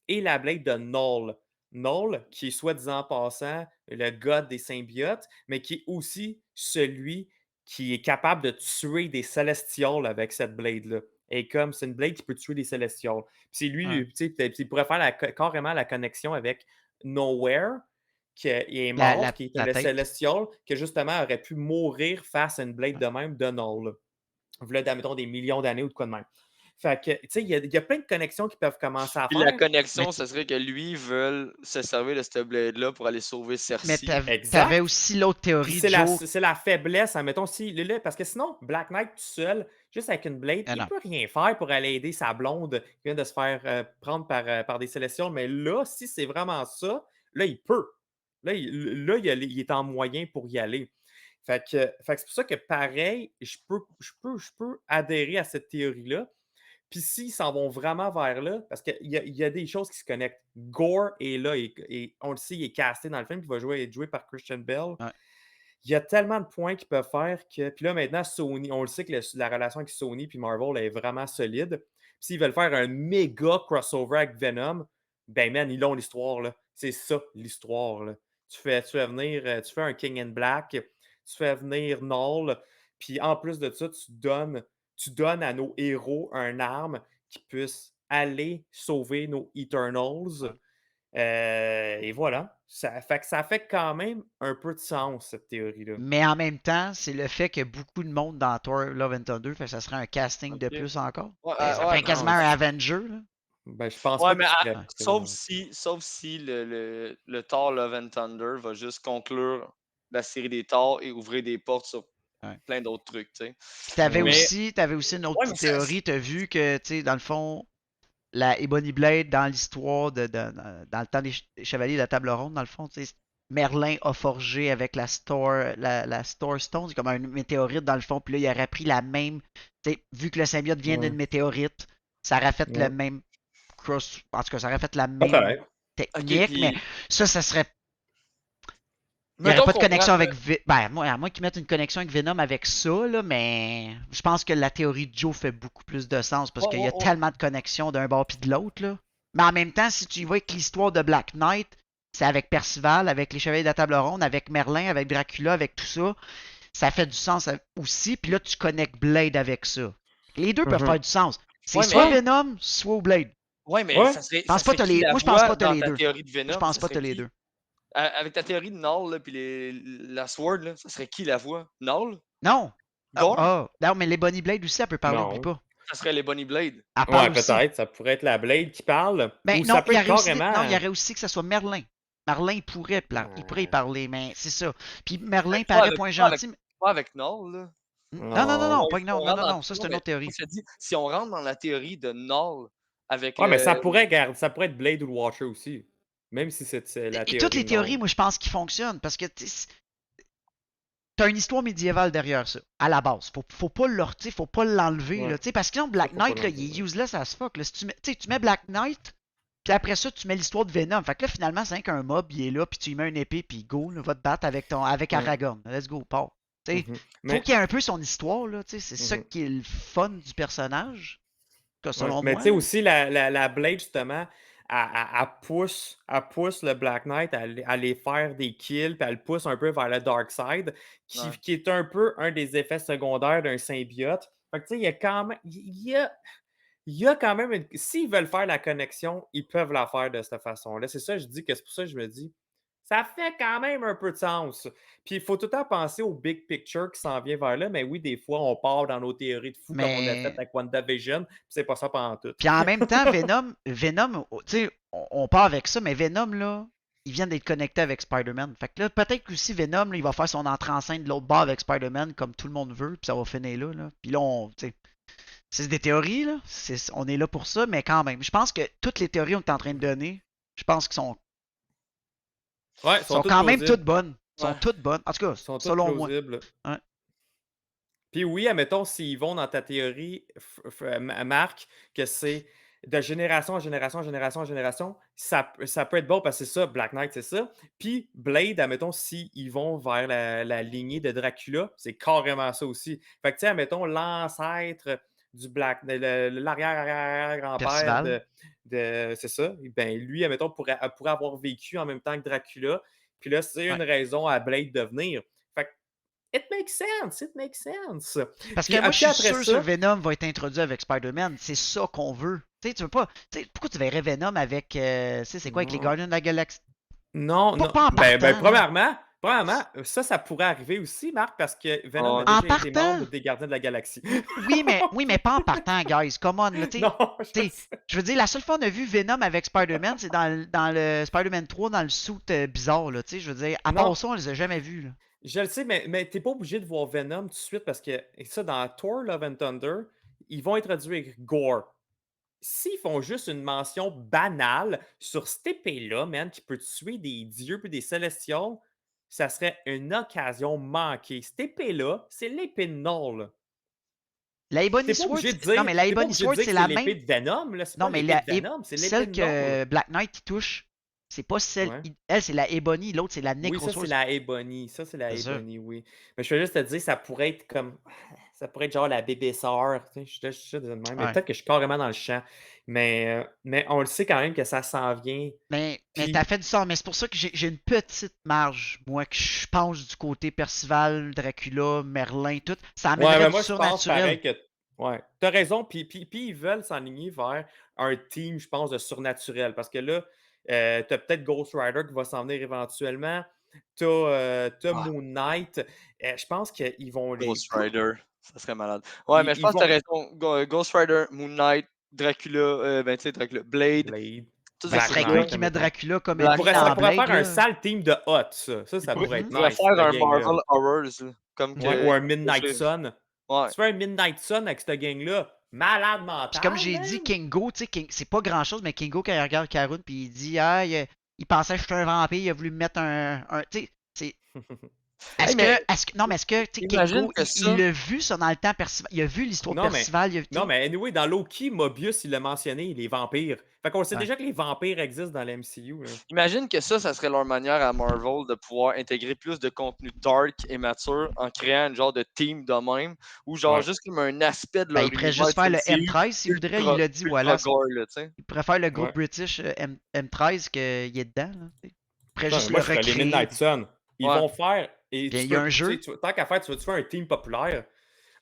est la Blade de Null. Null, qui est soi-disant passant le god des symbiotes, mais qui est aussi celui qui est capable de tuer des Celestials avec cette Blade-là. Et comme c'est une Blade qui peut tuer des Celestials. Puis c'est lui, Ouais. tu sais, il pourrait faire carrément la connexion avec Nowhere, qui est La- mort, la- qui était la le tête. Celestial, que justement aurait pu mourir face à une Blade de même de Null. Voilà, mettons, des millions d'années ou de quoi de même. Fait que, tu sais, il y a plein de connexions qui peuvent commencer à Puis faire. la connexion, Mais- ce serait que lui veut se servir de cette Blade-là pour aller sauver Mais Cersei. Exact. t'avais aussi l'autre Puis théorie, c'est Joe. la faiblesse, admettons, parce que sinon, Black Knight tout seul, juste avec une Blade, Ah il non. peut rien faire pour aller aider sa blonde qui vient de se faire prendre par des Célestials. Mais là, si c'est vraiment ça, là, il peut. Là, il est en moyen pour y aller. Fait que c'est pour ça que pareil, je peux adhérer à cette théorie-là. Puis s'ils s'en vont vraiment vers là, parce qu'il y a des choses qui se connectent. Gore est là et on le sait, il est casté dans le film, puis il va être joué par Christian Bale. Ouais. Il y a tellement de points qu'ils peuvent faire que. Puis là, maintenant, Sony, on le sait que la relation avec Sony et Marvel est vraiment solide. Puis s'ils veulent faire un méga crossover avec Venom, ben man, ils ont l'histoire, là. C'est ça, l'histoire, là. Tu fais venir, tu fais un King in Black, tu fais venir Null, puis en plus de ça, tu donnes à nos héros un arme qui puisse aller sauver nos Eternals. Et voilà. Ça fait quand même un peu de sens, cette théorie-là. Mais en même temps, c'est le fait que beaucoup de monde dans Thor Love and Thunder, fait que ça serait un casting de Ok. plus encore. Ouais, Ça ouais, fait quasiment un Avenger. Là. Ben, je pense Ouais, pas mais qu'il serait sauf si le Thor Love and Thunder va juste conclure la série des Thor et ouvrir des portes sur Ouais. plein d'autres trucs, tu sais. Puis t'avais Mais- aussi une autre Ouais, mais petite théorie. T'as vu que, tu sais, dans le fond, la Ebony Blade, dans l'histoire dans le temps des Chevaliers de la Table Ronde, dans le fond, tu sais, Merlin a forgé avec la Store Stone, c'est comme un météorite dans le fond, puis là, il aurait pris la même, tu sais, vu que le symbiote vient Ouais. d'une météorite, ça aurait fait Ouais. le même en tout cas, ça aurait fait la même Peut-être. technique, puis- mais ça serait. Il n'y Mettons aurait pas de qu'on connexion prend- avec. Ben, à moins qu'ils mettent une connexion avec Venom avec ça, là, mais je pense que la théorie de Joe fait beaucoup plus de sens parce Ouais, qu'il y a ouais, tellement de connexions d'un bord puis de l'autre, là. Mais en même temps, si tu y vas avec l'histoire de Black Knight, c'est avec Percival, avec les Chevaliers de la Table Ronde, avec Merlin, avec Dracula, avec tout ça. Ça fait du sens aussi. Puis là, tu connectes Blade avec ça. Les deux peuvent Mhm. faire du sens. C'est Ouais, soit mais- Venom, soit Blade. Ouais, mais Ouais. ça serait, Je pense ça pas serait t'as qui les. la Moi, je pense voix pas t'as dans les ta deux. théorie de Je Venom? pense Ça pas serait t'as les qui? deux. Avec ta théorie de Null, là, puis la Sword, là, ça serait qui la voix? Null? Non! Gore? Non, mais les Bonnie Blade aussi, elle peut parler, oublie Non. pas. Ça serait les Bonnie Blade. Elle parle Ouais, aussi. peut-être. Ça pourrait être la Blade qui parle. Ben Ou non, ça peut il y être aurait aussi, non, il y carrément. aurait aussi que ce soit Merlin. Merlin, il pourrait y parler, mais c'est ça. Puis Merlin Pas paraît avec, point pas avec, gentil. mais- pas avec Null, là. Non, non, non, Non. non, Si pas que non, on non, rentre non, dans, non, ça c'est non, une mais autre théorie. moi, je te dis, si on rentre dans la théorie de Null avec Ouais, mais ça le. pourrait être Blade ou le Watcher aussi. Même si c'est la Et toutes théorie les théories, non. moi, je pense qu'ils fonctionnent parce que t'as une histoire médiévale derrière ça, à la base. Faut pas faut pas l'enlever, Ouais. là, parce que sinon, Black Ça, faut pas Knight, là, il l'enlever, est ouais. useless as fuck. Là. Si tu mets Black Knight, puis après ça, tu mets l'histoire de Venom. Fait que là, finalement, c'est rien qu'un mob, il est là, puis tu lui mets une épée, puis go, là, va te battre avec Ouais. Aragorn. Let's go, part. Mhm. Faut Mais, qu'il y ait un peu son histoire, là, c'est ça mhm. qui est le fun du personnage, que Ouais. selon Mais moi. tu sais Là. aussi, la Blade, justement, elle pousse le Black Knight à aller faire des kills, puis elle le pousse un peu vers le Dark Side, Ouais. qui est un peu un des effets secondaires d'un symbiote. Fait que tu sais, il y a quand même. Il y a quand même s'ils veulent faire la connexion, ils peuvent la faire de cette façon-là. C'est ça, je dis que c'est pour ça que je me dis, ça fait quand même un peu de sens. Puis il faut tout le temps penser au big picture qui s'en vient vers là. Mais oui, des fois, on part dans nos théories de fou comme on a fait Mais avec WandaVision, puis c'est pas ça pendant tout. puis en même temps, Venom, tu sais, on part avec ça, mais Venom, là, il vient d'être connecté avec Spider-Man. Fait que là, peut-être qu'aussi Venom, là, il va faire son entrée en scène de l'autre bord avec Spider-Man comme tout le monde veut, puis ça va finir là. Là. Puis là, tu sais, c'est des théories, là. On est là pour ça, mais quand même. Je pense que toutes les théories qu'on est en train de donner, je pense qu'elles sont, Ouais, ils sont toutes quand même plausibles. toutes bonnes. Sont Ouais. toutes bonnes. En tout cas, Ils sont toutes selon moi. plausibles. Ouais. Puis oui, admettons, s'ils vont dans ta théorie, Marc, que c'est de génération en génération, en génération en génération, ça peut être bon parce que c'est ça, Black Knight, c'est ça. Puis Blade, admettons, s'ils vont vers la lignée de Dracula, c'est carrément ça aussi. Fait que, tu sais, admettons, l'ancêtre du Black, l'arrière-arrière-grand-père Percival. c'est ça, ben lui, admettons, pourrait avoir vécu en même temps que Dracula. Puis là, c'est Ouais. une raison à Blade de venir. Fait que, it makes sense, it makes sense. Parce Puis, que moi, je suis après sûr ça, que Venom va être introduit avec Spider-Man. C'est ça qu'on veut. Tu veux pas. Pourquoi tu verrais Venom avec. C'est quoi avec les Non. Gardiens de la Galaxie? Non, Pas- non. pas en Ben, partant, premièrement, ça pourrait arriver aussi, Marc, parce que Venom Ouais. a En déjà été partant? membre des Gardiens de la Galaxie. Oui, mais pas en partant, guys. Come on, là, Non, je t'sais, sais. je veux dire, la seule fois qu'on a vu Venom avec Spider-Man, c'est dans le Spider-Man 3, dans le suit bizarre, là, je veux dire, à part Non. ça, on les a jamais vus, là. Je le sais, mais t'es pas obligé de voir Venom tout de suite parce que ça, dans Thor Love and Thunder, ils vont introduire Gore. S'ils font juste une mention banale sur cette épée-là, man, qui peut tuer des dieux puis des célestials, ça serait une occasion manquée. Cette épée-là, c'est l'épée de Null. La Ebony T'es pas Sword, obligé de dire, non, mais la t'es pas Ebony obligé de Sword, dire c'est que la c'est l'épée même. de Venom, là. C'est Non, pas mais l'épée de Venom, c'est l'épée celle de Null. que Black Knight il touche, c'est pas celle. Ouais. Elle, c'est la Ebony, l'autre, c'est la Oui, ça, Necrosword. c'est la Ebony. Ça, c'est la C'est ça. Ebony, oui. Mais je veux juste te dire, ça pourrait être comme. Ça pourrait être genre la bébé sœur. Tu sais, je suis de même. Mais Ouais. peut-être que je suis carrément dans le champ. Mais on le sait quand même que ça s'en vient. Mais Puis- t'as fait du sort, mais c'est pour ça que j'ai une petite marge, moi, que je pense du côté Percival, Dracula, Merlin, tout. Ça Ouais, amènerait mais du moi, je pense surnaturel. pareil que. Ouais, t'as raison. Puis ils veulent s'enligner vers un team, je pense, de surnaturel. Parce que là, t'as peut-être Ghost Rider qui va s'en venir éventuellement. T'as Ah. Moon Knight. Je pense qu'ils vont les. Ghost Rider, ça serait malade. Ouais, mais je pense que t'as raison. Ghost Rider, Moon Knight, Dracula, ben tu sais, Dracula, Blade. Blade. Tout Ben, ça, ce serait Black cool Knight, qu'ils mettent admettons. Dracula comme Black ennemi Knight. Ça dans pourrait Blade. faire un là. sale team de hot, ça. Ça pourrait être On pourrait nice. faire cette un gang-là. Marvel Horrors, là, comme Ouais. que. Ouais, ou un Midnight je- Sun. Ouais. Tu fais un Midnight Sun avec cette gang-là. Malade mental. Puis comme j'ai dit, Kingo, tu sais, c'est pas grand chose, mais Kingo, quand il regarde Karun, puis il dit, ah, il pensait que j'étais un vampire, il a voulu me mettre un tu sais, c'est. Est-ce Hey, mais que, non, mais est-ce que, tu sais, imagine Kingo, que ça- il l'a vu ça dans le temps Percival, il a vu l'histoire de Non, mais- Percival, il a, Non, mais anyway, dans Loki, Mobius, il l'a mentionné, les vampires. Fait qu'on sait Ouais. déjà que les vampires existent dans la MCU. Là. Imagine que ça serait leur manière à Marvel de pouvoir intégrer plus de contenu dark et mature en créant un genre de team de même, ou genre Ouais. juste comme un aspect de ben, leur il pourrait univers juste faire du le MCU M13 s'il voudrait, ultra- il l'a dit, ultra voilà. gore, là, tu sais. Il préfère le groupe Ouais. British M13 qu'il est dedans, là. Il pourrait Putain, juste moi, le je ferais les recréer. Midnight Sun. Ils Ouais. vont faire. Et Puis tu il y a peux- un tu sais, jeu. tant qu'à faire, tu veux faire un team populaire.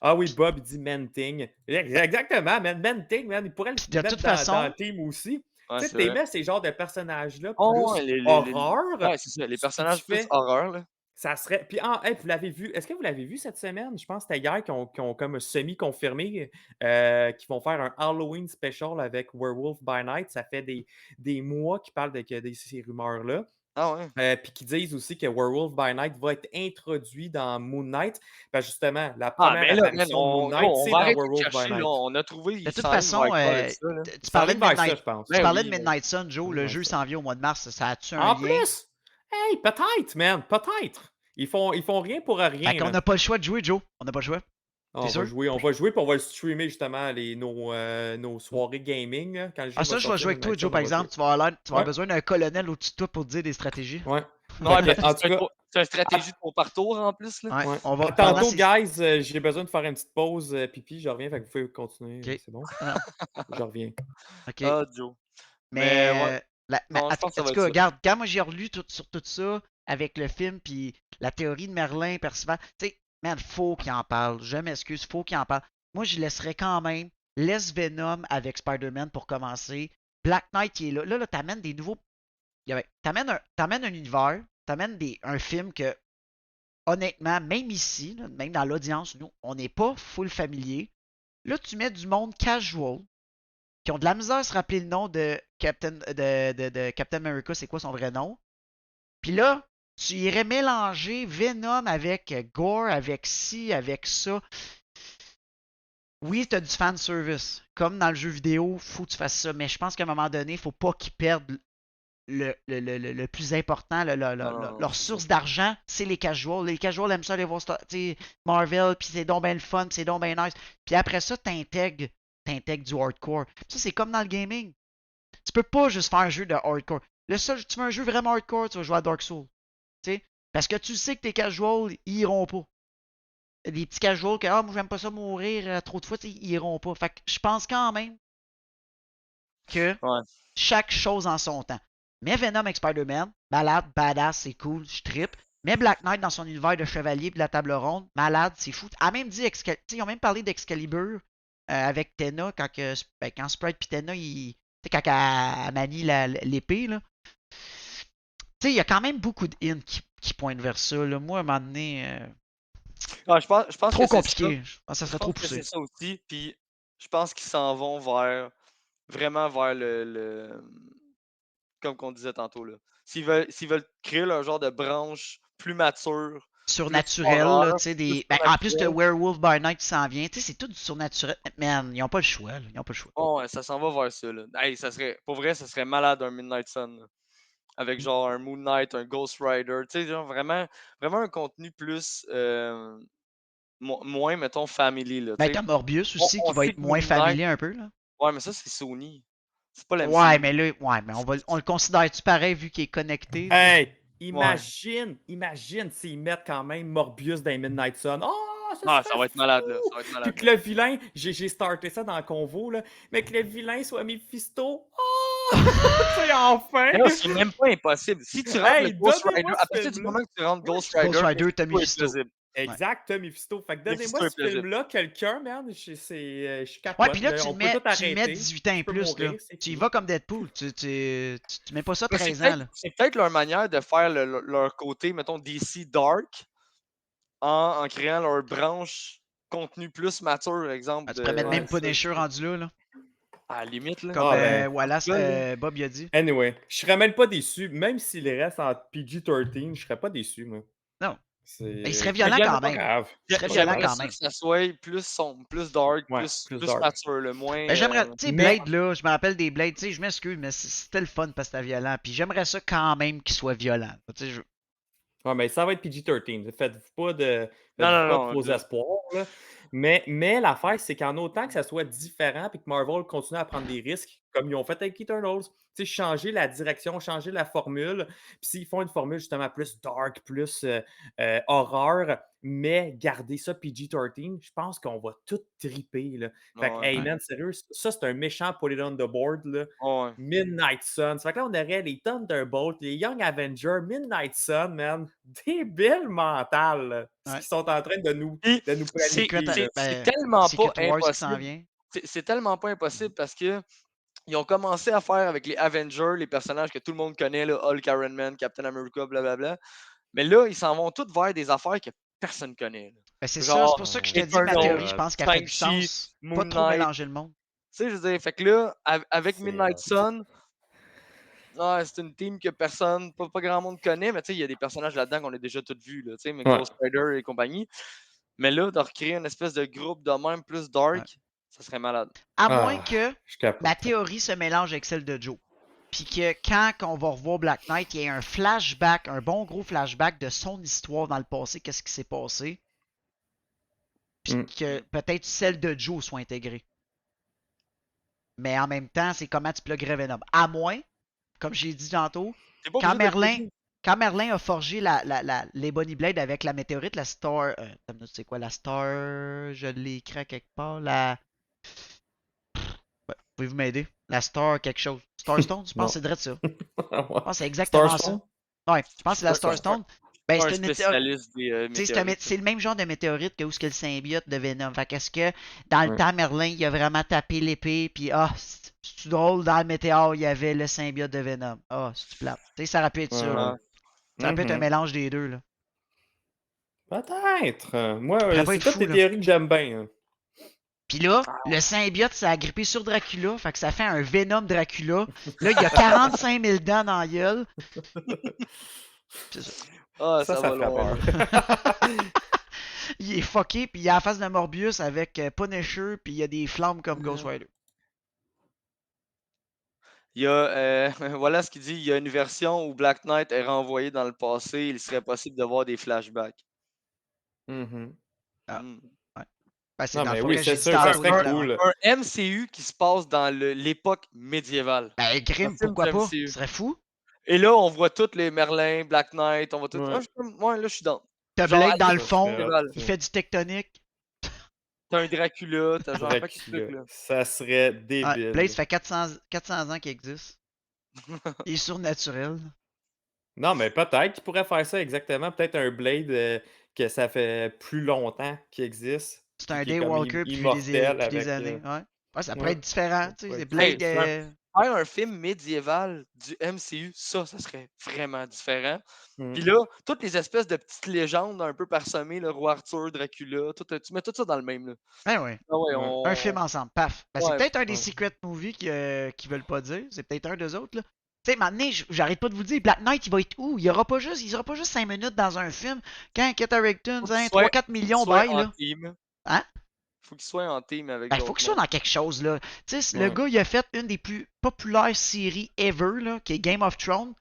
Ah oui, Bob, il dit Manting. Exactement, man. Manting, man. Il pourrait Puis le de mettre toute dans façon, le team aussi. Ouais, Tu sais, c'est vrai. t'aimais ces genres de personnages-là Oh, ouais, plus horreur. ouais, c'est ça, les Puis tu personnages plus fais. horreur, là. Ça serait. Puis, hey, vous l'avez vu. Est-ce que vous l'avez vu cette semaine? Je pense que c'était hier qu'ils ont comme semi-confirmé qu'ils vont faire un Halloween special avec Werewolf by Night. Ça fait des mois qu'ils parlent de ces rumeurs-là. Ah ouais? Puis qu'ils disent aussi que Werewolf by Night va être introduit dans Moon Knight. Ben justement, la Ah, première mais là, man, apparition de Moon Knight, on c'est va dans arrêter de Werewolf by chercher, là. Night. On a trouvé, de il toute s'en vient façon, vers quoi avec ça, là? tu Ça parlais arrive de vers ça, Midnight, je pense. tu Ben parlais de oui, Midnight Sun, Joe. Arrive Le vers jeu ça. s'en vient au mois de mars. Ça a-tu un En lien? plus, hey, peut-être, man, peut-être. Ils font rien pour Fait rien, qu'on là. n'a pas le choix de jouer, Joe. On n'a pas le choix. On T'es va sûr? jouer, puis on va le streamer justement nos soirées gaming, là, quand le jeu Ah, va ça, je vais sortir. jouer avec toi, Midnight Joe, Sun, par on va jouer. exemple. Tu vas avoir Ouais, besoin d'un colonel au-dessus de toi pour te dire des stratégies. ouais. Ouais, Fait parce que, que en tout cas, c'est une stratégie de ton parcours en plus, là. Ouais, ouais. on va. À Pendant tantôt, ces. guys, j'ai besoin de faire une petite pause pipi, je reviens, fait que vous pouvez continuer, Ok. c'est bon? Non, Je reviens. ok. Ah, Joe. Mais ouais, Mais, mais non, je pense que en ça va tout être cas, ça. regarde, quand moi j'ai relu sur tout ça, avec le film, puis la théorie de Merlin, Percival, tu sais, man, faut qu'il en parle. Je m'excuse, faut qu'il en parle. Moi, je laisserais quand même. Laisse Venom avec Spider-Man pour commencer. Black Knight, il est là. Là, t'amènes des nouveaux. T'amènes un univers, un film que, honnêtement, même ici, là, même dans l'audience, nous, on n'est pas full familier. Là, tu mets du monde casual qui ont de la misère à se rappeler le nom de Captain America, c'est quoi son vrai nom. Puis là, tu irais mélanger Venom avec Gore, avec ci, avec ça. Oui, t'as du fan service. Comme dans le jeu vidéo, faut que tu fasses ça. Mais je pense qu'à un moment donné, faut pas qu'ils perdent le plus important, Non, non, non, leur c'est ça. source d'argent, c'est les casuals. Les casuals aiment ça aller voir Marvel, puis c'est donc bien le fun, puis c'est donc bien nice. Puis après ça, t'intègres du hardcore. Ça, c'est comme dans le gaming. Tu peux pas juste faire un jeu de hardcore. Tu veux un jeu vraiment hardcore, tu vas jouer à Dark Souls. T'sais? Parce que tu sais que tes casuals, ils iront pas. Les petits casuals que, moi, j'aime pas ça mourir trop de fois, ils iront pas. Fait que je pense quand même que Ouais. chaque chose en son temps. Mais Venom avec Spider-Man, malade, badass, c'est cool, je trippe. Mais Black Knight dans son univers de chevalier et de la table ronde, malade, c'est fou. A même dit ils ont même parlé d'Excalibur avec Tenna quand Sprite et Tenna, quand elle manie l'épée, là. Il y a quand même beaucoup de hints qui pointent vers ça. Là. Moi, à un moment donné, Ouais, je pense trop que c'est ça. compliqué. Je pense que ça Je serait trop pense que c'est poussé. ça aussi. Puis je pense qu'ils s'en vont vraiment vers comme qu'on disait tantôt, là. S'ils veulent créer leur genre de branche plus mature, plus Surnaturel, horreur, là, tu sais, plus en plus, de surnaturel. Werewolf by Night qui s'en vient, tu sais, c'est tout du surnaturel. Man, ils ont pas le choix, là. Ils ont pas le choix. Oh, ouais, ça s'en va vers ça, là. Hey, pour vrai, ça serait malade un Midnight Sun, là. Avec genre un Moon Knight, un Ghost Rider, tu sais, genre vraiment, vraiment un contenu plus, moins, mettons, family, là, tu Ben, sais. t'as Morbius On, aussi qui on va sait être que moins Moon Knight, familier un peu, là. ouais, mais ça, c'est Sony. C'est pas Ouais, l'MCU. mais là, on le considère-tu pareil vu qu'il est connecté, tu sais? Hey, Ouais. imagine s'ils mettent quand même Morbius dans les Midnight Sun. Oh, ça Ah, ça serait va être malade, fou! là. Ça va être Puis malade. que le vilain, j'ai starté ça dans le convo, là, mais que le vilain soit Mephisto. Oh! C'est enfin! Mais non, c'est même pas impossible. Si tu rentres le Hey, Ghost Rider, donnez-moi à ce partir du film-là. moment que tu rentres Moi, Ghost Ghost Rider, Rider, t'as Mephisto est Mephisto. plausible. Exact, Mephisto. Fait que donnez-moi Mephisto est ce plausible. film-là, quelqu'un, man. Je Ouais, capote. puis là, Là, tu on le peut mets, tout tu le mets arrêter. 18 ans et Je peux plus, là. mourir, c'est Tu y fini. vas comme Deadpool. Tu mets pas ça Mais c'est 13 ans, peut-être là. c'est peut-être leur manière de faire leur côté, mettons, DC Dark en créant leur branche contenu plus mature, exemple, Ben, tu pourrais mettre Ouais, même de. ça, Punisher rendu là, là. À la limite, là. Comme Ah, ben. Wallace, Là, là. Bob y a dit. Anyway, je serais même pas déçu. Même s'il reste en PG-13, je serais pas déçu, moi. Non. C'est Ben, il serait Mais violent quand c'est pas même. grave. Il serait Pas violent grave. J'aimerais quand ça même. que ça soit plus sombre, plus dark, Ouais, plus plus dark. mature, le moins. Ben, j'aimerais, tu sais, Mais- Blade, là, je me rappelle des Blades, tu sais, je m'excuse, mais c'était le fun parce que c'était violent. Puis j'aimerais ça quand même qu'il soit violent. Tu sais, Ouais, mais ça va être PG-13. Faites-vous pas de, Non, faites-vous non, pas de non. faux espoirs, là. Mais l'affaire, c'est qu'en autant que ça soit différent et que Marvel continue à prendre des risques, comme ils ont fait avec Eternals, tu sais, changer la direction, changer la formule. Puis s'ils font une formule justement plus dark, plus horreur, mais garder ça PG-13, je pense qu'on va tout triper, là. Fait que, Ouais, hey Ouais. man, sérieux, ça c'est un méchant put it on the board, là. ouais. Midnight Sun. Ça fait que là, on aurait les Thunderbolts, les Young Avengers, Midnight Sun, man. Débile mental, là. ce Ouais. qu'ils sont en train de nous Puis, planifier. Secret, là. c'est ben, tellement pas Secret Wars qui s'en impossible. vient. C'est tellement pas impossible parce que ils ont commencé à faire avec les Avengers, les personnages que tout le monde connaît, là, Hulk, Iron Man, Captain America, blablabla. Mais là, ils s'en vont tous vers des affaires que personne connaît. Là. Ben, c'est ça, c'est Genre pour ça que je te dis que ma Eternals, théorie, je pense qu'elle fait du Shang-Chi, sens. Pas Moon trop Knight. mélanger le monde. Tu sais, je veux dire, fait que là, avec C'est Midnight hot. Sun, c'est une team que personne, pas grand monde connaît, mais tu sais, il y a des personnages là-dedans qu'on a déjà tous vus, là, tu sais, mais Ouais. Ghost Rider et compagnie. Mais là, de recréer une espèce de groupe de même plus dark, Ouais. ça serait malade. À moins Ah, que je capote. ma théorie se mélange avec celle de Joe. Puis que quand on va revoir Black Knight, il y ait un flashback, un bon gros flashback de son histoire dans le passé, qu'est-ce qui s'est passé. Puis Mm. que peut-être celle de Joe soit intégrée. Mais en même temps, c'est comment tu pluguerais Venom. À moins, comme j'ai dit tantôt, T'es pas quand obligé de Merlin, le quand Merlin a forgé les Bonnie Blade avec la météorite, la Star. C'est quoi la Star? Je l'ai écrit à quelque part. Pouvez-vous m'aider? La Star quelque chose. Starstone, je pense Non. que c'est vrai de ça. Je Ouais. pense que c'est exactement Starstone? ça. Ouais, je pense que c'est la Starstone. Starstone. Ben, pas c'est un une météorite. spécialiste des Tu sais, c'est météorites. le même genre de météorite que où ce que le symbiote de Venom. Fait qu'est-ce que dans le Ouais. temps, Merlin, il a vraiment tapé l'épée, puis c'est drôle, dans le météore, il y avait le symbiote de Venom. C'est plate. Tu sais, ça aurait pu être ça, Ouais. là. Ça aurait pu être un Mhm. mélange des deux, là. Peut-être. Moi, Ça pourrait pas c'est être toutes fou, des là. théories que j'aime bien. Hein. Puis là, le symbiote s'est agrippé sur Dracula, fait que ça fait un Venom Dracula. Là, il y a 45 000 dents dans la gueule. C'est ça. Ça va ferait loin. peur. Il est fucké, puis il a la face de Morbius avec Punisher, puis il y a des flammes comme Ghost Rider. Il y a, voilà ce qu'il dit, il y a une version où Black Knight est renvoyé dans le passé, il serait possible de voir des flashbacks. Mhm. Ah, Hmm. ouais. Ben, c'est Non, dans le mais fond oui, que j'ai c'est dit sûr, ça tantôt. serait là. cool. Un MCU qui se passe dans l'époque médiévale. Ben, Un Grim, film pourquoi du pas? MCU. Ce serait fou. Et là, on voit tous les Merlin, Black Knight, on voit tout. Ouais. Là, je suis dans. T'as Genre, Blade dans le ça fond, serait hot, médiéval. il ça. fait du tectonique. T'as un Dracula, t'as genre un paquet de trucs, Dracula. là. Ça serait Ouais, débile. Blade, ça fait 400 ans qu'il existe. Il est surnaturel. Non, mais peut-être qu'il pourrait faire ça exactement. Peut-être un Blade que ça fait plus longtemps qu'il existe. C'est Puis un qui est comme Daywalker immortel depuis des avec. années. Ouais, ça pourrait Ouais, être différent. ça Tu sais, pourrait c'est être Blade. cool. Faire un film médiéval du MCU, ça serait vraiment différent. Mm. Puis là, toutes les espèces de petites légendes un peu parsemées, le roi Arthur, Dracula, tu mets tout ça dans le même. Là. Ben ouais. Ah ouais, Ouais. Un film ensemble, paf. Ben, c'est Ouais, peut-être un des ouais. secret movies qui veulent pas dire. C'est peut-être un des autres, là. Tu sais, maintenant, j'arrête pas de vous dire, Black Knight, il va être où? Il sera pas juste 5 minutes dans un film. Quand Kit Harington, Faut qu'il soit- 3-4 millions, soit bye, en là. team. Hein? Faut qu'il soit en team avec Ben, il faut d'autres qu'il soit mondes. dans quelque chose, là. Tu sais, le Ouais. gars, il a fait une des plus populaires séries ever, là, qui est Game of Thrones.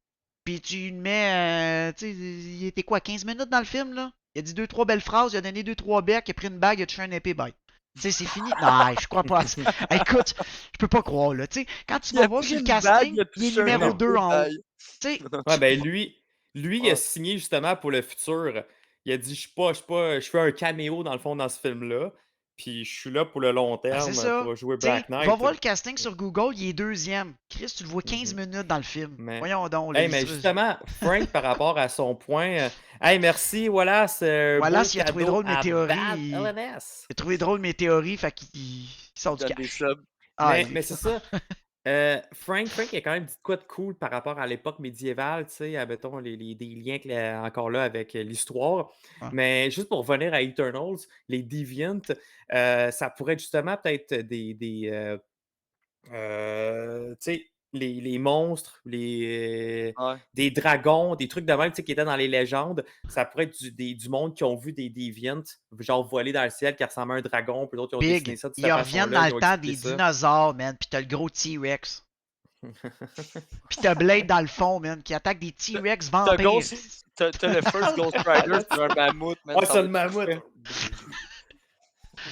Puis tu le mets, tu sais, il était quoi, 15 minutes dans le film, là? Il a dit 2-3 belles phrases, il a donné 2-3 becs, il a pris une bague, il a touché un épée, bye. Tu sais, c'est fini. Non, je crois pas à ça. Écoute, je peux pas croire, là. Tu sais, quand tu Il vas a voir pris sur le une bague, casting, il a il est touché un numéro épée, 2 en haut. bye. Tu sais, Ouais, ben lui, il a Ouais. signé justement pour le futur. Il a dit je fais un caméo dans le fond dans ce film-là. Puis je suis là pour le long ben, terme c'est ça. pour jouer Tu sais, Black va Knight. voir le casting sur Google, il est deuxième. Chris, tu le vois 15 minutes dans le film. Mais- Voyons donc. Là, Hey, mais justement, Frank, par rapport à son point, hey, merci, voilà, c'est Wallace, beau il a trouvé cadeau drôle mes à théories, Bad il- LNS. J'ai trouvé drôle mes théories, fait qu'il sort du Donne des cash. subs. Ah, Mais c'est ça. Frank, il a quand même dit de quoi de cool par rapport à l'époque médiévale, tu sais, mettons, des liens encore là avec l'histoire. Ouais. Mais juste pour revenir à Eternals, les Deviants, ça pourrait être justement peut-être tu sais, les monstres, Ouais. des dragons, des trucs de même, tu sais, qui étaient dans les légendes. Ça pourrait être du monde qui ont vu des Deviants, genre voler dans le ciel, qui ressemblent à un dragon, puis d'autres qui ont dessiné Big, ça de cette ils reviennent façon-là. dans Ils le ont temps des expliqué ça. dinosaures, man, pis t'as le gros T-Rex. Pis t'as Blade dans le fond, man, qui attaque des T-Rex T'as vampires. t'as le first Ghost Rider, c'est un mammouth, man. Ouais, ça c'est va le être mammouth. parfait.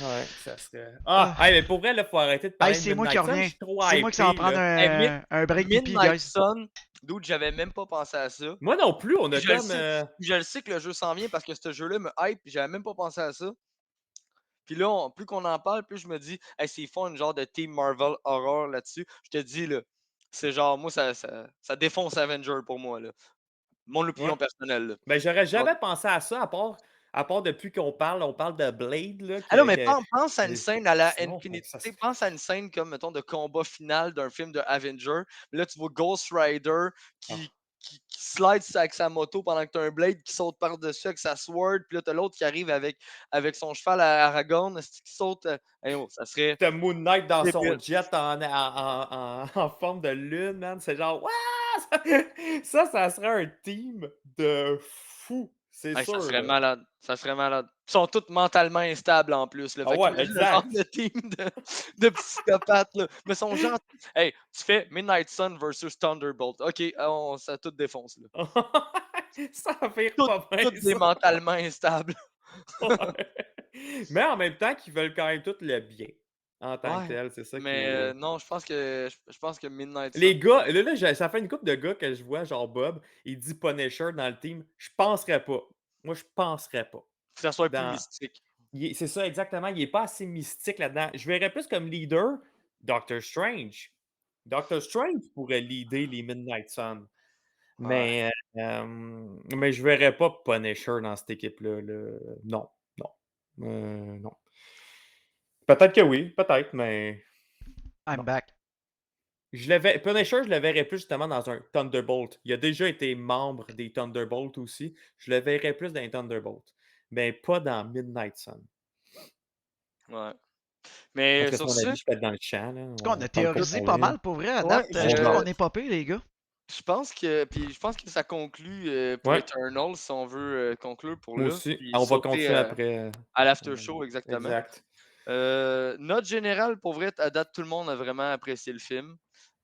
Ouais, ça serait. Ah, hey, mais pour vrai, là, faut arrêter de parler Hey, de c'est moi qui Midnight Sun, reviens. je suis trop C'est moi qui s'en va hypé, prendre là. Hey, un break pipi, Midnight guys. Sun, d'où j'avais même pas pensé à ça. Moi non plus, on a Je le comme. sais. Je le sais que le jeu s'en vient parce que ce jeu-là me hype, puis j'avais même pas pensé à ça. Puis là, plus qu'on en parle, plus je me dis, hey, s'ils font une genre de Team Marvel Horror là-dessus, je te dis, là, c'est genre, moi, ça défonce Avenger pour moi, là. Mon opinion Ouais. personnelle, là. Ben, j'aurais jamais pensé à ça, à part depuis qu'on on parle de Blade, là, Ah non, mais que pense à une les scène à la sinon, Infinity. ça Tu sais, serait pense à une scène comme, mettons, de combat final d'un film de Avenger. Là, tu vois Ghost Rider ah. qui slide avec sa moto pendant que tu as un Blade qui saute par-dessus avec sa sword. Puis là, tu as l'autre qui arrive avec son cheval à Aragorn qui saute. Ça serait Tu Moon Knight dans son débile. jet en forme de lune, man. C'est genre, Wouah! Ça serait un team de fou, c'est Ça sûr, serait là. malade. Ça serait malade. Ils sont tous mentalement instables en plus. Là. Ah Fait ouais, qu'imagine le genre exact. de team de psychopathes. Là. Mais ils sont gentils. Hey, tu fais Midnight Sun versus Thunderbolt. OK, ça tout défonce. Là. Ça vire Toutes, pas bien, toutes des ça. mentalement instables. Ouais. Mais en même temps, qu'ils veulent quand même tout le bien en tant que Ouais. tel, c'est ça qui Mais est. non, je pense que Midnight Sun. Les gars, là, ça fait une couple de gars que je vois, genre Bob, il dit Punisher dans le team. Je penserais pas. Moi, je penserais pas. Que ça soit plus Dans... mystique. C'est ça, exactement. Il est pas assez mystique là-dedans. Je verrais plus comme leader Doctor Strange. Doctor Strange pourrait leader les Midnight Sun. Ouais. Mais je verrais pas Punisher dans cette équipe-là. Là. Non, non. Non. Peut-être que oui, peut-être, mais I'm non. back. Punisher, je le verrais plus justement dans un Thunderbolt. Il a déjà été membre des Thunderbolts aussi. Je le verrais plus dans un Thunderbolt. Mais pas dans Midnight Sun. Ouais. En Mais tout cas, sur c'est mon ce, avis, je peux être dans le champ. Là. En tout cas, on a Parle pas théorisé pour pas rien. mal pour vrai. À ouais, date, On je trouve jase. qu'on est pas pire, les gars. je pense que ça conclut pour Ouais, Eternal si on veut conclure pour moi là. aussi. Puis On va sauter continuer après. à l'after show, exactement. Exact. Note générale, pour vrai, à date, tout le monde a vraiment apprécié le film.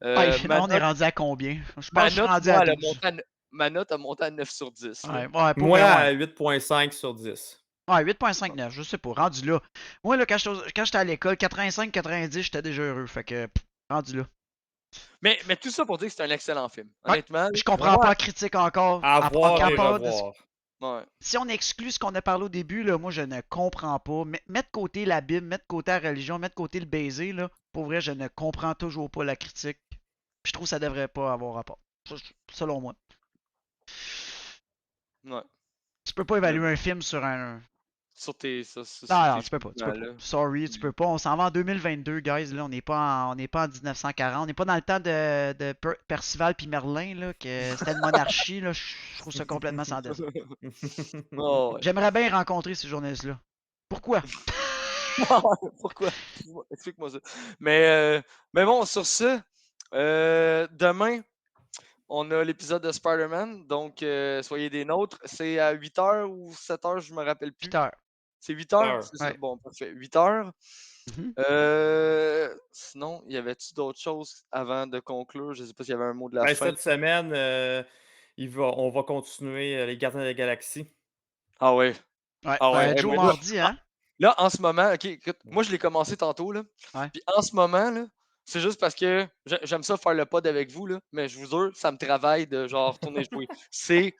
Ouais, Ma on est note, rendu à combien? Je pense ma que je suis note, rendu moi, à elle a 12. ma note a monté à 9 sur 10. Là. Ouais, ouais, pour Moi, vrai, ouais. à 8,5 sur 10. Ouais, 8.59, je sais pas, rendu là. Moi, là, quand j'étais à l'école, 85-90, j'étais déjà heureux. Fait que, rendu là. Mais tout ça pour dire que c'est un excellent film. Ouais, Honnêtement, je comprends vraiment, pas la critique encore. À voir et capable de revoir. ouais. Si on exclut ce qu'on a parlé au début, là, moi je ne comprends pas. Mettre de côté la Bible, mettre de côté la religion, mettre de côté le baiser, là, pour vrai, je ne comprends toujours pas la critique. Puis je trouve que ça devrait pas avoir rapport. Selon moi. Ouais. Tu peux pas Mais évaluer bon, un film sur un. sur tes, sur, sur- Non, sur non, tes tu peux pas, tu peux pas. jugements, là. Sorry, tu peux pas. On s'en va en 2022, guys. Là, on n'est pas en 1940. On n'est pas dans le temps de Percival puis Merlin, là, que c'était une monarchie. Là, je trouve ça complètement sans décence. Oh, ouais. J'aimerais bien rencontrer ces journalistes-là. Pourquoi? Pourquoi? Explique-moi ça. Mais bon, sur ce, demain, on a l'épisode de Spider-Man, donc soyez des nôtres. C'est à 8h ou 7h, je me rappelle plus. Peter. C'est 8h? Heure. C'est ça? Ouais. Bon, parfait. 8h. Mhm. Sinon, y avait-tu d'autres choses avant de conclure? Je sais pas s'il y avait un mot de la Ben, fin. cette semaine, on va continuer les Gardiens de la Galaxie. Ah ouais. Ouais. Ah ouais. Joe Mais là, mardi, hein? là, en ce moment, ok, écoute, moi je l'ai commencé tantôt, là. Ouais. Puis en ce moment, là, c'est juste parce que j'aime ça faire le pod avec vous, là, mais je vous jure, ça me travaille de genre retourner jouer. C'est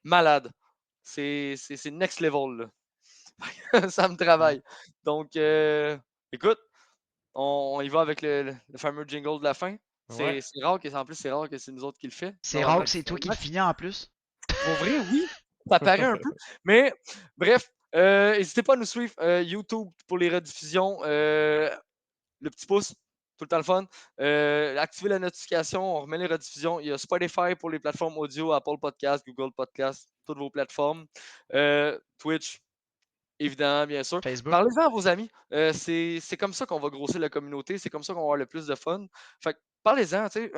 malade. C'est next level, là. Ça me travaille. Donc, écoute, on y va avec le fameux jingle de la fin. Ouais. C'est rare en plus, c'est rare que c'est nous autres qui le fait. C'est Normalement, rare que c'est toi qui le Max. finis en plus. Pour vrai, oui. Ça paraît un peu. Mais bref, n'hésitez pas à nous suivre YouTube pour les rediffusions. Le petit pouce, tout le temps le fun. Activez la notification, on remet les rediffusions. Il y a Spotify pour les plateformes audio, Apple Podcast, Google Podcast, toutes vos plateformes. Twitch, évidemment, bien sûr. Facebook. Parlez-en à vos amis. C'est comme ça qu'on va grossir la communauté. C'est comme ça qu'on va avoir le plus de fun. Fait que parlez-en, tu sais.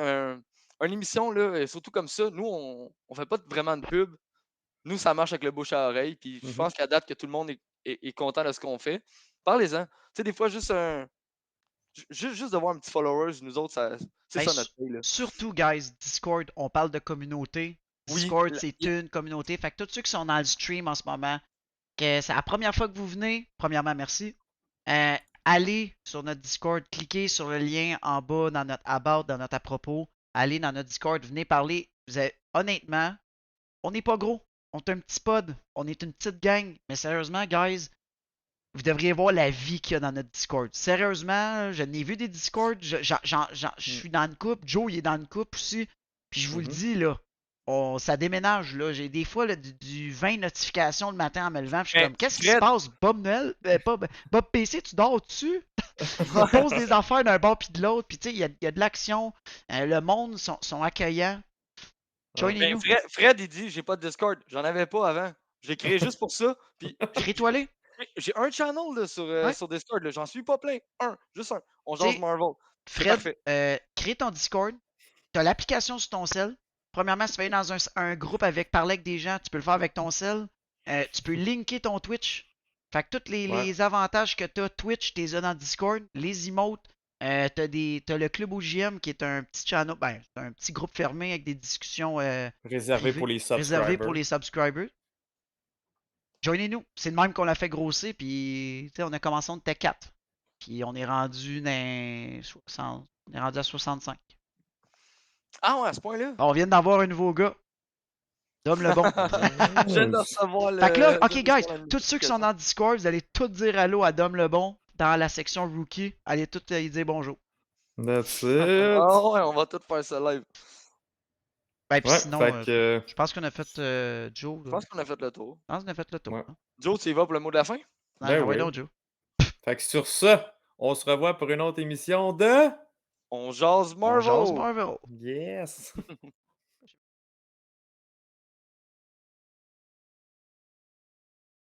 Une émission, là, surtout comme ça, nous, on ne fait pas vraiment de pub. Nous, ça marche avec le bouche à oreille. Puis je pense qu'à date que tout le monde est content de ce qu'on fait. Parlez-en. Tu sais, des fois, juste de voir un petit follower, nous autres, c'est Ben, ça notre paye, là. surtout, guys, Discord, on parle de communauté. Oui, Discord, c'est une communauté. Fait que tous ceux qui sont dans le stream en ce moment, que c'est la première fois que vous venez, premièrement, merci. Allez sur notre Discord, cliquez sur le lien en bas dans notre About, dans notre à propos. Allez dans notre Discord, venez parler. Honnêtement, on n'est pas gros. On est un petit pod. On est une petite gang. Mais sérieusement, guys, vous devriez voir la vie qu'il y a dans notre Discord. Sérieusement, je n'ai vu des Discords. Je suis dans une couple. Joe, il est dans une couple aussi. Puis je vous le dis, là, ça déménage, là. J'ai des fois là, du 20 notifications le matin en me levant. Puis je suis Mais comme, qu'est-ce qui se Fred, passe? Bob Noël? Bob PC, tu dors dessus? Il pose des affaires d'un bord puis de l'autre. Puis tu sais, il y a de l'action. Le monde sont accueillants. Joignez-nous. Fred, il dit j'ai pas de Discord. J'en avais pas avant. Je l'ai créé juste pour ça. Puis Crée-toi-les. j'ai un channel là, Ouais. sur Discord. J'en suis pas plein. Juste un. On Tu sais, jase Marvel. C'est Fred, parfait. crée ton Discord. Tu as l'application sur ton cell. Premièrement, si tu vas aller dans un groupe parler avec des gens, tu peux le faire avec ton cell. Tu peux linker ton Twitch. Fait que tous les avantages que tu as Twitch, tu les as dans Discord. Les emotes, t'as le club OGM qui est un petit channel, c'est un petit groupe fermé avec des discussions Réservé privées, pour les réservées pour subscribers. les subscribers. Joignez-nous. C'est le même qu'on l'a fait grossir, puis tu sais, on a commencé, on était 4. Puis on est rendu dans 60. On est rendu à 65. Ah ouais, à ce point-là. On vient d'avoir un nouveau gars. Dom le bon. Je viens de recevoir le. Fait que là, je ok, viens de guys, recevoir la tous ceux qui sont notification. dans Discord, vous allez tous dire allô à Dom le bon dans la section rookie. Allez tous y dire bonjour. That's it. Ah ouais, on va tout faire ça live. Ben, puis Ouais, sinon, fait que. je pense qu'on a fait Joe. Je Là. pense qu'on a fait le tour. Je pense qu'on a fait le tour. Ouais. Hein. Joe, tu y vas pour le mot de la fin? Ben Ouais, oui. donc, Joe. Fait que sur ça, on se revoit pour une autre émission de. On jase On Marvel! jase Marvel. Yes!